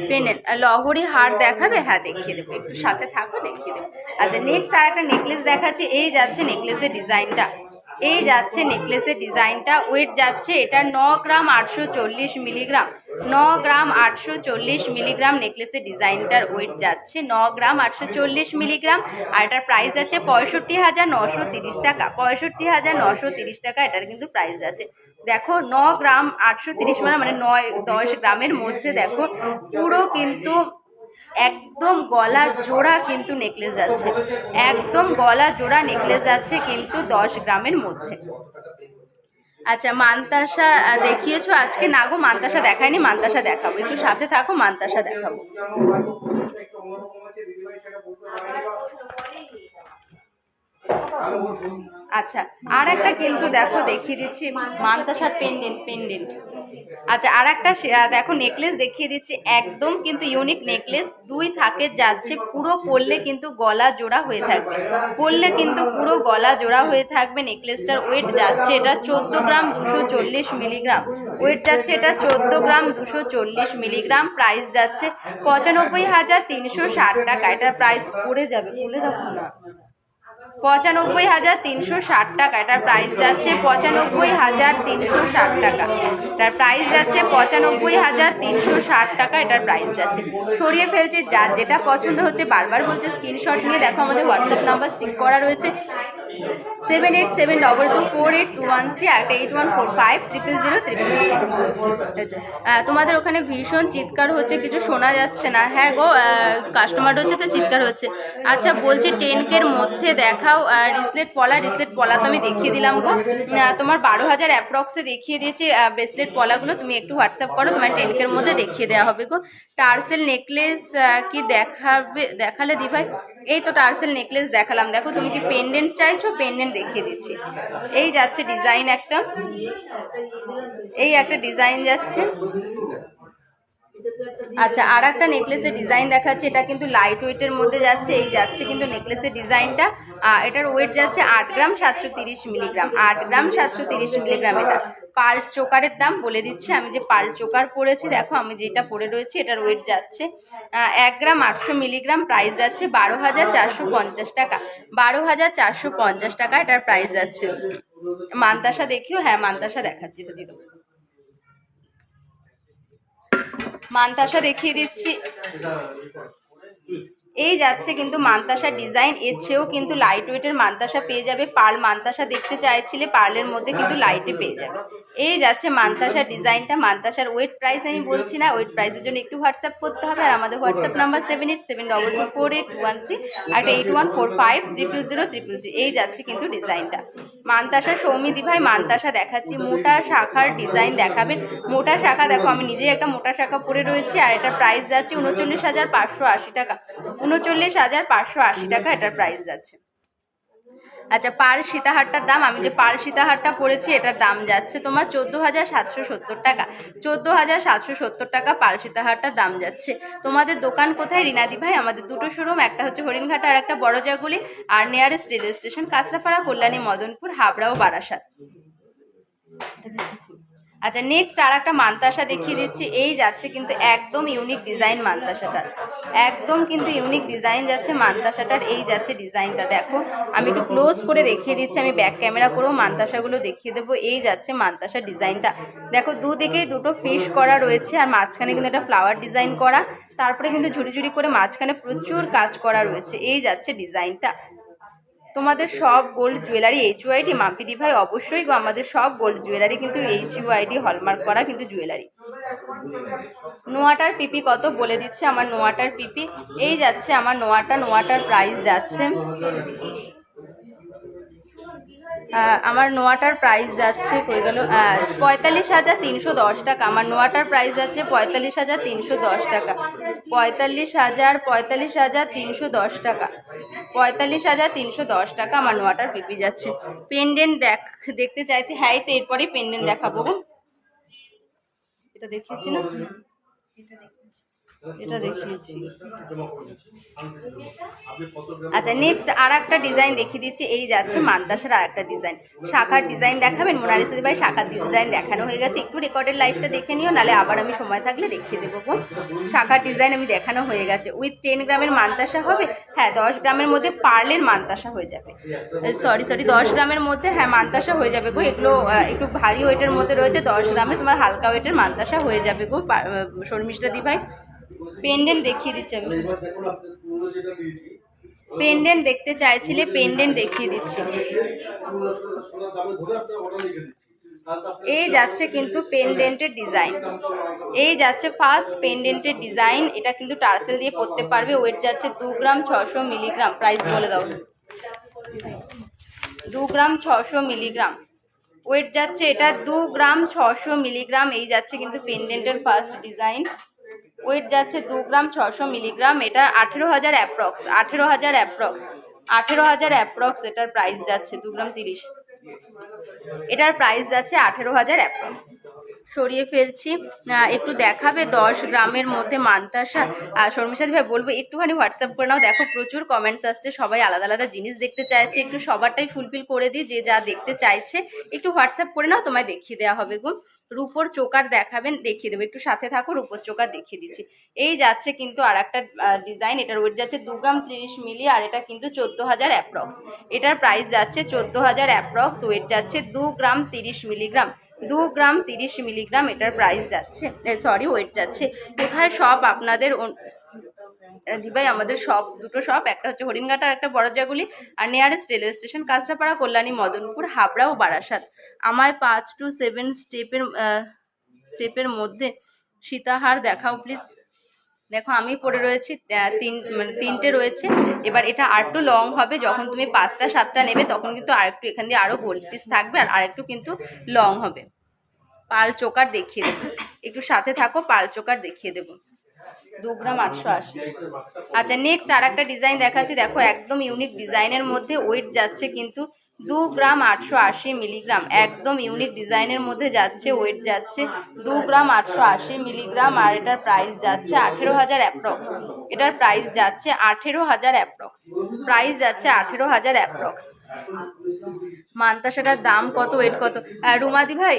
[SPEAKER 1] পেন্ডেন্ট লহরি হার দেখাবে? হ্যাঁ দেখিয়ে দেবো, একটু সাথে থাকো দেখিয়ে দেবো। আচ্ছা নেক্সট আর একটা নেকলেস দেখাচ্ছি, এই যাচ্ছে নেকলেসের ডিজাইনটা, এই যাচ্ছে নেকলেসের ডিজাইনটা, ওয়েট যাচ্ছে এটা 9 গ্রাম 840 মিলিগ্রাম, 9 গ্রাম 840 মিলিগ্রাম নেকলেসের ডিজাইনটার ওয়েট যাচ্ছে 9 গ্রাম 840 মিলিগ্রাম, আর এটার প্রাইস যাচ্ছে 65,930 টাকা, 65,930 টাকা এটার কিন্তু প্রাইস যাচ্ছে। দেখো 9 গ্রাম 830 মানে 9-10 গ্রামের মধ্যে দেখো পুরো কিন্তু একদম গলা জোড়া কিন্তু নেকলেস যাচ্ছে, একদম গলা জোড়া নেকলেস যাচ্ছে কিন্তু 10 গ্রামের মধ্যে। আচ্ছা মানতাসা দেখিয়েছো আজকে? না গো মানতাসা দেখায়নি, মানতাসা দেখাবো, একটু সাথে থাকো, মানতাসা দেখাবো। আচ্ছা, আর একটা কিন্তু দেখো দেখিয়ে দিচ্ছি, মানতাসার পেন্ডেন্ট। আচ্ছা, আর একটা দেখো নেকলেস দেখিয়ে দিচ্ছি, একদম কিন্তু ইউনিক নেকলেস, 2 থাকে যাচ্ছে, পুরো পরলে কিন্তু গলা জোড়া হয়ে থাকবে, পরলে কিন্তু পুরো গলা জোড়া হয়ে থাকবে। নেকলেসটার ওয়েট যাচ্ছে এটা 14 গ্রাম 240 মিলিগ্রাম, ওয়েট যাচ্ছে এটা 14 গ্রাম 240 মিলিগ্রাম, প্রাইস যাচ্ছে 95,360 টাকা। এটার প্রাইস পড়ে যাবে, বলে রাখো না, 95,360 টাকা। এটার প্রাইস যাচ্ছে 95,360 টাকা। এটার প্রাইস যাচ্ছে 95,360 টাকা। এটার প্রাইস যাচ্ছে, সরিয়ে ফেলছি, যার যেটা পছন্দ হচ্ছে বারবার বলছে স্ক্রিনশট নিয়ে দেখো, আমাদের হোয়াটসঅ্যাপ নাম্বার স্টিক করা রয়েছে 7872248213 আর 8145000000। তোমাদের ওখানে ভীষণ চিৎকার হচ্ছে, কিছু শোনা যাচ্ছে না। হ্যাঁ গো, কাস্টমার হচ্ছে তো চিৎকার হচ্ছে। আচ্ছা বলছি 10K মধ্যে দেখাও রিসলেট পলা তো আমি দেখিয়ে দিলাম গো, তোমার 12,000 অ্যাপ্রক্সে দেখিয়ে দিয়েছি ব্রেসলেট পলাগুলো, তুমি একটু হোয়াটসঅ্যাপ করো, তোমার 10K মধ্যে দেখিয়ে দেওয়া হবে গো। টার্সেল নেকলেস কি দেখালে দি ভাই? এই তো টার্সেল নেকলেস দেখালাম, দেখো তুমি কি পেন্ডেন্ট চাইছো? পেন্ডেন্ট দেখিয়ে দিচ্ছি, এই যাচ্ছে ডিজাইন একটা, এই একটা ডিজাইন যাচ্ছে। আচ্ছা, আর একটা নেকলেসের ডিজাইন দেখাচ্ছে, এটা কিন্তু লাইট ওয়েটের মধ্যে যাচ্ছে, এই যাচ্ছে কিন্তু নেকলেসের ডিজাইনটা। এটার ওয়েট যাচ্ছে 8 গ্রাম 730 মিলিগ্রাম, 8 গ্রাম 730 মিলিগ্রাম। এটা পার্ল চোকারের দাম বলে দিচ্ছি, আমি যে পার্ল চোকার পরেছি, দেখো আমি যেটা পরে রয়েছি, এটার ওয়েট যাচ্ছে 1 গ্রাম 800 মিলিগ্রাম, প্রাইস যাচ্ছে 12,450 টাকা, 12,450 টাকা এটার প্রাইস যাচ্ছে। মানতাসা দেখিও, হ্যাঁ মানতাসা দেখাচ্ছি, এটা দিয়ে দেবো, মানতাসা দেখিয়ে দিচ্ছি, এই যাচ্ছে কিন্তু মানতাসা ডিজাইন। এর চেয়েও কিন্তু লাইট ওয়েটের মানতাসা পেয়ে যাবে, পার্ল মানতাসা দেখতে চাইছিলে, পার্লের মধ্যে কিন্তু লাইটে পেয়ে যাবে। এই যাচ্ছে মানতাসা ডিজাইনটা। মানতাসার ওয়েট প্রাইস আমি বলছি না, ওয়েট প্রাইসের জন্য একটু হোয়াটসঅ্যাপ করতে হবে, আর আমাদের হোয়াটসঅ্যাপ নাম্বার 7872248213 আর 8145000000। এই যাচ্ছে কিন্তু ডিজাইনটা। মানতাসা সৌমি দি ভাই মানতাসা দেখাচ্ছি, মোটা শাখার ডিজাইন দেখাবেন, মোটা শাখা দেখো আমি নিজেই একটা মোটা শাখা পরে রয়েছি, আর এটার প্রাইস যাচ্ছে 39,580 টাকা, 39,580 টাকা এটার প্রাইস যাচ্ছে। আচ্ছা, পার্ল সীতাহারটার দাম, আমি যে পার্ল সীতাহারটা পরেছি এটার দাম যাচ্ছে তোমার 14,770 টাকা, 14,770 টাকা পার্ল সীতাহারটার দাম যাচ্ছে। তোমাদের দোকান কোথায় রিনাদি ভাই? আমাদের দুটো শোরুম, একটা হচ্ছে হরিণঘাটা আর একটা বড়জাগুলি, আর nearest rail station Kanchrapara, Kalyani, Madanpur, Habra ও বারাসাত। আচ্ছা, নেক্সট আর একটা মানতাসা দেখিয়ে দিচ্ছি, এই যাচ্ছে কিন্তু একদম ইউনিক ডিজাইন মানতাসাটার, একদম কিন্তু ইউনিক ডিজাইন যাচ্ছে মানতাসাটার। এই যাচ্ছে ডিজাইনটা, দেখো আমি একটু ক্লোজ করে দেখিয়ে দিচ্ছি, আমি ব্যাক ক্যামেরা করেও মানতাসাগুলো দেখিয়ে দেবো। এই যাচ্ছে মানতাসা ডিজাইনটা, দেখো দুদিকেই দুটো ফিশ করা রয়েছে, আর মাঝখানে কিন্তু একটা ফ্লাওয়ার ডিজাইন করা, তারপরে কিন্তু ঝুড়ি ঝুড়ি করে মাঝখানে প্রচুর কাজ করা রয়েছে। এই যাচ্ছে ডিজাইনটা। তোমাদের সব গোল্ড জুয়েলারি HUID মাম্পিদি ভাই? অবশ্যই গো, আমাদের সব গোল্ড জুয়েলারি কিন্তু HUID হলমার্ক করা কিন্তু জুয়েলারি। নোয়াটার পিপি কত বলে দিচ্ছে, আমার নোয়াটার পিপি এই যাচ্ছে, আমার নোয়াটার প্রাইস যাচ্ছে, আমার নোয়াটার প্রাইস যাচ্ছে কই গেল, 45,310 টাকা। আমার নোয়াটার প্রাইস যাচ্ছে 45,310 টাকা, 45,310 টাকা, 45,310 টাকা আমার নোয়াটার পিপি যাচ্ছে। পেন্ডেন্ট দেখতে চাইছি, হ্যাঁ তো এরপরেই পেন্ডেন্ট দেখাবো, এটা দেখিয়েছি না, এটা দেখিয়েছি। আচ্ছা, নেক্সট আর একটা ডিজাইন দেখিয়ে দিচ্ছি, এই যাচ্ছে মানতাসার আর একটা ডিজাইন। শাখার ডিজাইন দেখাবেন মোনালিসা ভাই? শাখার ডিজাইন দেখানো হয়ে গেছে, একটু রেকর্ডের লাইভটা দেখে নিও, নালে আবার আমি সময় থাকলে দেখিয়ে দেবো গো। শাখার ডিজাইন আমি দেখানো হয়ে গেছে, উইথ 10 গ্রামের মানতাসা হবে, হ্যাঁ 10 গ্রামের মধ্যে পার্লের মানতাসা হয়ে যাবে, সরি 10 গ্রামের মধ্যে হ্যাঁ মানতাসা হয়ে যাবে গো। এগুলো একটু ভারী ওয়েটের মধ্যে রয়েছে, 10 গ্রামে তোমার হালকা ওয়েটের মানতাসা হয়ে যাবে গো শর্মিষ্ঠা দি ভাই। পেন্ডেন্ট দেখিয়ে দিচ্ছি আমি, পেন্ডেন্ট দেখতে চাইছিলে, পেন্ডেন্ট দেখিয়ে দিচ্ছি। এই যাচ্ছে কিন্তু পেন্ডেন্টের ডিজাইন, এই যাচ্ছে ফার্স্ট পেন্ডেন্টের ডিজাইন। এটা কিন্তু টার্সেল দিয়ে পরতে পারবে, ওয়েট যাচ্ছে 2 গ্রাম 600 মিলিগ্রাম, প্রাইস বলে দাও। 2 গ্রাম 600 মিলিগ্রাম ওয়েট যাচ্ছে, এটা 2 গ্রাম 600 মিলিগ্রাম। এই যাচ্ছে কিন্তু পেন্ডেন্টের ফার্স্ট ডিজাইন, ওয়েট যাচ্ছে 2 গ্রাম 600 মিলিগ্রাম। এটা 18,000 অ্যাপ্রক্স, 18,000 অ্যাপ্রক্স, 18,000 অ্যাপ্রক্স এটার প্রাইস যাচ্ছে, 2 গ্রাম 30, এটার প্রাইস যাচ্ছে 18,000 অ্যাপ্রক্স। সরিয়ে ফেলছি। একটু দেখাবে 10 গ্রামের মধ্যে মান্তাসা। শর্মিষ্ঠা ভাই বলবো একটুখানি হোয়াটসঅ্যাপ করে নাও, দেখো প্রচুর কমেন্টস আসছে, সবাই আলাদা আলাদা জিনিস দেখতে চাইছে, একটু সবারটাই ফুলফিল করে দিই, যে যা দেখতে চাইছে একটু হোয়াটসঅ্যাপ করে নাও, তোমায় দেখিয়ে দেওয়া হবে গো। রূপোর চোকার দেখাবেন, দেখিয়ে দেবো, একটু সাথে থাকো, রূপোর চোকার দেখিয়ে দিচ্ছি। এই যাচ্ছে কিন্তু আর একটা ডিজাইন, এটার ওয়েট যাচ্ছে 2 গ্রাম 30 মিলি, আর এটা কিন্তু 14,000 অ্যাপ্রক্স। এটার প্রাইস যাচ্ছে 14,000 অ্যাপ্রক্স, ওয়েট যাচ্ছে 2 গ্রাম 30 মিলিগ্রাম, 2 গ্রাম 30 মিলিগ্রাম এটার প্রাইস যাচ্ছে, সরি ওয়েট যাচ্ছে। কোথায় শপ আপনাদের? দিভাই আমাদের শপ দুটো শপ, একটা হচ্ছে হরিণঘাটা আর একটা বড়জাগুলি, আর nearest railway station Kanchrapara, Kalyani, Madanpur, Habra ও বারাসাত। আমায় 5 to 7 স্টেপের মধ্যে সীতাহার দেখাও প্লিজ। দেখো আমি পরে রয়েছি তিনটে রয়েছে, এবার এটা আরেকটু লং হবে, যখন তুমি 5টা 7টা নেবে তখন কিন্তু আরেকটু এখান দিয়ে আরো গোল্ড পিস থাকবে, আর আরেকটু কিন্তু লং হবে। পাল চোকার দেখিয়ে দেবো, একটু সাথে থাকো, পাল চোকার দেখিয়ে দেবো, 2 গ্রাম 880। আচ্ছা নেক্সট আর একটা ডিজাইন দেখাচ্ছি, দেখো একদম ইউনিক ডিজাইনের মধ্যে, ওয়েট যাচ্ছে কিন্তু 2 গ্রাম 880 মিলিগ্রাম, একদম ইউনিক ডিজাইনের মধ্যে যাচ্ছে, ওয়েট যাচ্ছে 2 গ্রাম 880 মিলিগ্রাম, আর এটার প্রাইস যাচ্ছে 18,000 অ্যাপ্রক্স। এটার প্রাইস যাচ্ছে 18,000 অ্যাপ্রক্স, প্রাইস যাচ্ছে 18,000 অ্যাপ্রক্স। মান্তাসাটার দাম কত, ওয়েট কত? রুমাদি ভাই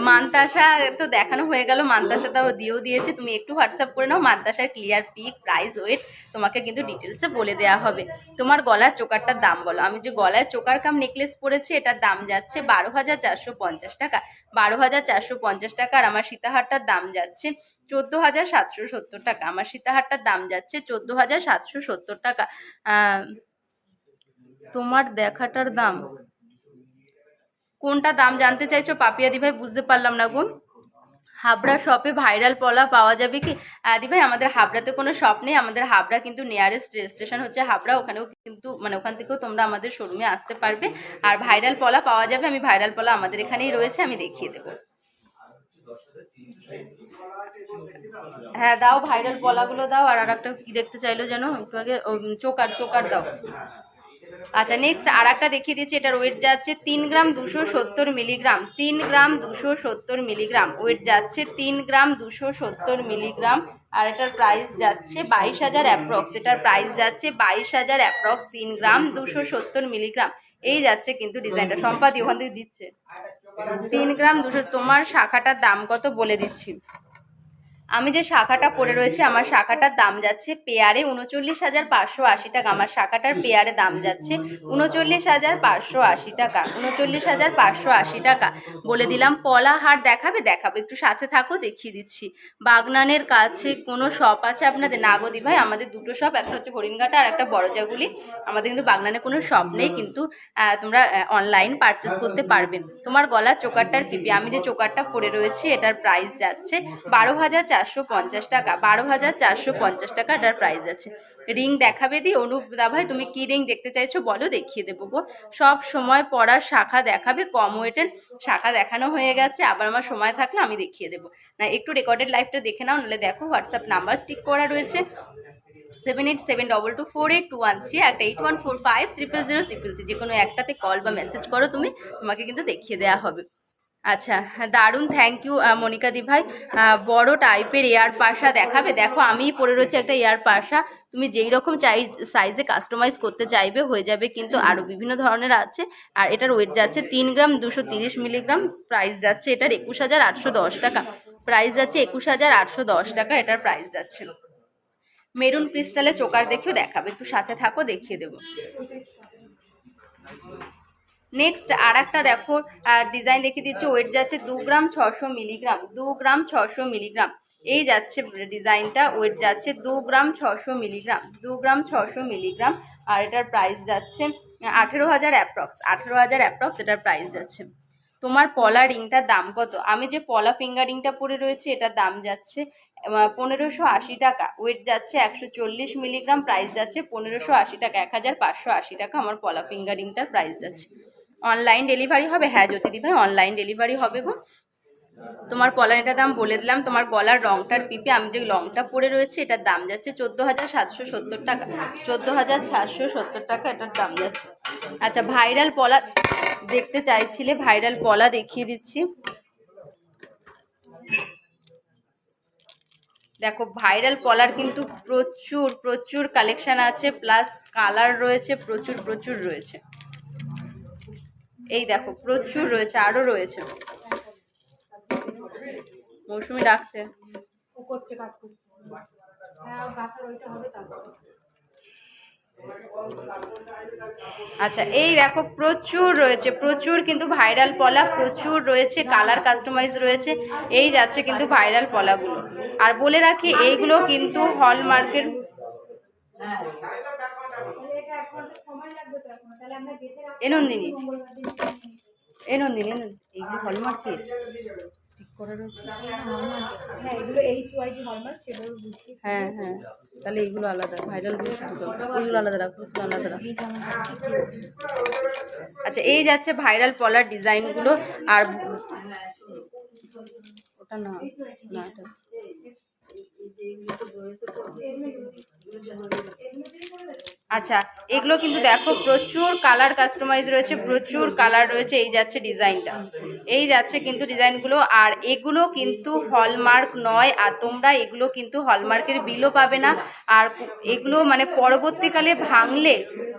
[SPEAKER 1] মান্তাসা তো দেখানো হয়ে গেল, মান্তাসাটাও দিয়েও দিয়েছে, তুমি একটু হোয়াটসঅ্যাপ করে নাও, মান্তাসার ক্লিয়ার পিক, প্রাইস, ওয়েট তোমাকে কিন্তু ডিটেলসে বলে দেওয়া হবে। তোমার গলার চোকারটার দাম বলো। আমি যে গলায় চোকার কাম নেকলেস পরেছি এটার দাম যাচ্ছে 12,450 টাকা, 12,450 টাকা, আর আমার সীতাহারটার দাম যাচ্ছে 14,770 টাকা, আমার সীতাহারটার দাম যাচ্ছে 14,770 টাকা। তোমার দেখাটার দাম কোনটা দাম জানতে চাইছো পাপিয়া দি ভাই? বুঝতে পারলাম না গো। হাবড়া শপে ভাইরাল পলা পাওয়া যাবে কি? দি ভাই আমাদের হাবড়াতে কোনো শপ নেই, আমাদের হাবড়া কিন্তু নিয়ারেস্ট স্টেশন হচ্ছে হাবড়া, ওখানেও কিন্তু মানে ওখান থেকেও তোমরা আমাদের শোরুমে আসতে পারবে, আর ভাইরাল পলা পাওয়া যাবে, আমি ভাইরাল পলা আমাদের এখানেই রয়েছে, আমি দেখিয়ে দেবো। হ্যাঁ দাও, ভাইরাল পলাগুলো দাও, আর একটা কি দেখতে চাইলো যেন একটু আগে, চোকার চোকার দাও। আচ্ছা নেক্সট আর একটা দেখিয়ে দিচ্ছি, এটার ওয়েট যাচ্ছে 3 গ্রাম 270 মিলিগ্রাম, 3 গ্রাম 270 মিলিগ্রাম, ওয়েট যাচ্ছে 3 গ্রাম 270 মিলিগ্রাম, আর এটার প্রাইস যাচ্ছে 22,000 অ্যাপ্রক্স, এটার প্রাইস যাচ্ছে 22,000 অ্যাপ্রক্স, 3 গ্রাম 270 মিলিগ্রাম। এই যাচ্ছে কিন্তু ডিজাইনটা, সম্পাদি ওখান থেকে দিচ্ছে 3 গ্রাম 200। তোমার শাখাটার দাম কত বলে দিচ্ছি, আমি যে শাখাটা পরে রয়েছে আমার শাখাটার দাম যাচ্ছে পেয়ারে 39,580 টাকা, আমার শাখাটার পেয়ারে দাম যাচ্ছে 39,580 টাকা, 39,580 টাকা বলে দিলাম। পলা হার দেখাবে? দেখাবো, একটু সাথে থাকো, দেখিয়ে দিচ্ছি। বাগনানের কাছে কোনো শপ আছে আপনাদের? নাগদি ভাই আমাদের দুটো শপ, একটা হচ্ছে হরিণঘাটা আর একটা বড়জাগুলি, আমাদের কিন্তু বাগনানে কোনো শপ নেই, কিন্তু তোমরা অনলাইন পারচেস করতে পারবে। তোমার গলার চোকারটার পিপি, আমি যে চোকারটা পরে রয়েছি এটার প্রাইস যাচ্ছে 12,450 টাকা, 12,450 টাকা এটার প্রাইস আছে। রিং দেখাবে দি? অনুপ দা ভাই তুমি কি রিং দেখতে চাইছো বলো, দেখিয়ে দেবো গো। সব সময় পরার শাখা দেখাবে, কম ওয়েটের শাখা দেখানো হয়ে গেছে, আবার আমার সময় থাকলে আমি দেখিয়ে দেবো। না একটু রেকর্ডেড লাইভটা দেখে নাও, নাহলে দেখো হোয়াটসঅ্যাপ নাম্বার স্টিক করা রয়েছে 7872248213, একটা 8145000000, যে কোনো একটাতে কল বা মেসেজ করো তুমি, তোমাকে কিন্তু দেখিয়ে দেওয়া হবে। আচ্ছা দারুণ, থ্যাংক ইউ মনিকা দি ভাই। বড় টাইপের এয়ার পাশা দেখাবে? দেখো আমিই পরে রয়েছে একটা এয়ার পাশা, তুমি যেই রকম সাইজে কাস্টমাইজ করতে চাইবে হয়ে যাবে, কিন্তু আরও বিভিন্ন ধরনের আছে। আর এটার ওয়েট যাচ্ছে 3 গ্রাম 230 মিলিগ্রাম, প্রাইস যাচ্ছে এটার 21,810 টাকা, প্রাইস যাচ্ছে 21,810 টাকা, এটার প্রাইস যাচ্ছে। মেরুন ক্রিস্টালে চোকার দেখেও দেখাবে, একটু সাথে থাকো, দেখিয়ে দেবো। নেক্সট আর একটা দেখো ডিজাইন দেখিয়ে দিচ্ছি, ওয়েট যাচ্ছে 2 গ্রাম 600 মিলিগ্রাম, 2 গ্রাম 600 মিলিগ্রাম, এই যাচ্ছে ডিজাইনটা, ওয়েট যাচ্ছে 2 গ্রাম 600 মিলিগ্রাম, 2 গ্রাম 600 মিলিগ্রাম, আর এটার প্রাইস যাচ্ছে 18,000 অ্যাপ্রক্স, 18,000 অ্যাপ্রক্স এটার প্রাইস যাচ্ছে। তোমার পলা রিংটার দাম কত? আমি যে পলা ফিঙ্গার রিংটা পরে রয়েছি এটার দাম যাচ্ছে 1,580 টাকা, ওয়েট যাচ্ছে 140 মিলিগ্রাম, প্রাইস যাচ্ছে 1,580 টাকা, 1,580 টাকা আমার পলা ফিঙ্গার রিংটার প্রাইস যাচ্ছে। অনলাইন ডেলিভারি হবে? হ্যাঁ জ্যোতিদি ভাই অনলাইন ডেলিভারি হবে গো। তোমার পলানিটার দাম বলে দিলাম। তোমার গলার রংটার পিপে আমি যে লংটা পরে রয়েছে এটার দাম যাচ্ছে 14,770 টাকা। 14,770 টাকা এটার দাম যাচ্ছে। আচ্ছা, ভাইরাল পলা দেখতে চাইছিলে, ভাইরাল পলা দেখিয়ে দিচ্ছি। দেখো, ভাইরাল পলার কিন্তু প্রচুর প্রচুর কালেকশন আছে, প্লাস কালার রয়েছে, প্রচুর প্রচুর রয়েছে। এই দেখো, প্রচুর রয়েছে, আরো রয়েছে। মৌসুমি ডাকছে। আচ্ছা, এই দেখো প্রচুর রয়েছে, প্রচুর কিন্তু ভাইরাল পলা প্রচুর রয়েছে, কালার কাস্টমাইজ রয়েছে। এই যাচ্ছে কিন্তু ভাইরাল পলাগুলো। আর বলে রাখি, এইগুলো কিন্তু হলমার্কের। এ নন্দিনী, এ নন্দিনী, এইগুলো হলমার্কের স্টিক করা রয়েছে। হ্যাঁ হ্যাঁ, তাহলে এইগুলো আলাদা, ভাইরাল ওইগুলো আলাদা রাখো, আলাদা রাখো। আচ্ছা, এই যাচ্ছে ভাইরাল পলার ডিজাইনগুলো। আর ওটা না, না এটা আচ্ছা, এগুলো কিন্তু দেখো প্রচুর কালার কাস্টমাইজ রয়েছে, প্রচুর কালার রয়েছে। এই যাচ্ছে ডিজাইনটা, এই যাচ্ছে কিন্তু ডিজাইনগুলো। আর এগুলো কিন্তু হলমার্ক নয়, আর তোমরা এগুলো কিন্তু হলমার্কের বিলও পাবে না। আর এগুলো মানে পরবর্তীকালে ভাঙলে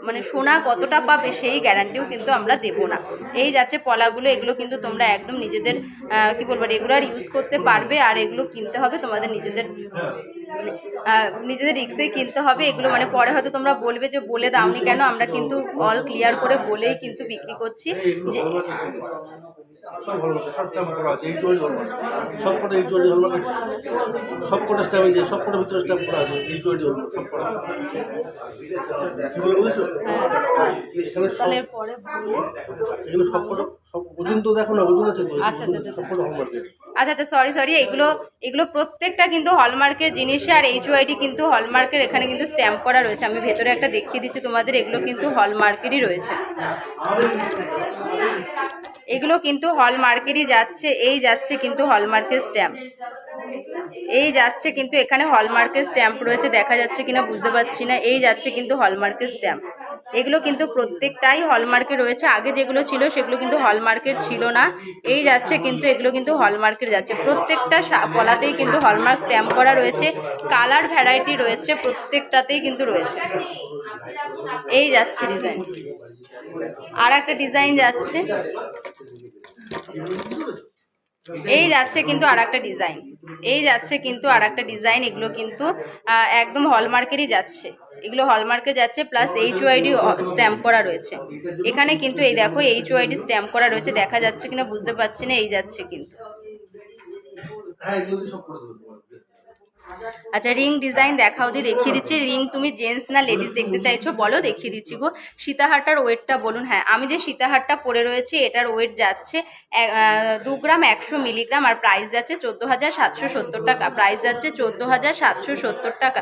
[SPEAKER 1] মানে সোনা কতটা পাবে সেই গ্যারান্টিও কিন্তু আমরা দেবো না। এই যাচ্ছে পলাগুলো, এগুলো কিন্তু তোমরা একদম নিজেদের কি বলবো রেগুলার ইউজ করতে পারবে। আর এগুলো কিনতে হবে তোমাদের নিজেদের নিজেদের রিক্সে কিনতে হবে এগুলো। মানে পরে হয়তো তোমরা বলবে যে বলে দাওনি কেন, আমরা কিন্তু অল ক্লিয়ার করে বলেই কিন্তু বিক্রি করছি যে
[SPEAKER 2] সব হলমার্কে সব স্ট্যাম্প করা আছে, এই চুয়ারি হলমার্ক সবকটা, এই চুয়ারি হলমার্কে সবকটা স্ট্যাম্প, যে সবকটা ভিতরে স্ট্যাম্প করা আছে, এই চুয়ারি হলমার্ক সবকটা। কি বলে বুঝেছো? এখানে সব এখানে সবকটা সব ওজন তো দেখো না, ওজন আছে তো।
[SPEAKER 1] আচ্ছা আচ্ছা
[SPEAKER 2] সবকটা হলমার্কের।
[SPEAKER 1] আচ্ছা আচ্ছা, সরি, এগুলো প্রত্যেকটা কিন্তু হলমার্কের জিনিস। আর এইচওআইডি কিন্তু হলমার্কের, এখানে কিন্তু স্ট্যাম্প করা রয়েছে। আমি ভেতরে একটা দেখিয়ে দিচ্ছি তোমাদের, এগুলো কিন্তু হলমার্কেরই রয়েছে, এগুলো কিন্তু হলমার্কেরই যাচ্ছে। এই যাচ্ছে কিন্তু হলমার্কের স্ট্যাম্প, এই যাচ্ছে কিন্তু এখানে হলমার্কের স্ট্যাম্প রয়েছে, দেখা যাচ্ছে কিনা বুঝতে পারছি না। এই যাচ্ছে কিন্তু হলমার্কের স্ট্যাম্প, এগুলো কিন্তু প্রত্যেকটাই হলমার্কে রয়েছে। আগে যেগুলো ছিল সেগুলো কিন্তু হলমার্কের ছিল না। এই যাচ্ছে কিন্তু এগুলো কিন্তু হলমার্কের যাচ্ছে, প্রত্যেকটা পলাতেই কিন্তু হলমার্ক স্ট্যাম্প করা রয়েছে। কালার ভ্যারাইটি রয়েছে, প্রত্যেকটাতেই কিন্তু রয়েছে। এই যাচ্ছে ডিজাইন, আর একটা ডিজাইন যাচ্ছে, এই যাচ্ছে কিন্তু আর একটা ডিজাইন, এই যাচ্ছে কিন্তু আর একটা ডিজাইন। এগুলো কিন্তু একদম হলমার্কেরই যাচ্ছে, এগুলো হলমার্কে যাচ্ছে, প্লাস এইচওআইডি স্ট্যাম্প করা রয়েছে এখানে কিন্তু। এই দেখো, এইচওআইডি স্ট্যাম্প করা রয়েছে, দেখা যাচ্ছে কিনা বুঝতে পারছি না। এই যাচ্ছে কিন্তু। আচ্ছা, রিং ডিজাইন দেখাও দি, দেখিয়ে দিচ্ছি। রিং তুমি জেন্টস না লেডিস দেখতে চাইছো বলো, দেখিয়ে দিচ্ছি গো। সীতাহারটার ওয়েটটা বলুন। হ্যাঁ, আমি যে সীতাহারটা পরে রয়েছি এটার ওয়েট যাচ্ছে 2 গ্রাম 100 মিলিগ্রাম, আর প্রাইস যাচ্ছে 14,770 টাকা। প্রাইস যাচ্ছে 14,770 টাকা।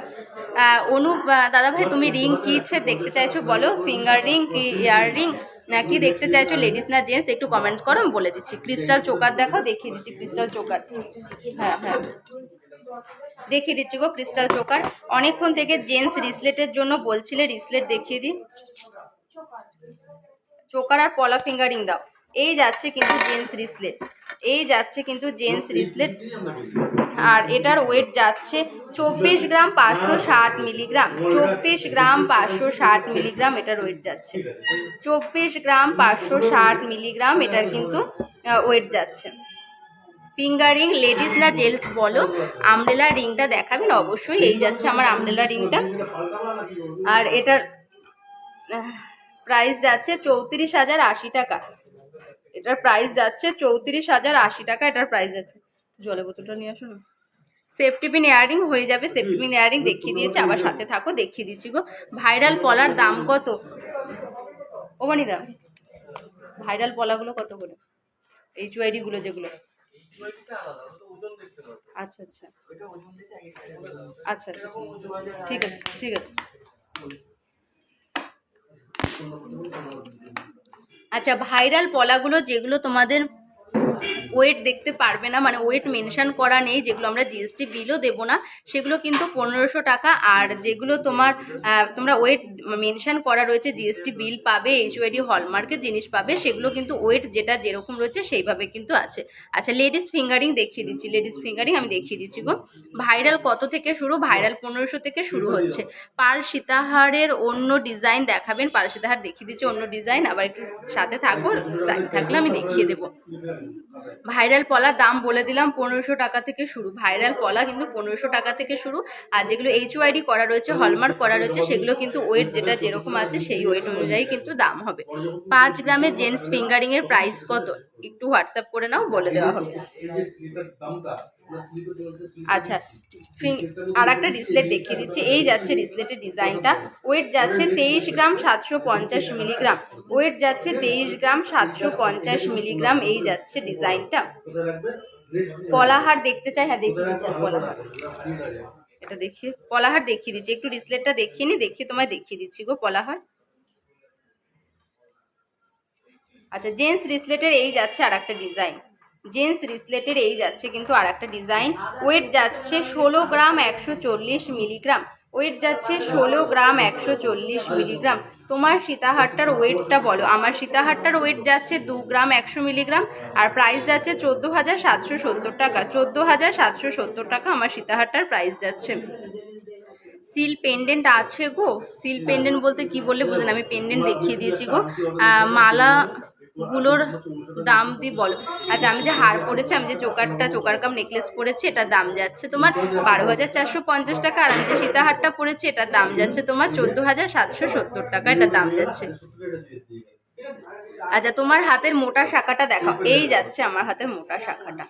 [SPEAKER 1] অনুপ দাদাভাই, তুমি রিং কি দেখতে চাইছো বলো, ফিঙ্গার রিং কি ইয়ার রিং না কি দেখতে চাইছো, লেডিস না জেন্টস একটু কমেন্ট করো, আমি বলে দিচ্ছি। ক্রিস্টাল চোকার দেখাও, দেখিয়ে দিচ্ছি ক্রিস্টাল চোকার। হ্যাঁ হ্যাঁ, দেখিয়ে দিচ্ছি গো ক্রিস্টাল চোকার। অনেকক্ষণ থেকে জেন্টস রিসলেটের জন্য বলছিলে, রিসলেট দেখিয়ে দিই। চোকার আর পলা ফিঙ্গারিং দাও। এই যাচ্ছে কিন্তু জেন্টস রিসলেট, এই যাচ্ছে কিন্তু জেন্টস রিসলেট। আর এটার ওয়েট যাচ্ছে 24 গ্রাম 560 মিলিগ্রাম। 24 গ্রাম 560 মিলিগ্রাম এটার ওয়েট যাচ্ছে। 24 গ্রাম 560 মিলিগ্রাম এটার কিন্তু ওয়েট যাচ্ছে। ফিঙ্গারিং লেডিস না জেন্টস বলো, আমব্রেলা রিংটা দেখাবেন অবশ্যই। এই যাচ্ছে আমার আমব্রেলা রিংটা, আর এটার প্রাইস যাচ্ছে 34,080 টাকা। এটার প্রাইস যাচ্ছে 34,080 টাকা, এটার প্রাইস যাচ্ছে। জলের বোতলটা নিয়ে আসো না। সেফটি পিন ইয়ারিং হয়ে যাবে, সেফটি পিন ইয়ারিং দেখিয়ে দিয়েছে, আবার সাথে থাকো, দেখিয়ে দিচ্ছি গো। ভাইরাল পলার দাম কত ও দাম? ভাইরাল পলাগুলো কত করে, এইচওআইডি গুলো যেগুলো? আচ্ছা আচ্ছা আচ্ছা আচ্ছা, ঠিক আছে ঠিক আছে। আচ্ছা, ভাইরাল পলাগুলো যেগুলো তোমাদের ওয়েট দেখতে পারবে না, মানে ওয়েট মেনশন করা নেই, যেগুলো আমরা জিএসটি বিলও দেবো না সেগুলো কিন্তু 1500 টাকা। আর যেগুলো তোমার তোমরা ওয়েট মেনশন করা রয়েছে, জিএসটি বিল পাবে, এইচওআইডি হলমার্কের জিনিস পাবে, সেগুলো কিন্তু ওয়েট যেটা যেরকম রয়েছে সেইভাবে কিন্তু আছে। আচ্ছা, লেডিস ফিঙ্গারিং দেখিয়ে দিচ্ছি, লেডিস ফিঙ্গারিং আমি দেখিয়ে দিচ্ছি গো। ভাইরাল কত থেকে শুরু? ভাইরাল 1500 থেকে শুরু হচ্ছে। পাল সীতাহারের অন্য ডিজাইন দেখাবেন? পাল সীতাহার দেখিয়ে দিচ্ছি অন্য ডিজাইন, আবার একটু সাথে থাকো, টাইম থাকলে আমি দেখিয়ে দেবো। ভাইরাল পলা দাম বলে দিলাম, 1500 টাকা থেকে শুরু। ভাইরাল পলা কিন্তু 1500 টাকা থেকে শুরু। আর যেগুলো এইচওআইডি করা রয়েছে, হলমার্ক করা রয়েছে, সেগুলো কিন্তু ওয়েট যেটা যেরকম আছে সেই ওয়েট অনুযায়ী কিন্তু দাম হবে। 5 গ্রামের জেন্টস ফিঙ্গারিং এর প্রাইস কত? একটু হোয়াটসঅ্যাপ করে নাও, বলে দেওয়া হবে। আচ্ছা, আর একটা ডিসলেট দেখিয়ে দিচ্ছি। এই যাচ্ছে ডিসলেটের ডিজাইনটা, ওয়েট যাচ্ছে 23 গ্রাম 750 মিলিগ্রাম, ওয়েট যাচ্ছে 23 গ্রাম 750 মিলিগ্রাম, এই যাচ্ছে ডিজাইনটা। পলাহার দেখতে চাই? হ্যাঁ দেখিয়ে দিচ্ছি পলাহার, এটা দেখিয়ে পলাহার দেখিয়ে দিচ্ছি, একটু ডিসলেটটা দেখিয়ে নি, দেখিয়ে তোমায় দেখিয়ে দিচ্ছি গো পলাহার। আচ্ছা, জেন্টস রিসলেটের এই যাচ্ছে আর একটা ডিজাইন, জেন্টস রিসলেটের এই যাচ্ছে কিন্তু আর একটা ডিজাইন, ওয়েট যাচ্ছে 16 গ্রাম 140 মিলিগ্রাম, ওয়েট যাচ্ছে 16 গ্রাম 140 মিলিগ্রাম। তোমার সীতাহারটার ওয়েটটা বলো। আমার সীতাহারটার ওয়েট যাচ্ছে 2 গ্রাম 100 মিলিগ্রাম, আর প্রাইস যাচ্ছে 14,770 টাকা। 14,770 টাকা আমার সীতাহারটার প্রাইস যাচ্ছে। সিল পেন্ডেন্ট আছে গো, সিল পেন্ডেন্ট বলতে কি বললে বুঝলেন, আমি পেন্ডেন্ট দেখিয়ে দিয়েছি গো। মালা গুলোর দাম দিয়ে বলো। আচ্ছা, আমি যে হার পরেছি, আমি যে চোকার কাম নেকলেস পরেছি, এটার দাম যাচ্ছে তোমার 12,450 টাকা। আর আমি যে সীতাহারটা পরেছি, এটার দাম যাচ্ছে তোমার 14,770 টাকা, এটার দাম যাচ্ছে। আচ্ছা, তোমার হাতের মোটা শাখাটা দেখাও। এই যাচ্ছে আমার হাতের মোটা শাখাটা,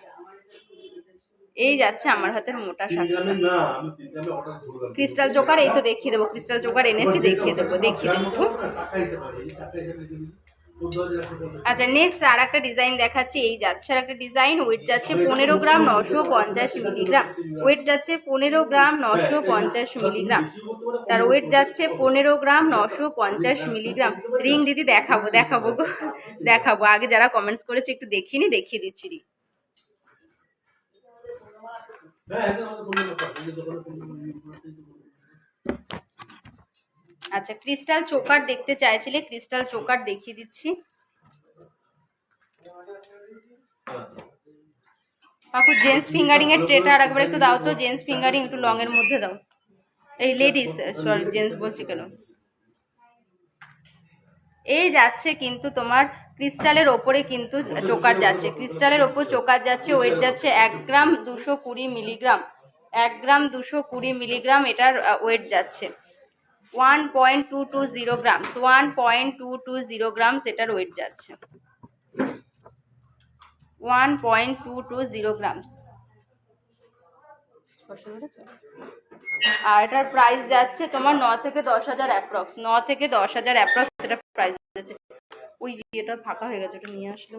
[SPEAKER 1] এই যাচ্ছে আমার হাতের মোটা শাখাটা। ক্রিস্টাল চোকার এই তো দেখিয়ে দেবো, ক্রিস্টাল চোকার এনেছি, দেখিয়ে দেবো। আচ্ছা, নেক্সট আর একটা ডিজাইন দেখাচ্ছি। এই যাচ্ছে আর একটা ডিজাইন, ওয়েট যাচ্ছে 15 গ্রাম 950 মিলিগ্রাম, ওয়েট যাচ্ছে 15 গ্রাম 950 মিলিগ্রাম, তার ওয়েট যাচ্ছে 15 গ্রাম 950 মিলিগ্রাম। রিং দিদি দেখাবো গো, দেখাবো। আগে যারা কমেন্টস করেছে একটু দেখিয়ে নি, দেখিয়ে দিচ্ছি রিং। আচ্ছা, ক্রিস্টাল চোকার দেখতে চাইছিলে, ক্রিস্টাল চোকার দেখিয়ে দিচ্ছি। কাকু জেন্টস ফিঙ্গারিং এর ট্রেটা আর একবার একটু দাও তো, জেন্টস ফিঙ্গারিং একটু লং এর মধ্যে দাও। এই লেডিস, সরি জেন্টস বলছি কেন। এই যাচ্ছে কিন্তু তোমার ক্রিস্টালের ওপরে কিন্তু চোকার যাচ্ছে, ক্রিস্টালের ওপর চোকার যাচ্ছে, ওয়েট যাচ্ছে 1 গ্রাম 220 মিলিগ্রাম, 1 গ্রাম 220 মিলিগ্রাম এটার ওয়েট যাচ্ছে। 1.220 গ্রামস, 1.220 গ্রামস এটার ওয়েট যাচ্ছে, 1.220 গ্রামস। আর এটার প্রাইস যাচ্ছে তোমার 9 থেকে 10,000 অ্যাপ্রক্স, 9 থেকে 10,000 অ্যাপ্রক্স এটা প্রাইস যাচ্ছে। ওই এটা ফাঁকা হয়ে গেছে, ওটা নিয়ে আসলে।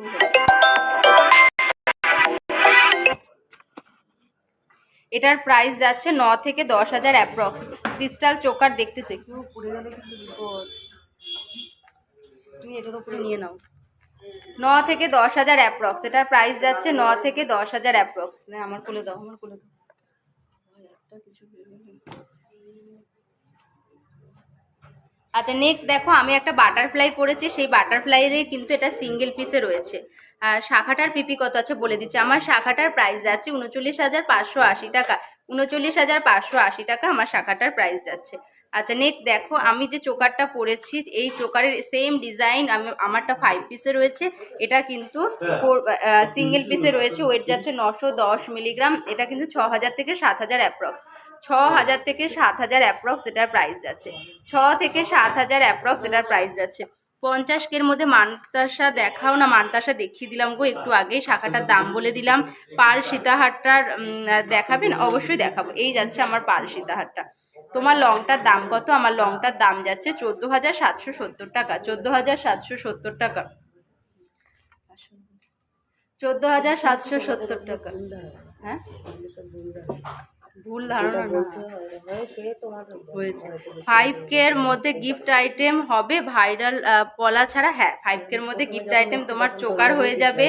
[SPEAKER 1] এটার প্রাইস যাচ্ছে 9 থেকে 10,000 অ্যাপ্রক্স। ক্রিস্টাল চোকার দেখতে দেখি পড়ে গেলে কিন্তু বিপদ, তুমি এটার উপরে নিয়ে নাও। 9 থেকে 10,000 অ্যাপ্রক্স, এটার প্রাইস যাচ্ছে 9 থেকে 10,000 অ্যাপ্রক্স। না আমার খুলে দাও, আমার খুলে দাও। আচ্ছা, নেক্সট দেখো, আমি একটা বাটারফ্লাই পরেছি, সেই বাটারফ্লাইয়ের কিন্তু এটা সিঙ্গেল পিসে রয়েছে। আর শাখাটার পিপি কত আছে বলে দিচ্ছি। আমার শাখাটার প্রাইস যাচ্ছে 39,580 টাকা, 39,580 টাকা আমার শাখাটার প্রাইস যাচ্ছে। আচ্ছা, নেক্সট দেখো, আমি যে চোকারটা পরেছি, এই চোকারের সেম ডিজাইন আমারটা 5 পিসে রয়েছে, এটা কিন্তু সিঙ্গেল পিসে রয়েছে, ওয়েট যাচ্ছে 910 মিলিগ্রাম, এটা কিন্তু 6,000 থেকে 7,000 অ্যাপ্রক্স, 6,000 থেকে 7,000 অ্যাপ্রক্স এটার প্রাইস যাচ্ছে, 6 থেকে 7,000 অ্যাপ্রক্স এটার প্রাইস যাচ্ছে। 50 কের মধ্যে মানতাসা দেখাও না, মানতাসা দেখিয়ে দিলাম গো একটু আগে, শাখাটার দাম বলে দিলাম। পাল সীতাহারটার দেখাবেন? অবশ্যই দেখাবো। এই যাচ্ছে আমার পাল সীতাহারটা। তোমার লংটার দাম কত? আমার লংটার দাম যাচ্ছে 14,770 টাকা, 14,770 টাকা, 14,770 টাকা। হ্যাঁ, ভুল ধারণা না হয়েছে। 5K এর মধ্যে গিফট আইটেম হবে ভাইরাল পলা ছাড়া। হ্যাঁ, 5K এর মধ্যে গিফট আইটেম তোমার চোকার হয়ে যাবে,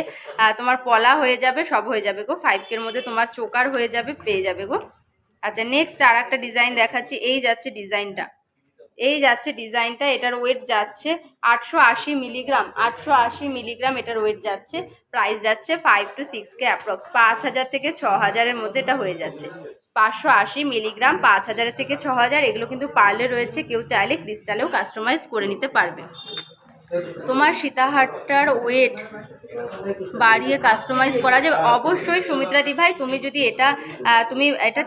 [SPEAKER 1] তোমার পলা হয়ে যাবে, সব হয়ে যাবে গো। 5K এর মধ্যে তোমার চোকার হয়ে যাবে, পেয়ে যাবে গো। আচ্ছা, নেক্সট আর একটা ডিজাইন দেখাচ্ছি। এই যাচ্ছে ডিজাইনটা, এটার ওয়েট যাচ্ছে 880 মিলিগ্রাম। 880 মিলিগ্রাম এটার ওয়েট যাচ্ছে। প্রাইস যাচ্ছে 5 to 6K অ্যাপ্রক্স। 5000 থেকে 6000-এর মধ্যে এটা হয়ে যাচ্ছে। 580 মিলিগ্রাম, 5000 থেকে 6000। এগুলো কিন্তু পার্লে রয়েছে, কেউ চাইলে ক্রিস্টালেও কাস্টমাইজ করে নিতে পারবে। তোমার সীতাহারটার ওয়েট বাড়িয়ে কাস্টমাইজ করা যাবে অবশ্যই সুমিত্রা দি ভাই। তুমি যদি এটা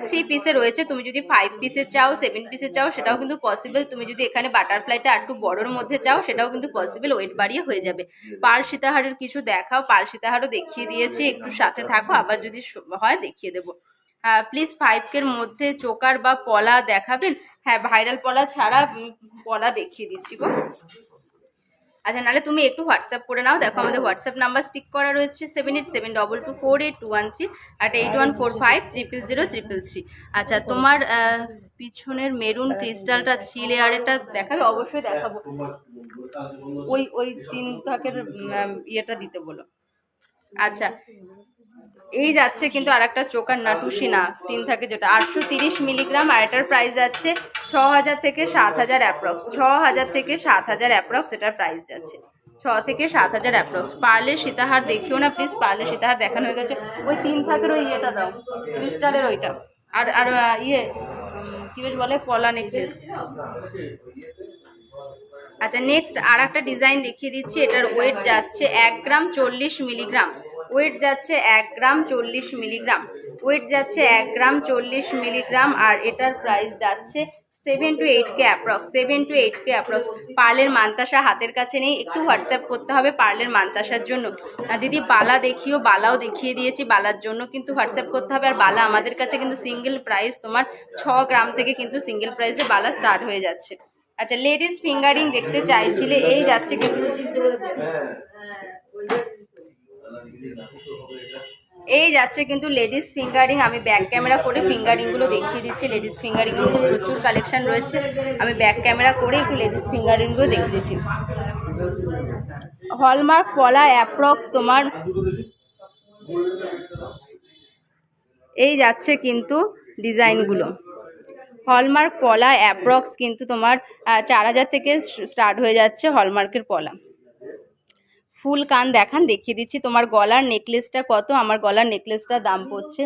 [SPEAKER 1] 3 পিসে রয়েছে, তুমি যদি 5 পিসে চাও, 7 পিসে চাও, সেটাও কিন্তু পসিবল। তুমি যদি এখানে বাটারফ্লাইটা একটু বড়োর মধ্যে চাও, সেটাও কিন্তু পসিবল, ওয়েট বাড়িয়ে হয়ে যাবে। পাল সীতাহারের কিছু দেখাও। পাল সীতাহারও দেখিয়ে দিয়েছি, একটু সাথে থাকো, আবার যদি হয় দেখিয়ে দেবো। প্লিজ 5K এর মধ্যে চোকার বা পলা দেখাবেন। হ্যাঁ, ভাইরাল পলা ছাড়া পলা দেখিয়ে দিচ্ছি গো। আচ্ছা, নাহলে তুমি একটু হোয়াটসঅ্যাপ করে নাও। দেখো আমাদের হোয়াটসঅ্যাপ নাম্বার স্টিক করা রয়েছে 7872248213 আর 8145000333। আচ্ছা, তোমার পিছনের মেরুন ক্রিস্টালটা 3 লেয়ারেরটা দেখাবে? অবশ্যই দেখাবো। ওই 3 থাকের ইয়েটা দিতে বলো। আচ্ছা, এই যাচ্ছে কিন্তু আর একটা চোকার নাটুসি না 3 থাকে, যেটা 830 মিলিগ্রাম, আর এটার প্রাইস যাচ্ছে 6000 থেকে 7000 অ্যাপ্রক্স। 6000 থেকে 7000 অ্যাপ্রক্স এটার প্রাইস যাচ্ছে। 6 থেকে 7000 অ্যাপ্রক্স। পার্লের সীতাহার দেখিও না প্লিজ, পার্লের সীতাহার দেখানো হয়ে গেছে। ওই 3 থাকের ওই ইয়েটা দাও, ক্রিস্টালের ওইটা। আর আর কি বেশ বলে, পলা নেকলেস। আচ্ছা, নেক্সট আর একটা ডিজাইন দেখিয়ে দিচ্ছি। এটার ওয়েট যাচ্ছে 1 গ্রাম 40 মিলিগ্রাম। ওয়েট যাচ্ছে 1 গ্রাম 40 মিলিগ্রাম। ওয়েট যাচ্ছে 1 গ্রাম 40 মিলিগ্রাম, আর এটার প্রাইস যাচ্ছে 7 to 8K approx. 7 to 8K approx. পার্লের মানতাসা হাতের কাছে নেই, একটু হোয়াটসঅ্যাপ করতে হবে পার্লের মানতাসার জন্য। দিদি বালা দেখিও, বালাও দেখিয়ে দিয়েছি, বালার জন্য কিন্তু হোয়াটসঅ্যাপ করতে হবে। আর বালা আমাদের কাছে কিন্তু সিঙ্গেল প্রাইস তোমার 6 গ্রাম থেকে কিন্তু সিঙ্গেল প্রাইসে বালা স্টার্ট হয়ে যাচ্ছে। আচ্ছা, লেডিস ফিঙ্গারিং দেখতে চাইছিলে, এই যাচ্ছে কিন্তু লেডিস ফিঙ্গারিং। আমি ব্যাক ক্যামেরা করে ফিঙ্গারিংগুলো দেখিয়ে দিচ্ছি। লেডিস ফিঙ্গারিংয়ের প্রচুর কালেকশন রয়েছে, আমি ব্যাক ক্যামেরা করে একটু লেডিস ফিঙ্গারিংগুলো দেখিয়ে দিচ্ছি। হলমার্ক পলা অ্যাপ্রক্স তোমার এই যাচ্ছে কিন্তু ডিজাইনগুলো। হলমার্ক পলা অ্যাপ্রক্স কিন্তু তোমার 4000 থেকে স্টার্ট হয়ে যাচ্ছে হলমার্কের পলা। ফুল কান দেখান, দেখিয়ে দিচ্ছি। তোমার গলার নেকলেসটা কত? আমার গলার নেকলেসটার দাম পড়ছে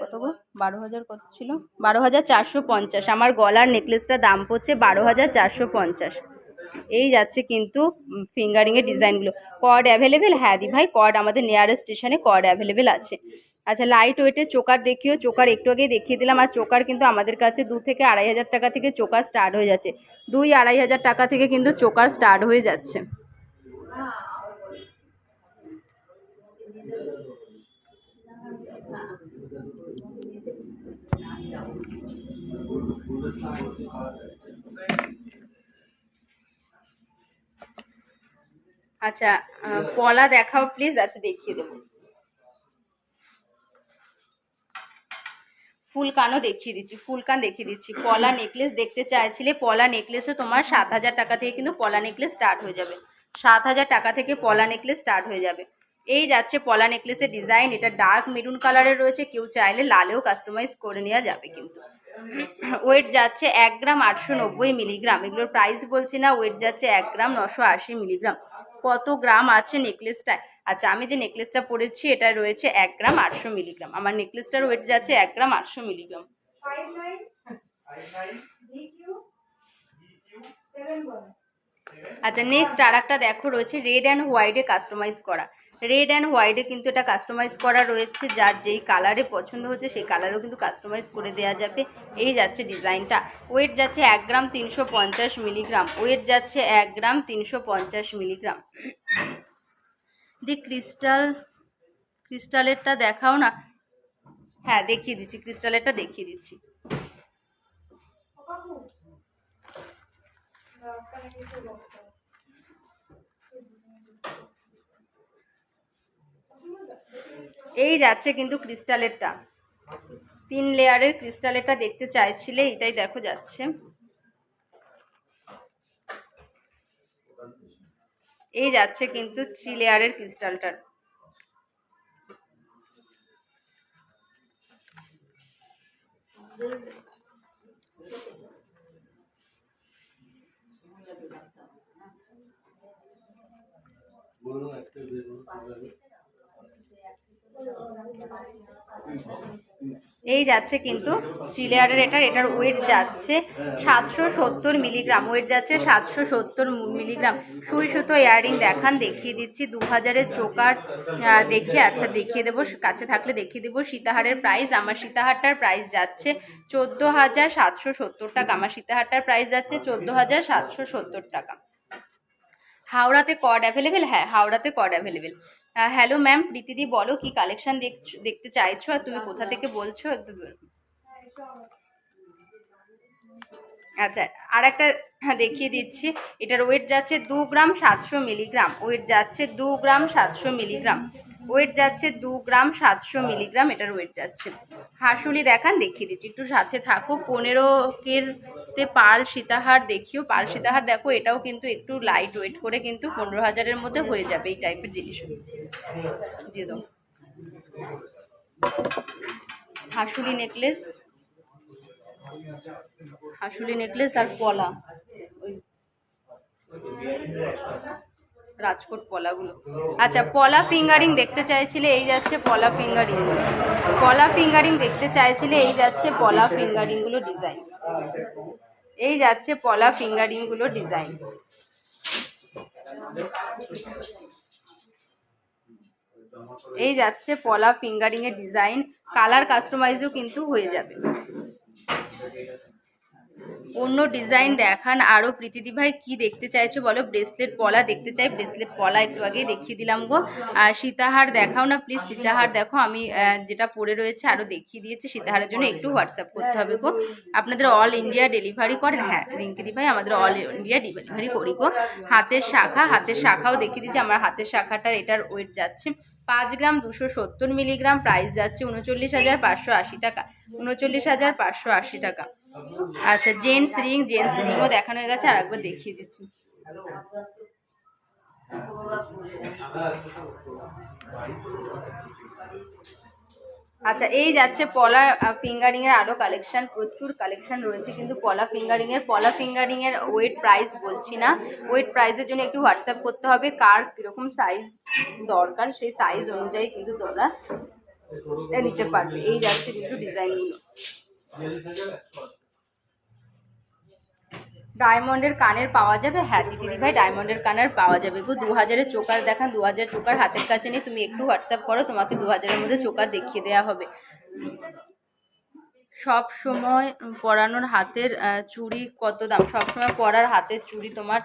[SPEAKER 1] কত গো? 12000 কত ছিল? 12450। আমার গলার নেকলেসটার দাম পড়ছে 12450। এই যাচ্ছে কিন্তু ফিঙ্গারিংয়ের ডিজাইনগুলো। Cord available? হ্যাঁ দি ভাই, কর্ড আমাদের নিয়ারেস্ট স্টেশনে কর্ড অ্যাভেলেবেল আছে। আচ্ছা, লাইট ওয়েটের চোকার দেখিও। চোকার একটু আগেই দেখিয়ে দিলাম। আর চোকার কিন্তু আমাদের কাছে 2 থেকে 2500 টাকা থেকে চোকার স্টার্ট হয়ে যাচ্ছে। 2-2500 টাকা থেকে কিন্তু চোকার স্টার্ট হয়ে যাচ্ছে। আচ্ছা, পলা দেখাও প্লিজ। আচ্ছা, দেখিয়ে দেবো। ফুল কানও দেখিয়ে দিচ্ছি, ফুল কান দেখিয়ে দিচ্ছি। পলা নেকলেস দেখতে চাইছিলে, পলা নেকলেসও তোমার 7000 টাকা থেকে কিন্তু পলা নেকলেস স্টার্ট হয়ে যাবে। 7000 টাকা থেকে পলা নেকলেস স্টার্ট হয়ে যাবে। এই যাচ্ছে পলা নেকলেসের ডিজাইন। এটা ডার্ক মেরুন কালারের রয়েছে, কেউ চাইলে লালেও কাস্টমাইজ করে নেওয়া যাবে কিন্তু। ওয়েট যাচ্ছে 1 গ্রাম 890 মিলিগ্রাম। এগুলোর প্রাইস বলছি না, ওয়েট যাচ্ছে 1 গ্রাম 980 মিলিগ্রাম। কত গ্রাম আছে নেকলেসটায়? আচ্ছা, আমি যে নেকলেসটা পরেছি এটা রয়েছে 1 গ্রাম 800 মিলিগ্রাম। আমার নেকলেসটার ওয়েট যাচ্ছে 1 গ্রাম 800 মিলিগ্রাম। আচ্ছা, নেক্সট আর একটা দেখো রয়েছে রেড অ্যান্ড হোয়াইটে কাস্টমাইজ করা। রেড অ্যান্ড হোয়াইটে কিন্তু এটা কাস্টমাইজ করা রয়েছে, যার যেই কালারে পছন্দ হচ্ছে সেই কালারেও কিন্তু কাস্টমাইজ করে দেওয়া যাবে। এই যাচ্ছে ডিজাইনটা। ওয়েট যাচ্ছে 1 গ্রাম 350 মিলিগ্রাম। ওয়েট যাচ্ছে 1 গ্রাম 350 মিলিগ্রাম। দি ক্রিস্টালেরটা দেখাও না। হ্যাঁ, দেখিয়ে দিচ্ছি, ক্রিস্টালেরটা দেখিয়ে দিচ্ছি। এই যাচ্ছে কিন্তু ক্রিস্টালেরটা 3 লেয়ারের ক্রিস্টাল এটা দেখতে চাইছিলে, এটাই দেখো যাচ্ছে। এই যাচ্ছে কিন্তু 3 লেয়ারের ক্রিস্টালটার।
[SPEAKER 2] বলুন একটা
[SPEAKER 1] এই যাচ্ছে কিন্তু 3 লেয়ারের এটার ওয়েট যাচ্ছে 770 মিলিগ্রাম, ওয়েট যাচ্ছে 770 মিলিগ্রাম। সুই সুতো ইয়াররিং দেখান, দেখিয়ে দিচ্ছি। 2000-এর চোকার দেখে, আচ্ছা দেখিয়ে দেবো, কাছে থাকলে দেখিয়ে দেবো। সীতাহারের প্রাইস, আমার সীতাহারটার প্রাইস যাচ্ছে 14,770 টাকা। আমার সীতাহারটার প্রাইস যাচ্ছে 14,770 টাকা। হাওড়াতে কর্ড অ্যাভেলেবেল? হ্যাঁ, হাওড়াতে কর্ড অ্যাভেলেবেল। হ্যালো ম্যাম, প্রীতিদি বলো কি কালেকশন দেখতে চাইছো আর তুমি কোথা থেকে বলছো একটু আচ্ছা, আর একটা দেখিয়ে দিচ্ছি। এটার ওয়েট যাচ্ছে 2 গ্রাম 700 মিলিগ্রাম, ওয়েট যাচ্ছে 2 গ্রাম 700 মিলিগ্রাম, ওয়েট যাচ্ছে 2 গ্রাম 700 মিলিগ্রাম, এটার ওয়েট যাচ্ছে। হাঁসুলি দেখান, দেখিয়ে দিচ্ছি, একটু সাথে থাকো। 15K-তে পার্ল সীতাহার দেখিও, পার্ল সীতাহার দেখো, এটাও কিন্তু একটু লাইট ওয়েট করে কিন্তু 15,000-এর মধ্যে হয়ে যাবে এই টাইপের জিনিস। দিয়ে দাও। হাঁসুলি নেকলেস, হাঁসুলি নেকলেস আর পলা, ওই রাজকোট পলাগুলো। আচ্ছা, পলা ফিঙ্গারিং দেখতে চাইছিলে, এই যাচ্ছে পলা ফিঙ্গারিং। পলা ফিঙ্গারিং দেখতে চাইছিলে, এই যাচ্ছে পলা ফিঙ্গারিং গুলো ডিজাইন, এই যাচ্ছে পলা ফিঙ্গারিং গুলো ডিজাইন। এই যাচ্ছে পলা ফিঙ্গারিং এর ডিজাইন, কালার কাস্টমাইজও কিন্তু হয়ে যাবে। অন্য ডিজাইন দেখান আরো। প্রীতিদি ভাই কি দেখতে চাইছো বলো? ব্রেসলেট পলা দেখতে চাই, ব্রেসলেট পলা একটু আগে দেখিয়ে দিলাম গো। আর সীতাহার দেখাও না প্লিজ, সীতাহার দেখো, আমি যেটা পরে রয়েছে আরো দেখিয়ে দিয়েছি। সীতাহারের জন্য একটু হোয়াটসঅ্যাপ করতে হবে গো। আপনাদের অল ইন্ডিয়া ডেলিভারি করেন? হ্যাঁ রিঙ্কিদি ভাই, আমাদের অল ইন্ডিয়া ডেলিভারি করি গো। হাতের শাখা, হাতের শাখাও দেখিয়ে দিচ্ছি। আমার হাতের শাখাটার এটার ওয়েট যাচ্ছে 5 গ্রাম 270 মিলিগ্রাম, প্রাইস যাচ্ছে 39,580 টাকা, 39,580 টাকা। আচ্ছা, জেন্টস রিংও দেখানো হয়ে গেছে, আর একবার দেখিয়ে দিচ্ছি। আচ্ছা, এই যাচ্ছে পলা ফিঙ্গারিং এর আরো কালেকশন, প্রচুর কালেকশন রয়েছে কিন্তু পলা ফিঙ্গারিং এর ওয়েট প্রাইস বলছি না, ওয়েট প্রাইসের জন্য একটু হোয়াটসঅ্যাপ করতে হবে। কার কিরকম সাইজ দরকার সেই সাইজ অনুযায়ী কিন্তু তোমরা নিতে পারবে। এই যাচ্ছে কিন্তু ডিজাইনগুলো। ডায়মন্ডের কানের পাওয়া যাবে? হ্যাঁ দিদি ভাই, ডায়মন্ডের কানের পাওয়া যাবে গো। 2000-এর চোকার দেখান, 2000 চোকার হাতের কাছে নেই, তুমি একটু হোয়াটসঅ্যাপ করো, তোমাকে 2000-এর মধ্যে চোকার দেখিয়ে দেওয়া হবে। সব সময় পরানোর হাতের চুড়ি কত দাম? সব সময় পরার হাতের চুড়ি তোমার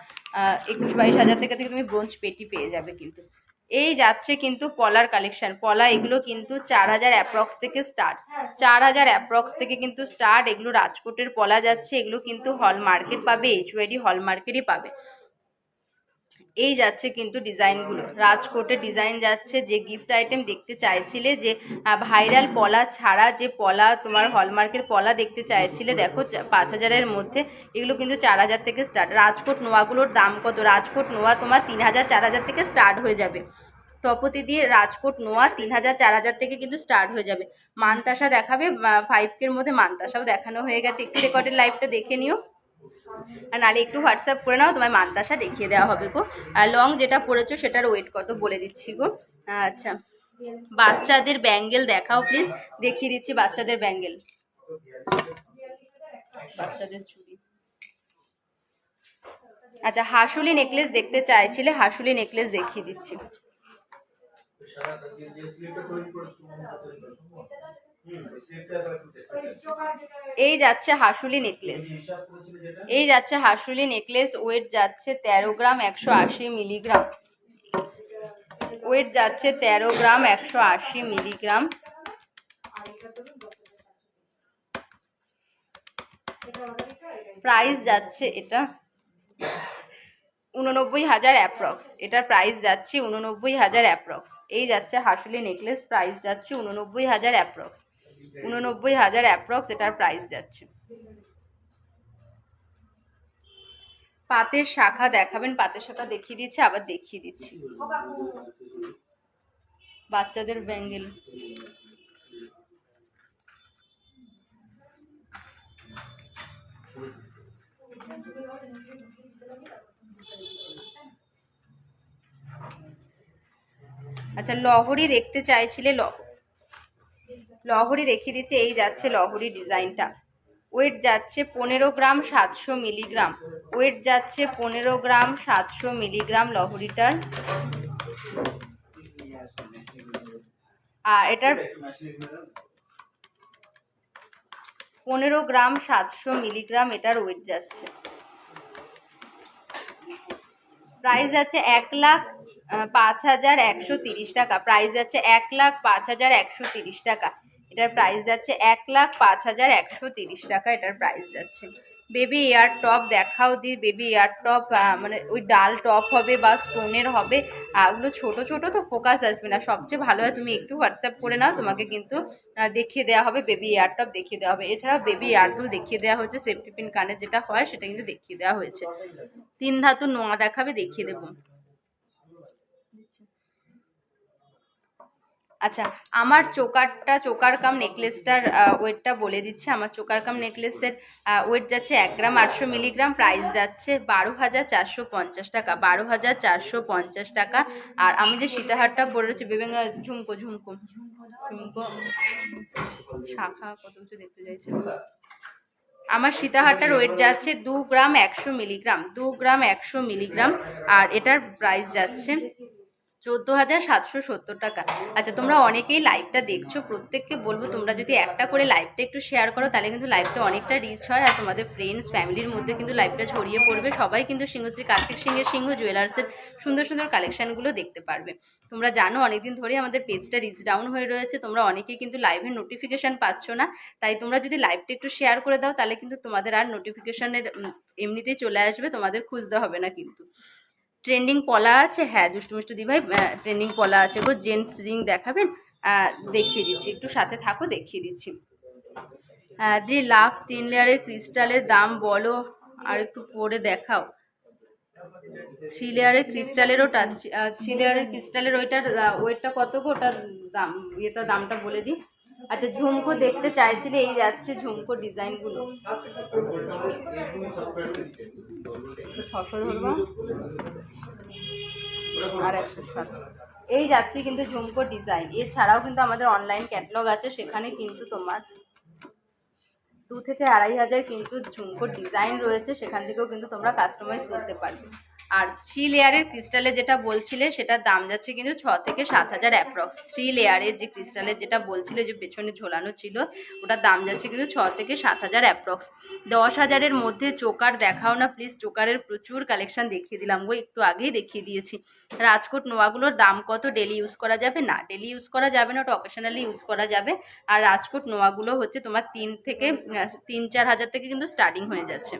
[SPEAKER 1] 21-22 হাজার থেকে তুমি ব্রোঞ্জ পেটি পেয়ে যাবে কিন্তু। এই যাচ্ছে কিন্তু পলার কালেকশন, পলা এগুলো কিন্তু 4,000 অ্যাপ্রক্স থেকে স্টার্ট, 4,000 অ্যাপ্রক্স থেকে কিন্তু স্টার্ট। এগুলো রাজকোটের পলা যাচ্ছে, এগুলো কিন্তু হল মার্কেট পাবে, HYD হল মার্কেটই পাবে। এই যাচ্ছে কিন্তু ডিজাইনগুলো, রাজকোটের ডিজাইন যাচ্ছে। যে গিফট আইটেম দেখতে চাইছিলে, যে ভাইরাল পলা ছাড়া যে পলা তোমার হলমার্কের পলা দেখতে চাইছিলে, দেখো 5,000-এর মধ্যে, এগুলো কিন্তু 4,000 থেকে স্টার্ট। রাজকোট নোয়াগুলোর দাম কত? রাজকোট নোয়া তোমার 3,000 4,000 থেকে স্টার্ট হয়ে যাবে। তপতি দিয়ে রাজকোট নোয়া 3,000 4,000 থেকে কিন্তু স্টার্ট হয়ে যাবে। মানতাসা দেখাবে 5K-র মধ্যে, মানতাসাও দেখানো হয়ে গেছে, একটু রেকর্ডের লাইভটা দেখে নিও। আর নাহলে একটু হোয়াটসঅ্যাপ করে নাও, তোমার মানতাসা দেখিয়ে দেওয়া হবে গো। আর লং যেটা পরেছো সেটার ওয়েট কত বলে দিচ্ছি গো। আচ্ছা, বাচ্চাদের ব্যাঙ্গেল দেখাও প্লিজ, দেখিয়ে দিচ্ছি বাচ্চাদের ব্যাঙ্গেল, বাচ্চাদের চুড়ি। আচ্ছা, হাঁসুলি নেকলেস দেখতে চাইছিলে, হাঁসুলি নেকলেস দেখিয়ে দিচ্ছি। এই যাচ্ছে হাঁসুলি নেকলেস, এই যাচ্ছে হাঁসুলি নেকলেস, ওয়েট যাচ্ছে 13 গ্রাম 180 মিলিগ্রাম, ওয়েট যাচ্ছে 13 গ্রাম 180 মিলিগ্রাম। প্রাইস যাচ্ছে এটা 89,000 অ্যাপ্রক্স, এটার প্রাইস যাচ্ছে 89,000 অ্যাপ্রক্স। এই যাচ্ছে হাঁসুলি নেকলেস, প্রাইস যাচ্ছে 89,000 অ্যাপ্রক্স। 89,000 অ্যাপ্রক্স এটার প্রাইস যাচ্ছে। পাতের শাখা দেখাবেন, পাতের শাখা দেখিয়ে দিচ্ছি, আবার দেখিয়ে দিচ্ছি। বাচ্চাদের ব্যাঙ্গেল, আচ্ছা লহরি দেখতে চাইছিলে, লহরি দেখিয়ে দিচ্ছে। এই যাচ্ছে লহরি ডিজাইনটা, ওয়েট যাচ্ছে 15 গ্রাম 700 মিলিগ্রাম, ওয়েট যাচ্ছে 15 গ্রাম 700 মিলিগ্রাম লহরিটার। আর এটার 15 গ্রাম 700 মিলিগ্রাম এটার ওয়েট যাচ্ছে। প্রাইস যাচ্ছে 1,05,130 টাকা, প্রাইস যাচ্ছে 1,05,130 টাকা, এটার প্রাইস যাচ্ছে 1,05,130 টাকা, এটার প্রাইস যাচ্ছে। বেবি এয়ার টপ দেখাও দি, বেবি এয়ার টপ মানে ওই ডাল টপ হবে বা স্টোনের হবে, ওগুলো ছোট ছোট তো ফোকাস আসবে না। সবচেয়ে ভালো হয় তুমি একটু হোয়াটসঅ্যাপ করে নাও, তোমাকে কিন্তু দেখিয়ে দেওয়া হবে, বেবি এয়ার টপ দেখিয়ে দেওয়া হবে। এছাড়াও বেবি এয়ার দুল দেখিয়ে দেওয়া হয়েছে, সেফটি পিন কানে যেটা হয় সেটা কিন্তু দেখিয়ে দেওয়া হয়েছে। 3 ধাতু নোয়া দেখাবে, দেখিয়ে দেবো। আচ্ছা আমার চোকার কাম নেকলেসটার ওয়েটটা বলে দিচ্ছে। আমার চোকার কাম নেকলেসের ওয়েট যাচ্ছে 1 গ্রাম 800 মিলিগ্রাম, প্রাইস যাচ্ছে 12,450 টাকা, 12,450 টাকা। আর আমি যে সীতাহারটা পরে রয়েছি বিভিন্ন ঝুমকো ঝুমকো ঝুমকো শাখা কত কিছু দেখতে চাইছে। আমার সীতাহারটার ওয়েট যাচ্ছে 2 গ্রাম 100 মিলিগ্রাম, 2 গ্রাম 100 মিলিগ্রাম, আর এটার প্রাইস যাচ্ছে 14,770 টাকা। আচ্ছা তোমরা অনেকেই লাইভটা দেখছো, প্রত্যেককে বলবো তোমরা যদি একটা করে লাইভটা একটু শেয়ার করো তাহলে কিন্তু লাইভটা অনেকটা রিচ হয়, আর তোমাদের ফ্রেন্ডস ফ্যামিলির মধ্যে কিন্তু লাইভটা ছড়িয়ে পড়বে, সবাই কিন্তু সিংহশ্রী কার্তিক সিংহের সিংহ জুয়েলার্সের সুন্দর সুন্দর কালেকশনগুলো দেখতে পারবে। তোমরা জানো অনেকদিন ধরে আমাদের পেজটা রিচ ডাউন হয়ে রয়েছে, তোমরা অনেকেই কিন্তু লাইভের নোটিফিকেশান পাচ্ছ না, তাই তোমরা যদি লাইভটা একটু শেয়ার করে দাও তাহলে কিন্তু তোমাদের আর নোটিফিকেশানের এমনিতেই চলে আসবে, তোমাদের খুঁজতে হবে না কিন্তু। ট্রেন্ডিং পলা আছে, হ্যাঁ দুষ্টু মিষ্টু দি ভাই, ট্রেন্ডিং পলা আছে গো। জেন্টস রিং দেখাবেন, দেখিয়ে দিচ্ছি, একটু সাথে থাকো দেখিয়ে দিচ্ছি। দি লাভ 3 লেয়ারের ক্রিস্টালের দাম বলো, আর একটু পরে দেখাও। 3 লেয়ারের ক্রিস্টালের ওটা, 3 লেয়ারের ক্রিস্টালের ওইটার ওয়েটটা কত গো, ওটার দাম দামটা বলে দিই। আচ্ছা ঝুমকো দেখতে চাইছিলে, এই যাচ্ছে ঝুমকো ডিজাইনগুলো, 600 ধরবা আর 160, এই যাচ্ছে কিন্তু ঝুমকো ডিজাইন। এছাড়াও কিন্তু আমাদের অনলাইন ক্যাটালগ আছে, সেখানে কিন্তু তোমার 2 থেকে 2,500 কিন্তু ঝুমকো ডিজাইন রয়েছে, সেখান থেকেও কিন্তু তোমরা কাস্টমাইজ করতে পারবে। আর 3 লেয়ারের ক্রিস্টালে যেটা বলছিলে সেটার দাম যাচ্ছে কিন্তু 6 থেকে 7,000 অ্যাপ্রক্স। 3 লেয়ারের যে ক্রিস্টালের যেটা বলছিলে যে পেছনে ঝোলানো ছিল, ওটার দাম যাচ্ছে কিন্তু 6 থেকে 7,000 অ্যাপ্রক্স। 10,000-এর মধ্যে চোকার দেখাও না প্লিজ, চোকারের প্রচুর কালেকশন দেখিয়ে দিলাম গো, একটু আগেই দেখিয়ে দিয়েছি। রাজকোট নোয়াগুলোর দাম কত? ডেলি ইউজ করা যাবে না, ডেলি ইউজ করা যাবে না, ওটা অকেশনালি ইউজ করা যাবে। আর রাজকোট নোয়াগুলো হচ্ছে তোমার 3-4 হাজার থেকে কিন্তু স্টার্টিং হয়ে যাচ্ছে।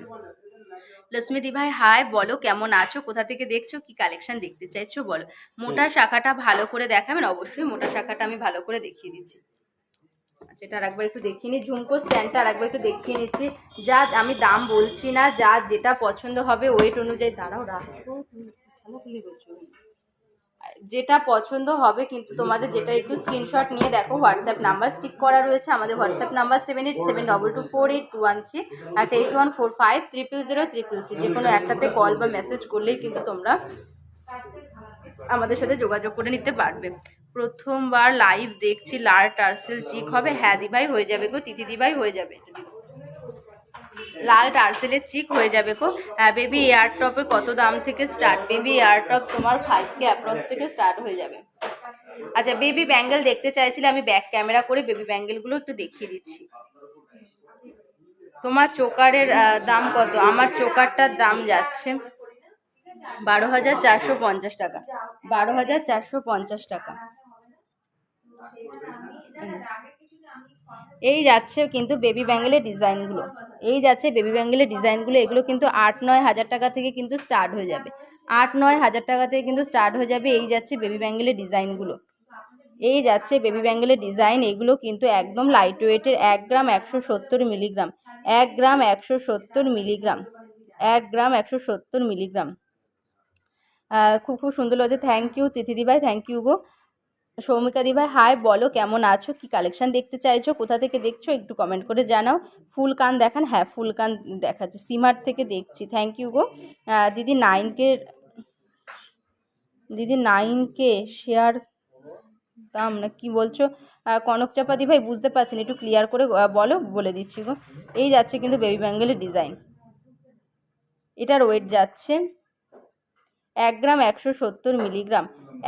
[SPEAKER 1] লক্ষ্মী দি ভাই হাই, বলো কেমন আছো, কোথা থেকে দেখছো, কি কালেকশন দেখতে চাইছো বলো। মোটা শাখাটা ভালো করে দেখাবেন, অবশ্যই মোটা শাখাটা আমি ভালো করে দেখিয়ে দিচ্ছি। আচ্ছা এটা আরেকবার একটু দেখিয়ে নিই, ঝুমকো স্ট্যান্ডটা আরেকবার একটু দেখিয়ে নিচ্ছি। যা আমি দাম বলছি না, যা যেটা পছন্দ হবে ওয়েট অনুযায়ী, দাঁড়াও রাখো তুমি বলছো, যেটা পছন্দ হবে কিন্তু তোমাদের, যেটা একটু স্ক্রিনশট নিয়ে দেখো, হোয়াটসঅ্যাপ নাম্বার স্টিক করা রয়েছে, আমাদের হোয়াটসঅ্যাপ নাম্বার 7872248243 আর 8145320333, যে কোনো একটাতে কল বা মেসেজ করলেই কিন্তু তোমরা আমাদের সাথে যোগাযোগ করে নিতে পারবে। প্রথমবার লাইভ দেখছি, লাল টার্সেল চিক হবে, হ্যাঁ দিভাই হয়ে যাবে গো, তিথি দিভাই হয়ে যাবে, লাল টার্সেলের চিক হয়ে যাবে গো। বেবি এয়ার টপের কত দাম থেকে স্টার্ট? বেবি এয়ার টপ তোমার 5K অ্যাপ্রক্স থেকে স্টার্ট হয়ে যাবে। আচ্ছা বেবি ব্যাঙ্গেল দেখতে চাইছিলে, আমি ব্যাক ক্যামেরা করে বেবি ব্যাঙ্গেলগুলো একটু দেখিয়ে দিচ্ছি। তোমার চোকারের দাম কত? আমার চোকারটার দাম যাচ্ছে 12,450 টাকা, 12,450 টাকা। এই যাচ্ছে কিন্তু বেবি ব্যাঙ্গেলের ডিজাইনগুলো, এই যাচ্ছে বেবি ব্যাঙ্গেলের ডিজাইনগুলো, এগুলো কিন্তু 8-9 হাজার টাকা থেকে কিন্তু স্টার্ট হয়ে যাবে, 8-9 হাজার টাকা থেকে কিন্তু স্টার্ট হয়ে যাবে। এই যাচ্ছে বেবি ব্যাঙ্গেলের ডিজাইনগুলো, এই যাচ্ছে বেবি ব্যাঙ্গেলের ডিজাইন। এগুলো কিন্তু একদম লাইট ওয়েটের, 1 গ্রাম 170 মিলিগ্রাম, 1 গ্রাম 170 মিলিগ্রাম, 1 গ্রাম 170 মিলিগ্রাম। খুব খুব সুন্দর লাগছে। থ্যাংক ইউ তিথিদি ভাই, থ্যাংক ইউ গো। সৌমিকা দি ভাই হাই, বলো কেমন আছো, কি কালেকশন দেখতে চাইছো, কোথা থেকে দেখছো একটু কমেন্ট করে জানাও। ফুল কান দেখান, হ্যাঁ ফুল কান দেখাচ্ছে, সিমার থেকে দেখছি। থ্যাংক ইউ গো। দিদি 9K শেয়ার দাম না কি বলছো? কনক চাপা দি ভাই বুঝতে পারছেন, একটু ক্লিয়ার করে বলো, বলে দিচ্ছি গো। এই যাচ্ছে কিন্তু বেবি ব্যাঙ্গেলের ডিজাইন। এটার ওয়েট যাচ্ছে 1 গ্রাম 170 মিলিগ্রাম,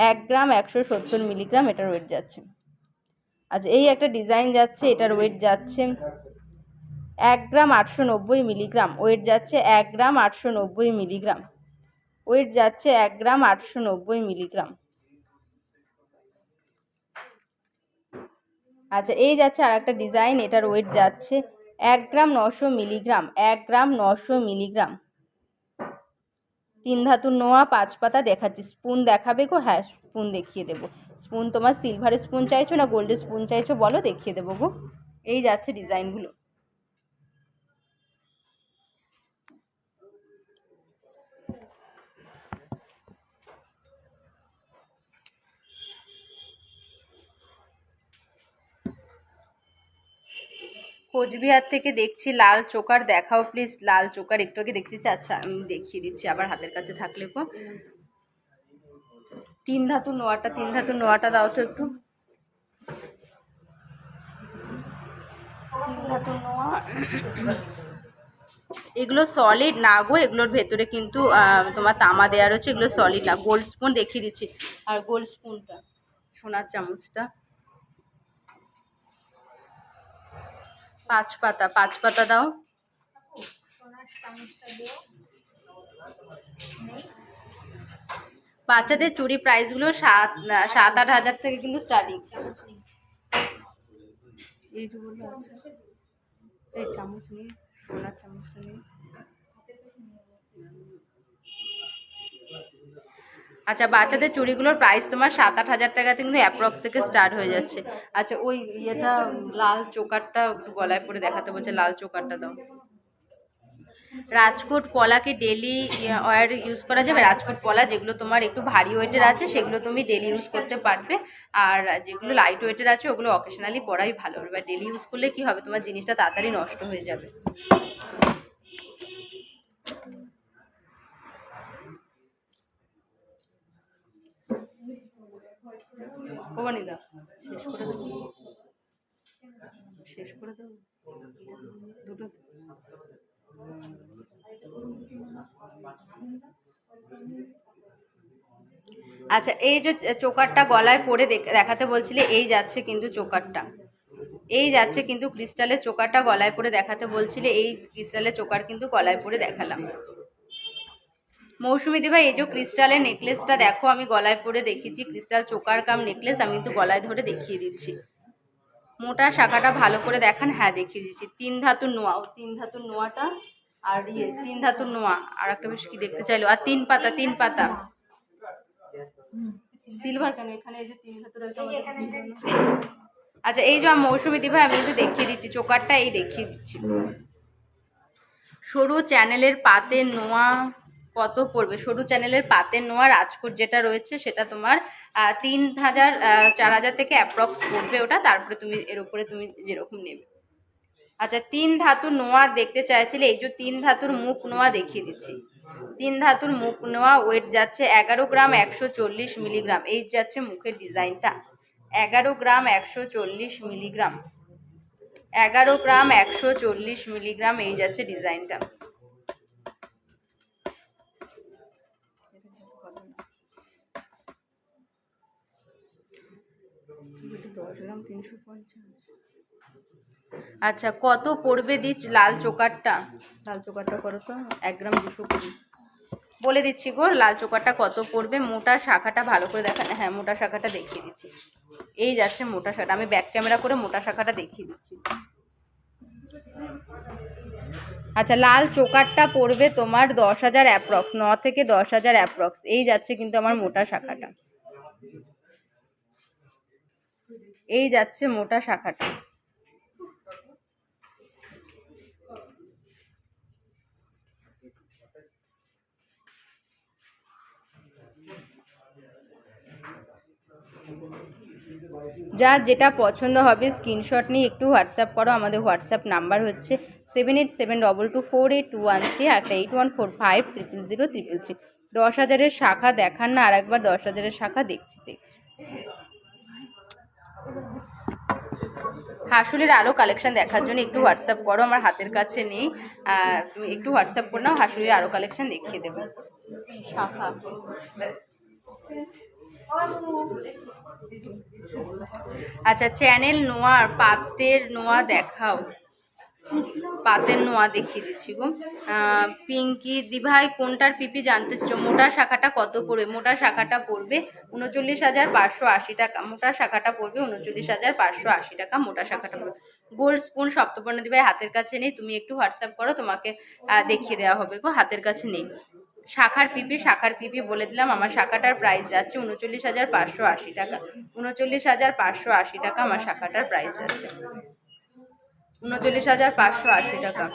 [SPEAKER 1] 1 গ্রাম 170 মিলিগ্রাম এটার ওয়েট যাচ্ছে। আচ্ছা এই একটা ডিজাইন যাচ্ছে, এটার ওয়েট যাচ্ছে 1 গ্রাম 890 মিলিগ্রাম, ওয়েট যাচ্ছে 1 গ্রাম 890 মিলিগ্রাম, ওয়েট যাচ্ছে 1 গ্রাম 890 মিলিগ্রাম। আচ্ছা এই যাচ্ছে আর একটা ডিজাইন, এটার ওয়েট যাচ্ছে 1 গ্রাম 900 মিলিগ্রাম, 1 গ্রাম 900 মিলিগ্রাম। 3 ধাতুর নোয়া 5 পাতা দেখাচ্ছি। স্পুন দেখাবে গো? হ্যাঁ স্পুন দেখিয়ে দেবো। স্পুন তোমার সিলভারের স্পুন চাইছো না গোল্ডের স্পুন চাইছো বলো, দেখিয়ে দেবো গো। এই যাচ্ছে ডিজাইনগুলো। কোচবিহার থেকে দেখছি, লাল চোকার দেখাও প্লিজ, লাল চোকার একটু আগে দেখতে চাচ্ছি। আচ্ছা আমি দেখিয়ে দিচ্ছি আবার হাতের কাছে থাকলে গো। 3 ধাতুর নোয়াটা, 3 ধাতুর নোয়াটা দাও তো একটু। 3 ধাতুর নোয়া, এগুলো সলিড না গো, এগুলোর ভেতরে কিন্তু তোমার তামা দেওয়া রয়েছে, এগুলো সলিড না। গোল্ড স্পুন দেখিয়ে দিচ্ছি, আর গোল্ড স্পুনটা, সোনার চামচটা 5 পাতা, 5 পাতা দাও। বাচ্চাদের চুড়ি প্রাইসগুলো 7-8 হাজার থেকে কিন্তু স্টার্টিং। এই যেগুলো আছে, এই চামচ নেই, সোনার চামচটা নেই। আচ্ছা বাচ্চাদের চুড়িগুলোর প্রাইস তোমার 7-8 হাজার টাকা কিন্তু অ্যাপ্রক্স থেকে স্টার্ট হয়ে যাচ্ছে। আচ্ছা ওই ইয়েটা লাল চোকারটা গলায় পরে দেখাতে বলছে, লাল চোকারটা দাও। রাজকোট পলাকে ডেলি ওয়্যার ইউজ করা যাবে। রাজকোট পলা যেগুলো তোমার একটু ভারী ওয়েটের আছে সেগুলো তুমি ডেলি ইউজ করতে পারবে, আর যেগুলো লাইট ওয়েটের আছে ওগুলো অকেশনালি পরাই ভালো। এবার ডেলি ইউজ করলে কি হবে, তোমার জিনিসটা তাড়াতাড়ি নষ্ট হয়ে যাবে। ভবানীদা শেষ করে দেবো, শেষ করে দেবো দুটো। আচ্ছা এই যে চোকারটা গলায় পরে দেখাতে বলছিলে, এই যাচ্ছে কিন্তু চোকারটা, এই যাচ্ছে কিন্তু ক্রিস্টালের চোকারটা গলায় পরে দেখাতে বলছিলে, এই ক্রিস্টালের চোকার কিন্তু গলায় পরে দেখালাম। মৌসুমি দি ভাই এই যে ক্রিস্টালের নেকলেসটা দেখো, আমি গলায় পরে দেখিয়েছি, ক্রিস্টাল চোকার কাম নেকলেস আমি কিন্তু গলায় ধরে দেখিয়ে দিচ্ছি। মোটা শাখাটা ভালো করে দেখান, হ্যাঁ দেখিয়ে দিচ্ছি। 3 ধাতুর নোয়া, 3 ধাতুর নোয়াটা, আর 3 ধাতুর নোয়া, আর একটা বেশ কি দেখতে চাইলো, আর 3 পাতা, 3 পাতা সিলভার কেন এখানে, এই যে 3 ধাতুর একটা। আচ্ছা এই যে মৌসুমি দি ভাই আমি কিন্তু দেখিয়ে দিচ্ছি চোকারটা, এই দেখিয়ে দিচ্ছি। সরু চ্যানেলের পাতের নোয়া কত পড়বে? সরু চ্যানেলের পাতের নোয়া রাজকোট যেটা রয়েছে সেটা তোমার 3,000-4,000 থেকে অ্যাপ্রক্স পড়বে ওটা, তারপরে তুমি এর উপরে তুমি যেরকম নেবে। আচ্ছা 3 ধাতুর নোয়া দেখতে চাইছিলে, এই যে 3 ধাতুর মুখ নোয়া দেখিয়ে দিচ্ছি। 3 ধাতুর মুখ নোয়া ওয়েট যাচ্ছে 11 গ্রাম 140 মিলিগ্রাম, এই যাচ্ছে মুখের ডিজাইনটা 11 গ্রাম 140 মিলিগ্রাম, 11 গ্রাম 140 মিলিগ্রাম এই যাচ্ছে ডিজাইনটা। আচ্ছা কত পড়বে দি লাল চোকারটা? লাল চোকারটা করো তো, 1 গ্রাম 220 বলে দিচ্ছি গো। লাল চোকারটা কত পড়বে? মোটা শাখাটা ভালো করে দেখা, হ্যাঁ মোটা শাখাটা দেখিয়ে দিচ্ছি, এই যাচ্ছে মোটা শাখাটা, আমি ব্যাক ক্যামেরা করে মোটা শাখাটা দেখিয়ে দিচ্ছি। আচ্ছা লাল চোকারটা পড়বে তোমার 10,000 অ্যাপ্রক্স, 9 থেকে 10,000 অ্যাপ্রক্স, এই যাচ্ছে কিন্তু আমার মোটা শাখাটা। এই যাচ্ছে মোটা শাখাটা। যার যেটা পছন্দ হবে স্ক্রিনশট নিয়ে একটু হোয়াটসঅ্যাপ করো। আমাদের হোয়াটসঅ্যাপ নাম্বার হচ্ছে 78722421 একটা 8145000033। 10,000-এর শাখা দেখান না, আর একবার 10,000-এর শাখা দেখছি। হাসুলের আরও কালেকশন দেখার জন্য একটু হোয়াটসঅ্যাপ করো, আমার হাতের কাছে নেই। তুমি একটু হোয়াটসঅ্যাপ করে নাও, হাসুলের আরও কালেকশন দেখিয়ে দেবো। শাখা আচ্ছা, চ্যানেল নোয়া আর পাতের নোয়া দেখাও। পাতের নোয়া দেখিয়ে দিচ্ছি গো। পিঙ্কি দিভাই কোনটার পিপি জানতে চাইছো? মোটা শাখাটা কত পড়বে? মোটা শাখাটা পড়বে 39,580 টাকা। মোটা শাখাটা পড়বে 39,580 টাকা। মোটা শাখাটা পড়বে। গোল্ড স্পুন সপ্তপর্ণ দিভাই হাতের কাছে নেই, তুমি একটু হোয়াটসঅ্যাপ করো, তোমাকে দেখিয়ে দেওয়া হবে গো, হাতের কাছে নেই। শাখার পিপি বলে দিলাম, আমার শাখাটার প্রাইস যাচ্ছে 39,580 টাকা। 39,580 টাকা আমার শাখাটার প্রাইস যাচ্ছে। 39,580 টাকা।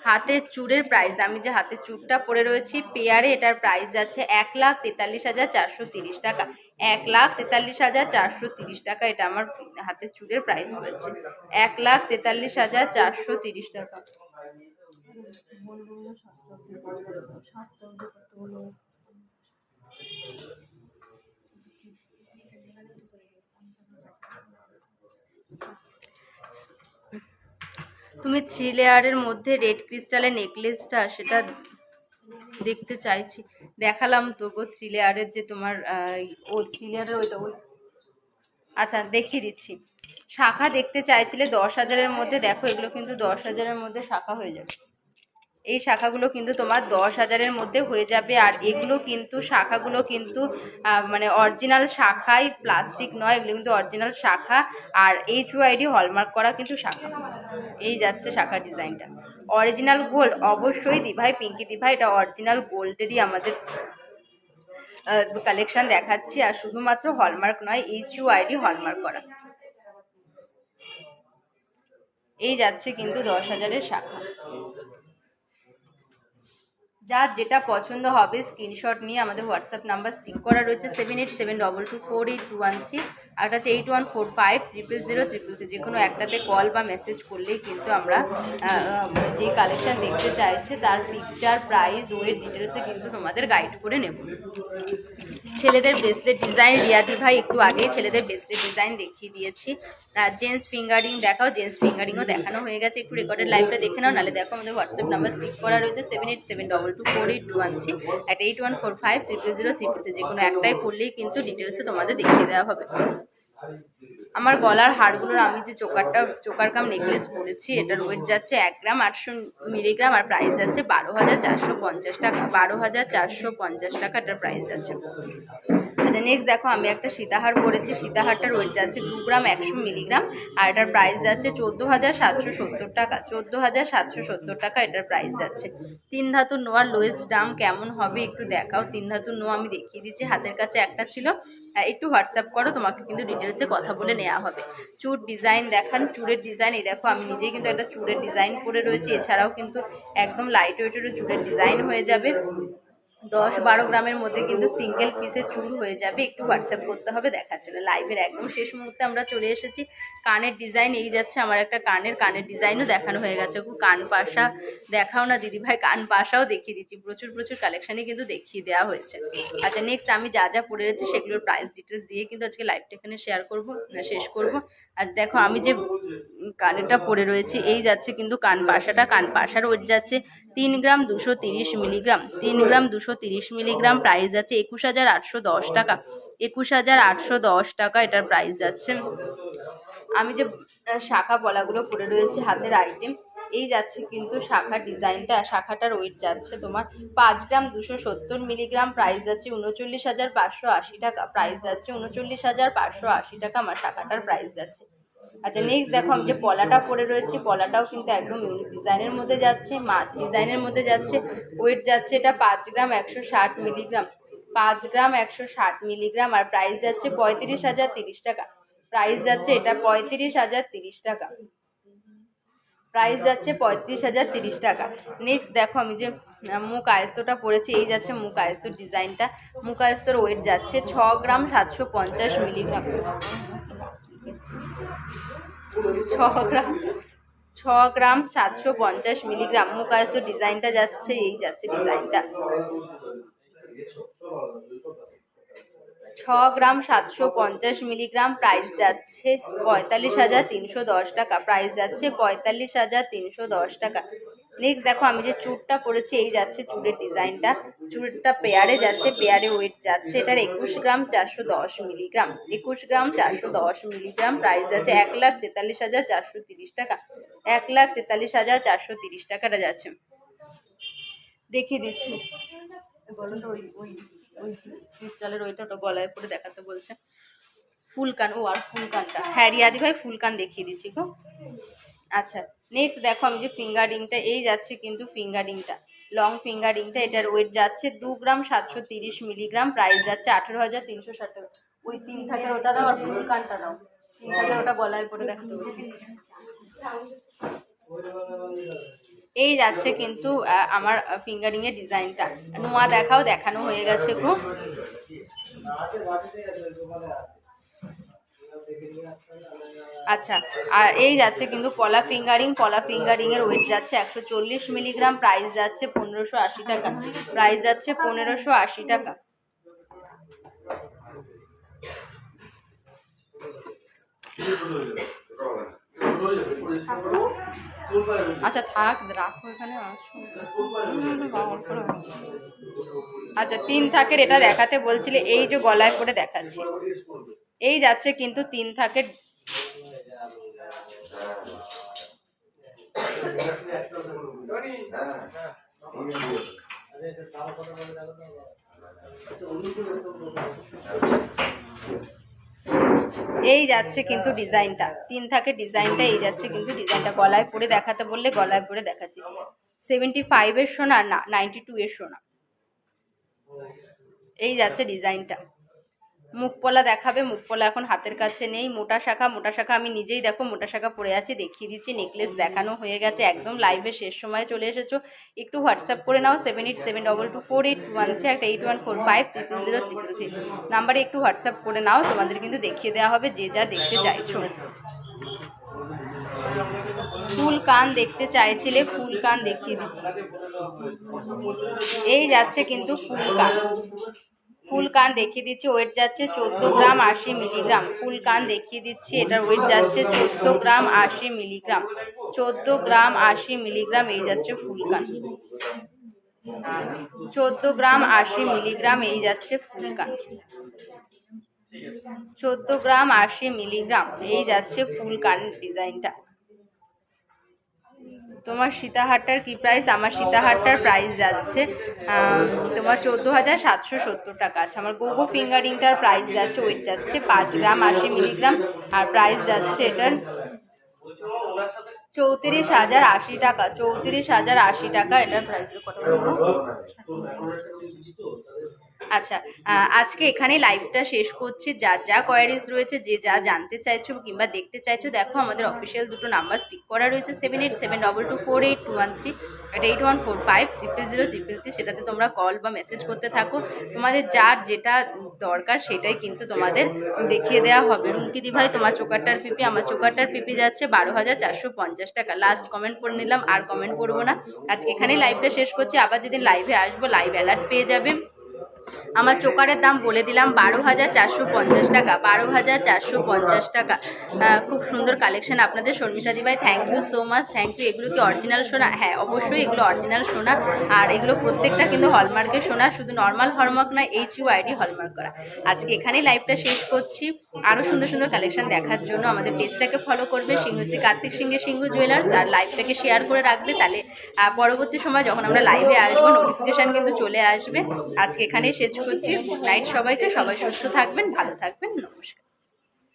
[SPEAKER 1] হাতের চূড়ের প্রাইস, আমি যে হাতের চূড়টা পরে রয়েছি পেয়ারে, এটার প্রাইস যাচ্ছে 1,43,430 টাকা। 1,43,430 টাকা এটা আমার হাতের চূড়ের প্রাইস হয়েছে। 1,43,430 টাকা। তুমি 3 লেয়ারের মধ্যে রেড ক্রিস্টালের নেকলেসটা সেটা দেখতে চাইছি, দেখালাম তো গো 3 লেয়ারের যে তোমার ও 3 লেয়ারের ওইটা ওই। আচ্ছা দেখিয়ে দিচ্ছি। শাখা দেখতে চাইছিলে 10,000-এর মধ্যে, দেখো এগুলো কিন্তু 10,000-এর মধ্যে শাখা হয়ে যাবে। এই শাখাগুলো কিন্তু তোমার 10,000-এর মধ্যে হয়ে যাবে। আর এগুলো কিন্তু শাখাগুলো কিন্তু মানে অরিজিনাল শাখাই, প্লাস্টিক নয়, এগুলো কিন্তু অরিজিনাল শাখা। আর HUID হলমার্ক করা কিন্তু শাখা। এই যাচ্ছে শাখার ডিজাইনটা। অরিজিনাল গোল্ড অবশ্যই দিভাই, পিঙ্কি দিভাই, এটা অরিজিনাল গোল্ডেরই আমাদের কালেকশন দেখাচ্ছি। আর শুধুমাত্র হলমার্ক নয়, HUID হলমার্ক করা। এই যাচ্ছে কিন্তু 10,000-এর শাখা। যার যেটা পছন্দ হবে স্ক্রিনশট নিয়ে আমাদের হোয়াটসঅ্যাপ নাম্বার স্টিক করা রয়েছে 7872248213, আর একটা হচ্ছে 8145000033। যে কোনো একটাতে কল বা মেসেজ করলেই কিন্তু আমরা যে কালেকশন দেখতে চাইছে তার পিকচার, প্রাইস, ওয়েট ডিটেলসে কিন্তু তোমাদের গাইড করে নেব। ছেলেদের ব্রেসলেট ডিজাইন রিয়াদি ভাই একটু আগেই ছেলেদের ব্রেসলেট ডিজাইন দেখিয়ে দিয়েছি। জেন্টস ফিঙ্গারিং দেখাও, জেন্টস ফিঙ্গারিংও দেখানো হয়ে গেছে, একটু রেকর্ডেড লাইভটা দেখে নাও, নাহলে দেখো আমাদের হোয়াটসঅ্যাপ নাম্বার স্টিক করা রয়েছে 7872248213 at 8145000033। যে কোনো একটাই করলেই কিন্তু ডিটেলসে তোমাদের দেখিয়ে দেওয়া হবে। আমার গলার হারগুলোর আমি যে চোকার কাম নেকলেস পরেছি, এটার ওয়েট যাচ্ছে 1 গ্রাম 800 মিলিগ্রাম, আর প্রাইস যাচ্ছে 12,450 টাকা। 12,450 টাকা এটার প্রাইস যাচ্ছে। আচ্ছা নেক্সট দেখো, আমি একটা সীতাহার পরেছি, সীতাহারটার ওয়েট যাচ্ছে 2 গ্রাম 100 মিলিগ্রাম, আর এটার প্রাইস যাচ্ছে 14,770 টাকা। 14,770 টাকা এটার প্রাইস যাচ্ছে। 3 ধাতুর নোয়ার লোয়েস্ট দাম কেমন হবে একটু দেখাও। 3 ধাতুর নোয়া আমি দেখিয়ে দিচ্ছি, হাতের কাছে একটা ছিল, একটু হোয়াটসঅ্যাপ করো, তোমাকে কিন্তু ডিটেলসে কথা বলে নেওয়া হবে। চুর ডিজাইন দেখান, চুরের ডিজাইন এই দেখো, আমি নিজেই কিন্তু একটা চুরের ডিজাইন করে রয়েছি। এছাড়াও কিন্তু একদম লাইট ওয়েটেরও চুরের ডিজাইন হয়ে যাবে। 10-12 গ্রামের মধ্যে কিন্তু সিঙ্গেল পিসের চুল হয়ে যাবে। একটু হোয়াটসঅ্যাপ করতে হবে দেখার জন্য। লাইভের একদম শেষ মুহূর্তে আমরা চলে এসেছি। কানের ডিজাইন এই যাচ্ছে, আমার একটা কানের ডিজাইনও দেখানো হয়ে গেছে। কান পাশা দেখাও না দিদিভাই, কান পাশাও দেখিয়ে দিচ্ছি। প্রচুর কালেকশানই কিন্তু দেখিয়ে দেওয়া হয়েছে। আচ্ছা নেক্সট আমি যা পরে রয়েছি সেগুলোর প্রাইস ডিটেলস দিয়ে কিন্তু আজকে লাইভটা এখানে শেষ করব। আর দেখো আমি যে কানেরটা পরে রয়েছি এই যাচ্ছে কিন্তু কান পাশার ওয়েট যাচ্ছে 3 গ্রাম 230 মিলিগ্রাম। 3 গ্রাম 230 মিলিগ্রাম, প্রাইস যাচ্ছে 21,810 টাকা। 21,810 টাকা এটার প্রাইস যাচ্ছে। আমি যে শাখা পলাগুলো পরে রয়েছে হাতের আইটেম, এই যাচ্ছে কিন্তু শাখার ডিজাইনটা। শাখাটার ওয়েট যাচ্ছে তোমার 5 গ্রাম 270 মিলিগ্রাম, প্রাইস যাচ্ছে 39,580 টাকা। প্রাইস যাচ্ছে 39,580 টাকা আমার শাখাটার প্রাইস যাচ্ছে। আচ্ছা নেক্সট দেখো, আমি যে পলাটা পরে রয়েছি, পলাটাও কিন্তু একদম ইউনিক ডিজাইনের মধ্যে যাচ্ছে, মাছ ডিজাইনের মধ্যে যাচ্ছে। ওয়েট যাচ্ছে এটা 5 গ্রাম 160 মিলিগ্রাম। 5 গ্রাম 160 মিলিগ্রাম, আর প্রাইস যাচ্ছে 35,030 টাকা। প্রাইস যাচ্ছে এটা 35,030 টাকা। প্রাইস যাচ্ছে 35,030 টাকা। নেক্সট দেখো আমি যে মুখ আয়স্তটা পরেছি, এই যাচ্ছে মুখ আয়স্তর ডিজাইনটা। মুখ আয়স্তর ওয়েট যাচ্ছে 6 গ্রাম 750 মিলিগ্রাম। 6 গ্রাম 750 মিলিগ্রাম মুখ আয়স্তর ডিজাইনটা যাচ্ছে, এই যাচ্ছে ডিজাইনটা। 6 গ্রাম 750 মিলিগ্রাম, প্রাইস যাচ্ছে 45,310 টাকা। প্রাইস যাচ্ছে 45,310 টাকা। নেক্সট দেখো আমি যে চুড়টা পরেছি, এই যাচ্ছে চুড়ের ডিজাইনটা। চুড়টা পেয়ারে যাচ্ছে, পেয়ারে ওয়েট যাচ্ছে এটার 21 গ্রাম 410 মিলিগ্রাম। 21 গ্রাম 410 মিলিগ্রাম, প্রাইস যাচ্ছে 1,43,430 টাকা। 1,43,430 টাকাটা যাচ্ছে। দেখিয়ে দিচ্ছি, বলুন তো ওই ওই ওই ক্রিস্টালের ওইটা ওটা গলায় পরে দেখাতে বলছে। ফুলকান, ও আর ফুলকানটা, হ্যাঁ রিয়াদি ভাই ফুলকান দেখিয়ে দিচ্ছি গো। আচ্ছা নেক্সট দেখো আমি যে ফিঙ্গারিংটা, এই যাচ্ছে কিন্তু ফিঙ্গারিংটা, লং ফিঙ্গারিংটা, এটার ওয়েট যাচ্ছে 2 গ্রাম 730 মিলিগ্রাম। প্রাইস যাচ্ছে 18,360 টাকা। ওই 3 থাকের ওটা দাও, আর ফুলকানটা দাও। 3 থাকের ওটা গলায় পরে দেখাতে বলছি। এই যাচ্ছে কিন্তু আমার ফিঙ্গারিং এর ডিজাইনটা। নোয়া দেখাও, দেখানো হয়ে গেছে গো। আচ্ছা, আর এই যাচ্ছে কিন্তু পলা ফিঙ্গারিং। পলা ফিঙ্গারিং এর ওয়েট যাচ্ছে 140 মিলিগ্রাম। প্রাইস যাচ্ছে 1580 টাকা। প্রাইস যাচ্ছে 1580 টাকা। আচ্ছা থাক, রাখো এখানে। আচ্ছা 3 থাকের এটা দেখাতে বলছিলে, এই যে গলায় করে দেখাচ্ছি। এই যাচ্ছে কিন্তু 3 থাকের। এই যাচ্ছে কিন্তু ডিজাইনটা, 3 থাকের ডিজাইনটা, এই যাচ্ছে কিন্তু ডিজাইনটা। গলায় পরে দেখাতে বললে গলায় পরে দেখাচ্ছি। 75 এর সোনা না, 92 এর সোনা। এই যাচ্ছে ডিজাইনটা। মুখপলা দেখাবে, মুখপলা এখন হাতের কাছে নেই। মোটা শাখা, মোটা শাখা আমি নিজেই দেখো মোটা শাখা পরে আছি, দেখিয়ে দিচ্ছি। নেকলেস দেখানো হয়ে গেছে, একদম লাইভে শেষ সময় চলে এসেছো। একটু হোয়াটসঅ্যাপ করে নাও 7872248113, একটা 8145000333 নাম্বারে একটু হোয়াটসঅ্যাপ করে নাও, তোমাদের কিন্তু দেখিয়ে দেওয়া হবে যে যা দেখতে চাইছো। ফুল কান দেখতে চাইছিলে, ফুল কান দেখিয়ে দিচ্ছি। এই যাচ্ছে কিন্তু ফুল কান। ফুল কান দেখিয়ে দিচ্ছি, ওয়েট যাচ্ছে 14 গ্রাম 80 মিলিগ্রাম। ফুল কান দেখিয়ে দিচ্ছি, এটার ওয়েট যাচ্ছে 14 গ্রাম 80 মিলিগ্রাম। 14 গ্রাম 80 মিলিগ্রাম, এই যাচ্ছে ফুল কান। 14 গ্রাম 80 মিলিগ্রাম, এই যাচ্ছে ফুল কান। 14 গ্রাম 80 মিলিগ্রাম, এই যাচ্ছে ফুল কান ডিজাইনটা। তোমার সীতাহারটার কি প্রাইস? আমার সীতাহারটার প্রাইস যাচ্ছে তোমার 14,770 টাকা। আচ্ছা আমার গোগো ফিঙ্গারিংটার প্রাইস যাচ্ছে, ওয়েট যাচ্ছে 5 গ্রাম 80 মিলিগ্রাম, আর প্রাইস যাচ্ছে এটার 34,080 টাকা। 34,080 টাকা এটার প্রাইস। আচ্ছা আজকে এখানে লাইভটা শেষ করছি। যা যা কোয়ারিজ রয়েছে, যে যা জানতে চাইছো কিংবা দেখতে চাইছো, দেখো আমাদের অফিসিয়াল দুটো নাম্বার স্টিক করা রয়েছে, 7872248213, এটা 8145000033, সেটাতে তোমরা কল বা মেসেজ করতে থাকো। তোমাদের যার যেটা দরকার সেটাই কিন্তু তোমাদের দেখিয়ে দেওয়া হবে। রুমকি ভাই তোমার চোকারটার পিপি, আমার চোকারটার পিপি যাচ্ছে 12,450 টাকা। লাস্ট কমেন্ট করে নিলাম, আর কমেন্ট করবো না। আজকে এখানেই লাইভটা শেষ করছি। আবার যেদিন লাইভে আসবো লাইভ অ্যালার্ট পেয়ে যাবে। আমার চোকারের দাম বলে দিলাম 12,450 টাকা। 12,450 টাকা। খুব সুন্দর কালেকশন আপনাদের। শর্মিষ্ঠাদি ভাই thank you so much, thank you. এগুলো কি অরিজিনাল সোনা? হ্যাঁ অবশ্যই এগুলো অরিজিনাল সোনা, আর এগুলো প্রত্যেকটা কিন্তু হলমার্কের সোনা, শুধু নর্মাল হলমার্ক নয়, HUID হলমার্ক করা। আজকে এখানেই লাইভটা শেষ করছি। আরও সুন্দর সুন্দর কালেকশন দেখার জন্য আমাদের পেজটাকে ফলো করবে, সিংহশ্রী কার্তিক সিংহের সিংহ জুয়েলার্স, আর লাইভটাকে শেয়ার করে রাখবে, তাহলে পরবর্তী সময় যখন আমরা লাইভে আসবো নোটিফিকেশান কিন্তু চলে আসবে। আজকে এখানেই শেষ করছি। গুড নাইট সবাইকে, সবাই সুস্থ থাকবেন, ভালো থাকবেন, নমস্কার।